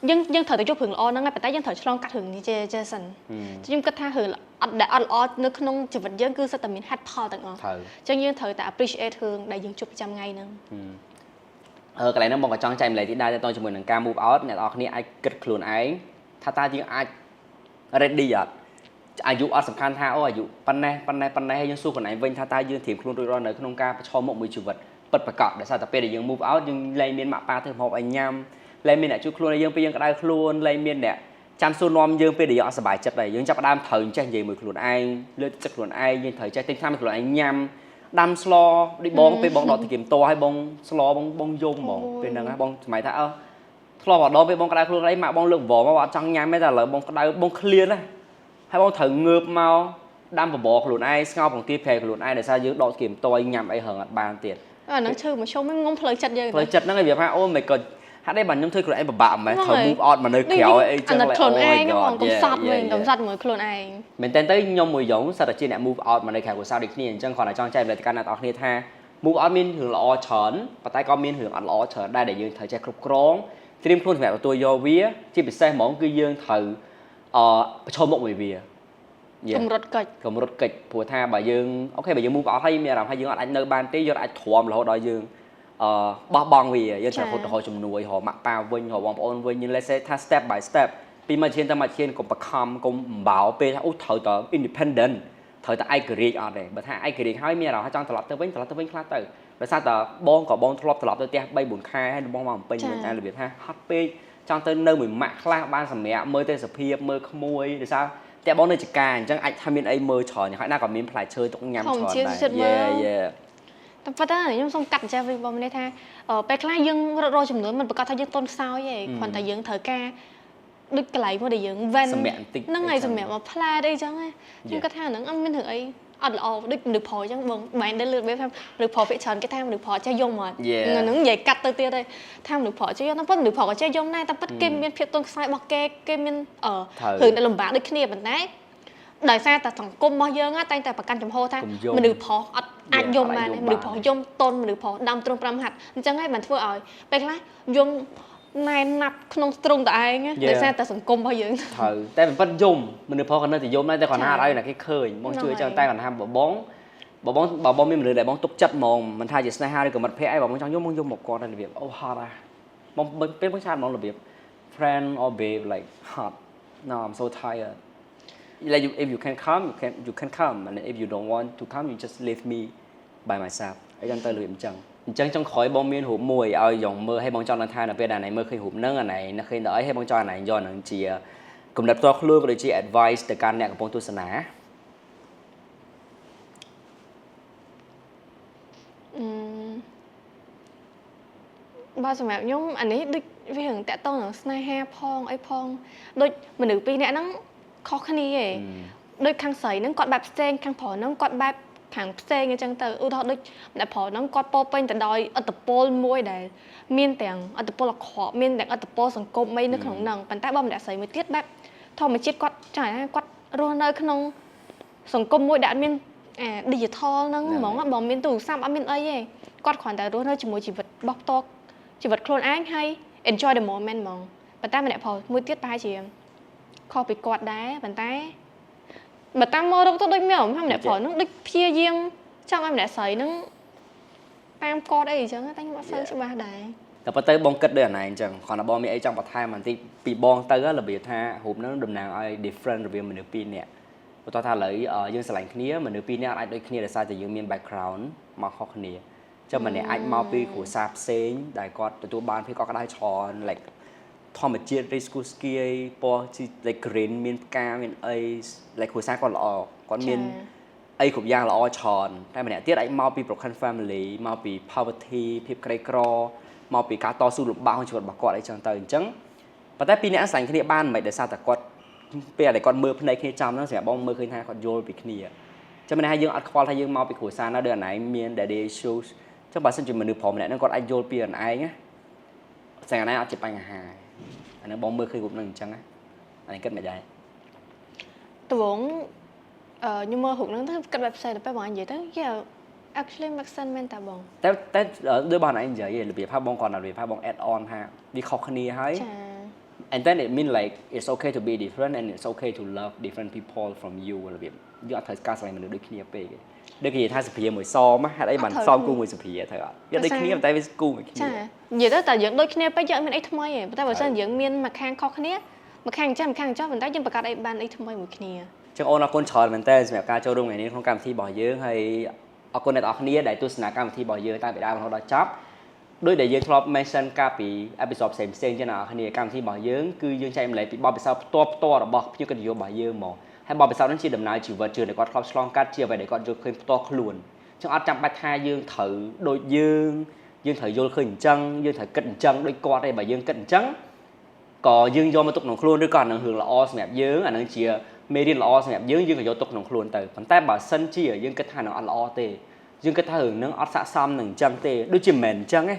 ាយើងត្រូវតែជួបរឿងល្អហ្នឹងហើយប៉ុន្តែយើងត្រូវឆ្លងកាត់រឿងនេះចេះសិនខ្ញុំគិតថារឿងអត់ល្អនៅក្នុងជីវិតយើងគឺសិតតែមានហេតុផលទាំងអស់អញ្ចឹងយើងត្រូវតែ appreciate រឿងដែលយើងជួបប្រចាំថ្ងៃហ្នឹងកន្លែងហ្នឹងបងក៏ចង់ចែកម្លែកទីដែរទៅជាមួយនឹងការ move out អ្នកនរគ្នាអាចគិតខ្លួនឯងថាតើយើងអាច ready អត់អាយុអត់សំខាន់ថាអាយុប៉ុណ្ណេះហើយយើងសួរខ្លួនឯងវិញថាតើយើងត្រៀមខ្លួនរួចរាល់នៅក្នុងការប្រឈមមុខមួយជីវិតពិតប្រាកដដោយសារតែពេលដែលយើង move out យើងលែងមានម៉ាក់ប៉ាធ្វើម្ហូបឲ្យញ៉ាំលែងមានអ្នកជួយខ្លួនឲ្យយើងពេលយើងក្តៅខ្លួនលែងមានអ្នកចាំសួរនាំយើងពេលដែលយើងអត់សប្បាយចិត្តដែរយើងចាប់ផ្ដើមត្រូវចេះនិយាយមួយខ្លួនឯងលើកទឹកចិត្តខ្លួនឯងយើងត្រូវចេះទិញថ្នាំឲ្យខ្លួនឯងញ៉ាំដាំស្លដូចបងពេលបងដកតិគៀមតឲ្យបងស្លបងយំហ្មងពេលហ្នឹងបងសម័យថាធ្លាប់ម្ដងពេលបងក្តៅខ្លួនអីម៉ាក់បងលើកវមកអត់ចង់ញ៉ាំទេតែឥឡូវបងក្តៅបងឃ្លានណាហើយបងត្រូវងើបមកដាំបបរខ្លួនឯងស្ងោរបង្គាប្រែខ្លួនឯងដោយសារយើងដកតិគៀមតឲ្យញ៉ាំអីហឹងអត់បានទៀតអាហ្នឹងឈឺមកជុំងុំផ្លូវចិត្តយើងផ្លូវចិត្តហ្នឹងវាថាអូមិនក៏ហាក់ដែរបើខ្ញុំធ្វើខ្លួនឯងពិបាកអមែនត្រូវ move out មកនៅក្រៅអីចឹងឡើយខ្លួនឯងខ្ញុំកំសត់មួយខ្លួនឯងមែនតើទៅខ្ញុំមួយយងសិតតែជាអ្នក move out មកនៅក្រៅគ្រួសារដូចគ្នាអញ្ចឹងគ្រាន់តែចង់ចែកម្លែកទៅកាន់អ្នកនរគ្នាថា move out មានរឿងល្អច្រើនប៉ុន្តែក៏មានរឿងអត់ល្អច្រើនដែរដែលយើងត្រូវចេះគ្រប់គ្រងត្រៀមខ្លួនសម្រាប់ទទួលយកវាជាពិសេសហ្មងគឺយើងត្រូវប្រឈមមុខមួយវាកម្រិតកិច្ចព្រោះថាបើយើងអូខេបើយើង move out ហើយមានអារម្មណ៍ថាយើងអាចនៅបានទេយើងអាចទ្រាំរហូតដល់យើងបោះបង់វាយើងត្រូវហត់ទៅរកជំនួយរកម៉ាក់ប៉ាវិញរកបងប្អូនវិញយើង let's say ថា step by step ពីមកឈានទៅមកឈានកុំបខំកុំអំបោពេលថាអូត្រូវត independent ត្រូវតែឯករាជ្យអត់ទេបើថាឯករាជ្យហើយមានអារម្មណ៍ថាចង់ត្រឡប់ទៅវិញខ្លះទៅដោយសារតែបងក៏បងធ្លាប់ត្រឡប់ទៅផ្ទះ 3-4 ខែហើយបងមកពេញវិញតែរបៀបថាហត់ពេកចង់ទៅនៅមួយម៉ាក់ខ្លះបានសម្រាប់មើលទេសភាពមើលក្មួយដោយសារតែបងនៅចកាអញ្ចឹងអាចថាមានអីមើលច្រើនហើយណាក៏មានផ្លែឈើទុកញ៉ាំច្រើនដែរតែប៉ុន្តែខ្ញុំសូមកាត់ចេះវិញបងមានន័យថាពេលខ្លះយើងរត់ចំនួនមិនប្រកាសថាយើងតន់ខ្សោយទេគ្រាន់តែយើងត្រូវការដូចកន្លែងមួយដែលយើងវ៉ែនសម្រាប់បន្តិចហ្នឹងហើយសម្រាប់មកផ្លែអីចឹងខ្ញុំគាត់ថាហ្នឹងអត់មានរឿងអី អត់ល្អដូចមនុស្សប្រុសអញ្ចឹងបងមិនដែលលឺរបៀបថាមនុស្សប្រុសភាគច្រើនគេថាមនុស្សប្រុសចេះយំមកហ្នឹងនិយាយកាត់ទៅទៀតហើយថាមនុស្សប្រុសចេះយំតែប៉ុន្តែមនុស្សប្រុសក៏ចេះយំដែរតែប៉ុន្តែគេមានភាពទន់ខ្សោយរបស់គេមានរឿងដែលលំបាកដូចគ្នាប៉ុន្តែដោយសារតែសង្គមរបស់យើងតែងតែប្រកាន់ចំហថាមនុស្សប្រុសអត់អាចយំបានមនុស្សប្រុសយំតន់មនុស្សប្រុសដាំទ្រង់5ហាត់អញ្ចឹងហើយបានធ្វើឲ្យពេលខ្លះយំណែណាប់ក្នុងទ្រង់តឯងដោយសារតែសង្គមរបស់យើងត្រូវតែមិនប៉ិនយំមនុស្សប្រុសក៏នៅតែយំដែរតែគាត់ហាត់ឲ្យណាគេឃើញបងជួយអញ្ចឹងតែគាត់ថាបងមានមនុស្សដែលបងទុកចិត្តហ្មងមិនថាជាស្នេហាឬក៏មិត្តភក្តិអីបងចង់យំមកគាត់តែរបៀបអូហត់បងពេលបងឆាតហ្មងរបៀប friend or babe like hot no I'm so tired like if you can come you can come and if you don't want to come you just leave me by myself អីចឹងទៅលឿនអញ្ចឹងចុងក្រោយបងមានរូបមួយឲ្យយ៉ងមើលឲ្យបងចង់នឹងថានៅពេលដែលណៃមើលឃើញរូបហ្នឹងអាណៃនឹកឃើញដល់អីឲ្យបងចង់អាណៃយកនឹងជាគំនិតផ្ទាល់ខ្លួនក៏ដូចជា advice ទៅកាន់អ្នកកំពុងទស្សនាបើសម្រាប់ខ្ញុំអានេះដូចវារឿងតាក់ទងនឹងស្នេហាផងអីផងដូចមនុស្សពីរនាក់ហ្នឹងខុសគ្នាឯងដូចខាងស្រីហ្នឹងគាត់បែបផ្សេងខាងប្រុសហ្នឹងគាត់បែបខាងផ្សេងអញ្ចឹងទៅឧទាហរណ៍ដូចអ្នកប្រុសហ្នឹងគាត់ពោពេញទៅដោយឥទ្ធិពលមួយដែលមានទាំងឥទ្ធិពលអាក្រក់មានទាំងឥទ្ធិពលសង្គមអីនៅក្នុងហ្នឹងប៉ុន្តែបើម្នាក់ស្រីមួយទៀតបែបធម្មជាតិគាត់ចាគាត់រស់នៅក្នុងសង្គមមួយដែលអត់មានdigital ហ្នឹងហ្មងបងមានទូរស័ព្ទអត់មានអីទេគាត់គ្រាន់តែរស់នៅជាមួយជីវិតរបស់ផ្ទាល់ជីវិតខ្លួនឯងហើយ enjoy the moment ហ្មងប៉ុន្តែម្នាក់ប្រុសមួយទៀតប្រហែលជាខុសពីគាត់ដែរប៉ុន្តែបើតាមមករកទៅដូចមានអាម្នាក់ប្រុសហ្នឹងដូចព្យាយាមចង់ឲ្យម្នាក់ស្រីហ្នឹងតាមគាត់អីអញ្ចឹងតែខ្ញុំអត់សូវច្បាស់ដែរតែប៉ុន្តែបងគិតដូចអាណៃអញ្ចឹងគ្រាន់តែបងមានអីចង់បន្ថែមបន្តិចពីបងទៅរបៀបថារូបហ្នឹងតំណាងឲ្យ different រវាងមនុស្សពីរនាក់បើតោះថាឥឡូវយើងស្រឡាញ់គ្នាមនុស្សពីរនាក់អាចដូចគ្នាដោយសារតែយើងមាន background មកខុសគ្នាចឹងម្នាក់អាចមកពីគ្រួសារផ្សេងដែលគាត់ទទួលបានភាពកក់ក្ដៅច្រើន like ធម្មជាតិ risk ski ពណ៌ជី like green មានផ្កាមានអី like គ្រួសារគាត់ល្អគាត់មានអីគ្រប់យ៉ាងល្អច្រើនតែម្នាក់ទៀតអាចមកពី broken family មកពី poverty ភាពក្រីក្រមកពីការតស៊ូលំបាកក្នុងជីវិតរបស់គាត់អីចឹងទៅអញ្ចឹងប៉ុន្តែពីរនាក់ស្រាញ់គ្នាបានមិនដោយសារតែគាត់ពេលដែលគាត់មើលភ្នែកគ្នាចំហ្នឹងសម្រាប់បងមើលឃើញថាគាត់យល់ពីគ្នាចឹងមិនថាយើងអត់ខ្វល់ថាយើងមកពីគ្រួសារណាដូចអណៃមាន daddy issues ចឹងបើសិនជាមនុស្សប្រុសម្នាក់ហ្នឹងគាត់អាចយល់ពីអណឯងណាស្អីអណៃអត់ជាបញ្ហាអានេះបងមើលឃើញរូបហ្នឹងអញ្ចឹងណាអានេះគិតមិនដែរត្បូងខ្ញុំមើលរូបហ្នឹងទៅគិតបែបផ្សេងទៅពេលបងនិយាយទៅ yeah actually make sense មែនតាបងតែដូចបងអណៃនិយាយរបៀបថាបងគាត់របៀបថាបង add on ថាវាខុសគ្នាហើយចា and then it mean like it's okay to be different and it's okay to love different people from you របៀបយើងអត់ត្រូវការស្វែងមនុស្សដូចគ្នាពេកដូចគេនិយាយថាសុភាមួយសមហេតុអីបានសមគូមួយសុភាត្រូវអត់វាដូចគ្នាតែវាគូមួយគ្នាចានិយាយទៅតែយើងដូចគ្នាពេកយើងមានអីថ្មីទេប៉ុន្តែបើសិនយើងមានមួយខាងខុសគ្នាមួយខាងចឹងមួយខាងចោះប៉ុន្តែយើងបង្កើតអីបានអីថ្មីមួយគ្នាចឹងអូនអរគុណច្រើនមែនតើសម្រាប់ការចូលរួមថ្ងៃនេះក្នុងកម្មវិធីរបស់យើងហើយអរគុណអ្នកនរគ្នាដែលទស្សនាកម្មវិធីរបស់យើងតាំងពីដើមរហូតដល់ចប់ដោយដែលយើងធ្លាប់ mention កាលពី episode ផ្សេងៗចឹងអ្នកនរគ្នាកម្មវិធីរបស់យើងគឺយើងចែកម្លែកពីបទពិសោធន៍ផ្ទាល់របស់ភ្ញៀវកិត្តិយសរបស់យើងមកហើយបទពិសោធន៍នោះជាដំណើរជីវិតជឿដែលគាត់ធ្លាប់ឆ្លងកាត់ជាអ្វីដែលគាត់យល់ឃើញផ្ទាល់ខ្លួនចឹងអត់ចាំបាច់ថាយើងត្រូវដូចយើងត្រូវយល់ឃើញអញ្ចឹងយើងត្រូវគិតអញ្ចឹងដូចគាត់ទេបើយើងគិតអញ្ចឹងក៏យើងយកមកទុកក្នុងខ្លួនឬក៏អានឹងរឿងល្អសម្រាប់យើងអានឹងជាមេរៀនល្អសម្រាប់យើងក៏យកទុកក្នុងខ្លួនទៅប៉ុន្តែបើសិនជាយើងគិតថានឹងអត់ល្អទេយើងគិតថារឿងនឹងអត់ស័ក្តិសមនឹងអញ្ចឹងទេដូចជាមិនអញ្ចឹងទេ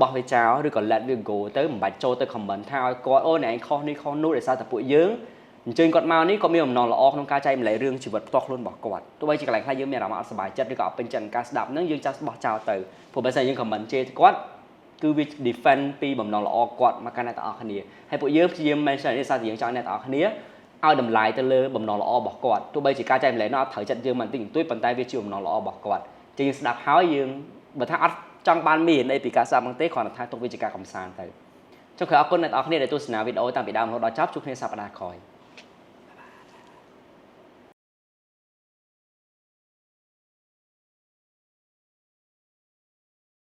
បោះវាចោលឬក៏ let it go ទៅមិនបាច់ចូលទៅ comment ថាឲ្យគាត់អូអ្នកឯងខុសនេះខុសនោះដោយសារតែពួកយើងអញ្ចឹងគាត់មកនេះក៏មានបំណងល្អក្នុងការចែកម្លែករឿងជីវិតផ្ទាល់ខ្លួនរបស់គាត់ទោះបីជាកន្លែងខ្លះយើងមានអារម្មណ៍អត់សប្បាយចិត្តឬក៏អត់ពេញចិត្តនឹងការស្ដាប់ហ្នឹងយើងចាស់បោះចោលទៅព្រោះបើសិនយើង comment ជេរគាត់គឺវា defend ពីបំណងល្អគាត់មកកាន់អ្នកទាំងអស់គ្នាហើយពួកយើងព្យាយាម mention នេះសារតែយើងចង់អ្នកទាំងអស់គ្នាឲ្យតម្លៃទៅលើបំណងល្អរបស់គាត់ទោះបីជាការចែកម្លែកនោះអត់ត្រូវចិត្តយើងមិនតិចបន្តួចប៉ុន្តែវាជាបំណងល្អរបស់គាត់ចឹងយើងស្ដាប់ហើយយើងបើថាអត់ចង់បានមានអីពីការស្ដាប់ហ្នឹងទេគ្រាន់តែថាទុកវាជាការកំសាន្តទៅចុះក្រោយអរគុណអ្នកទាំងអស់គ្នាដែលទស្សនាវីដេអូតាំងពីដើមរហូតដល់ចប់ជួបគ្នាសប្តាហ៍ក្រោយ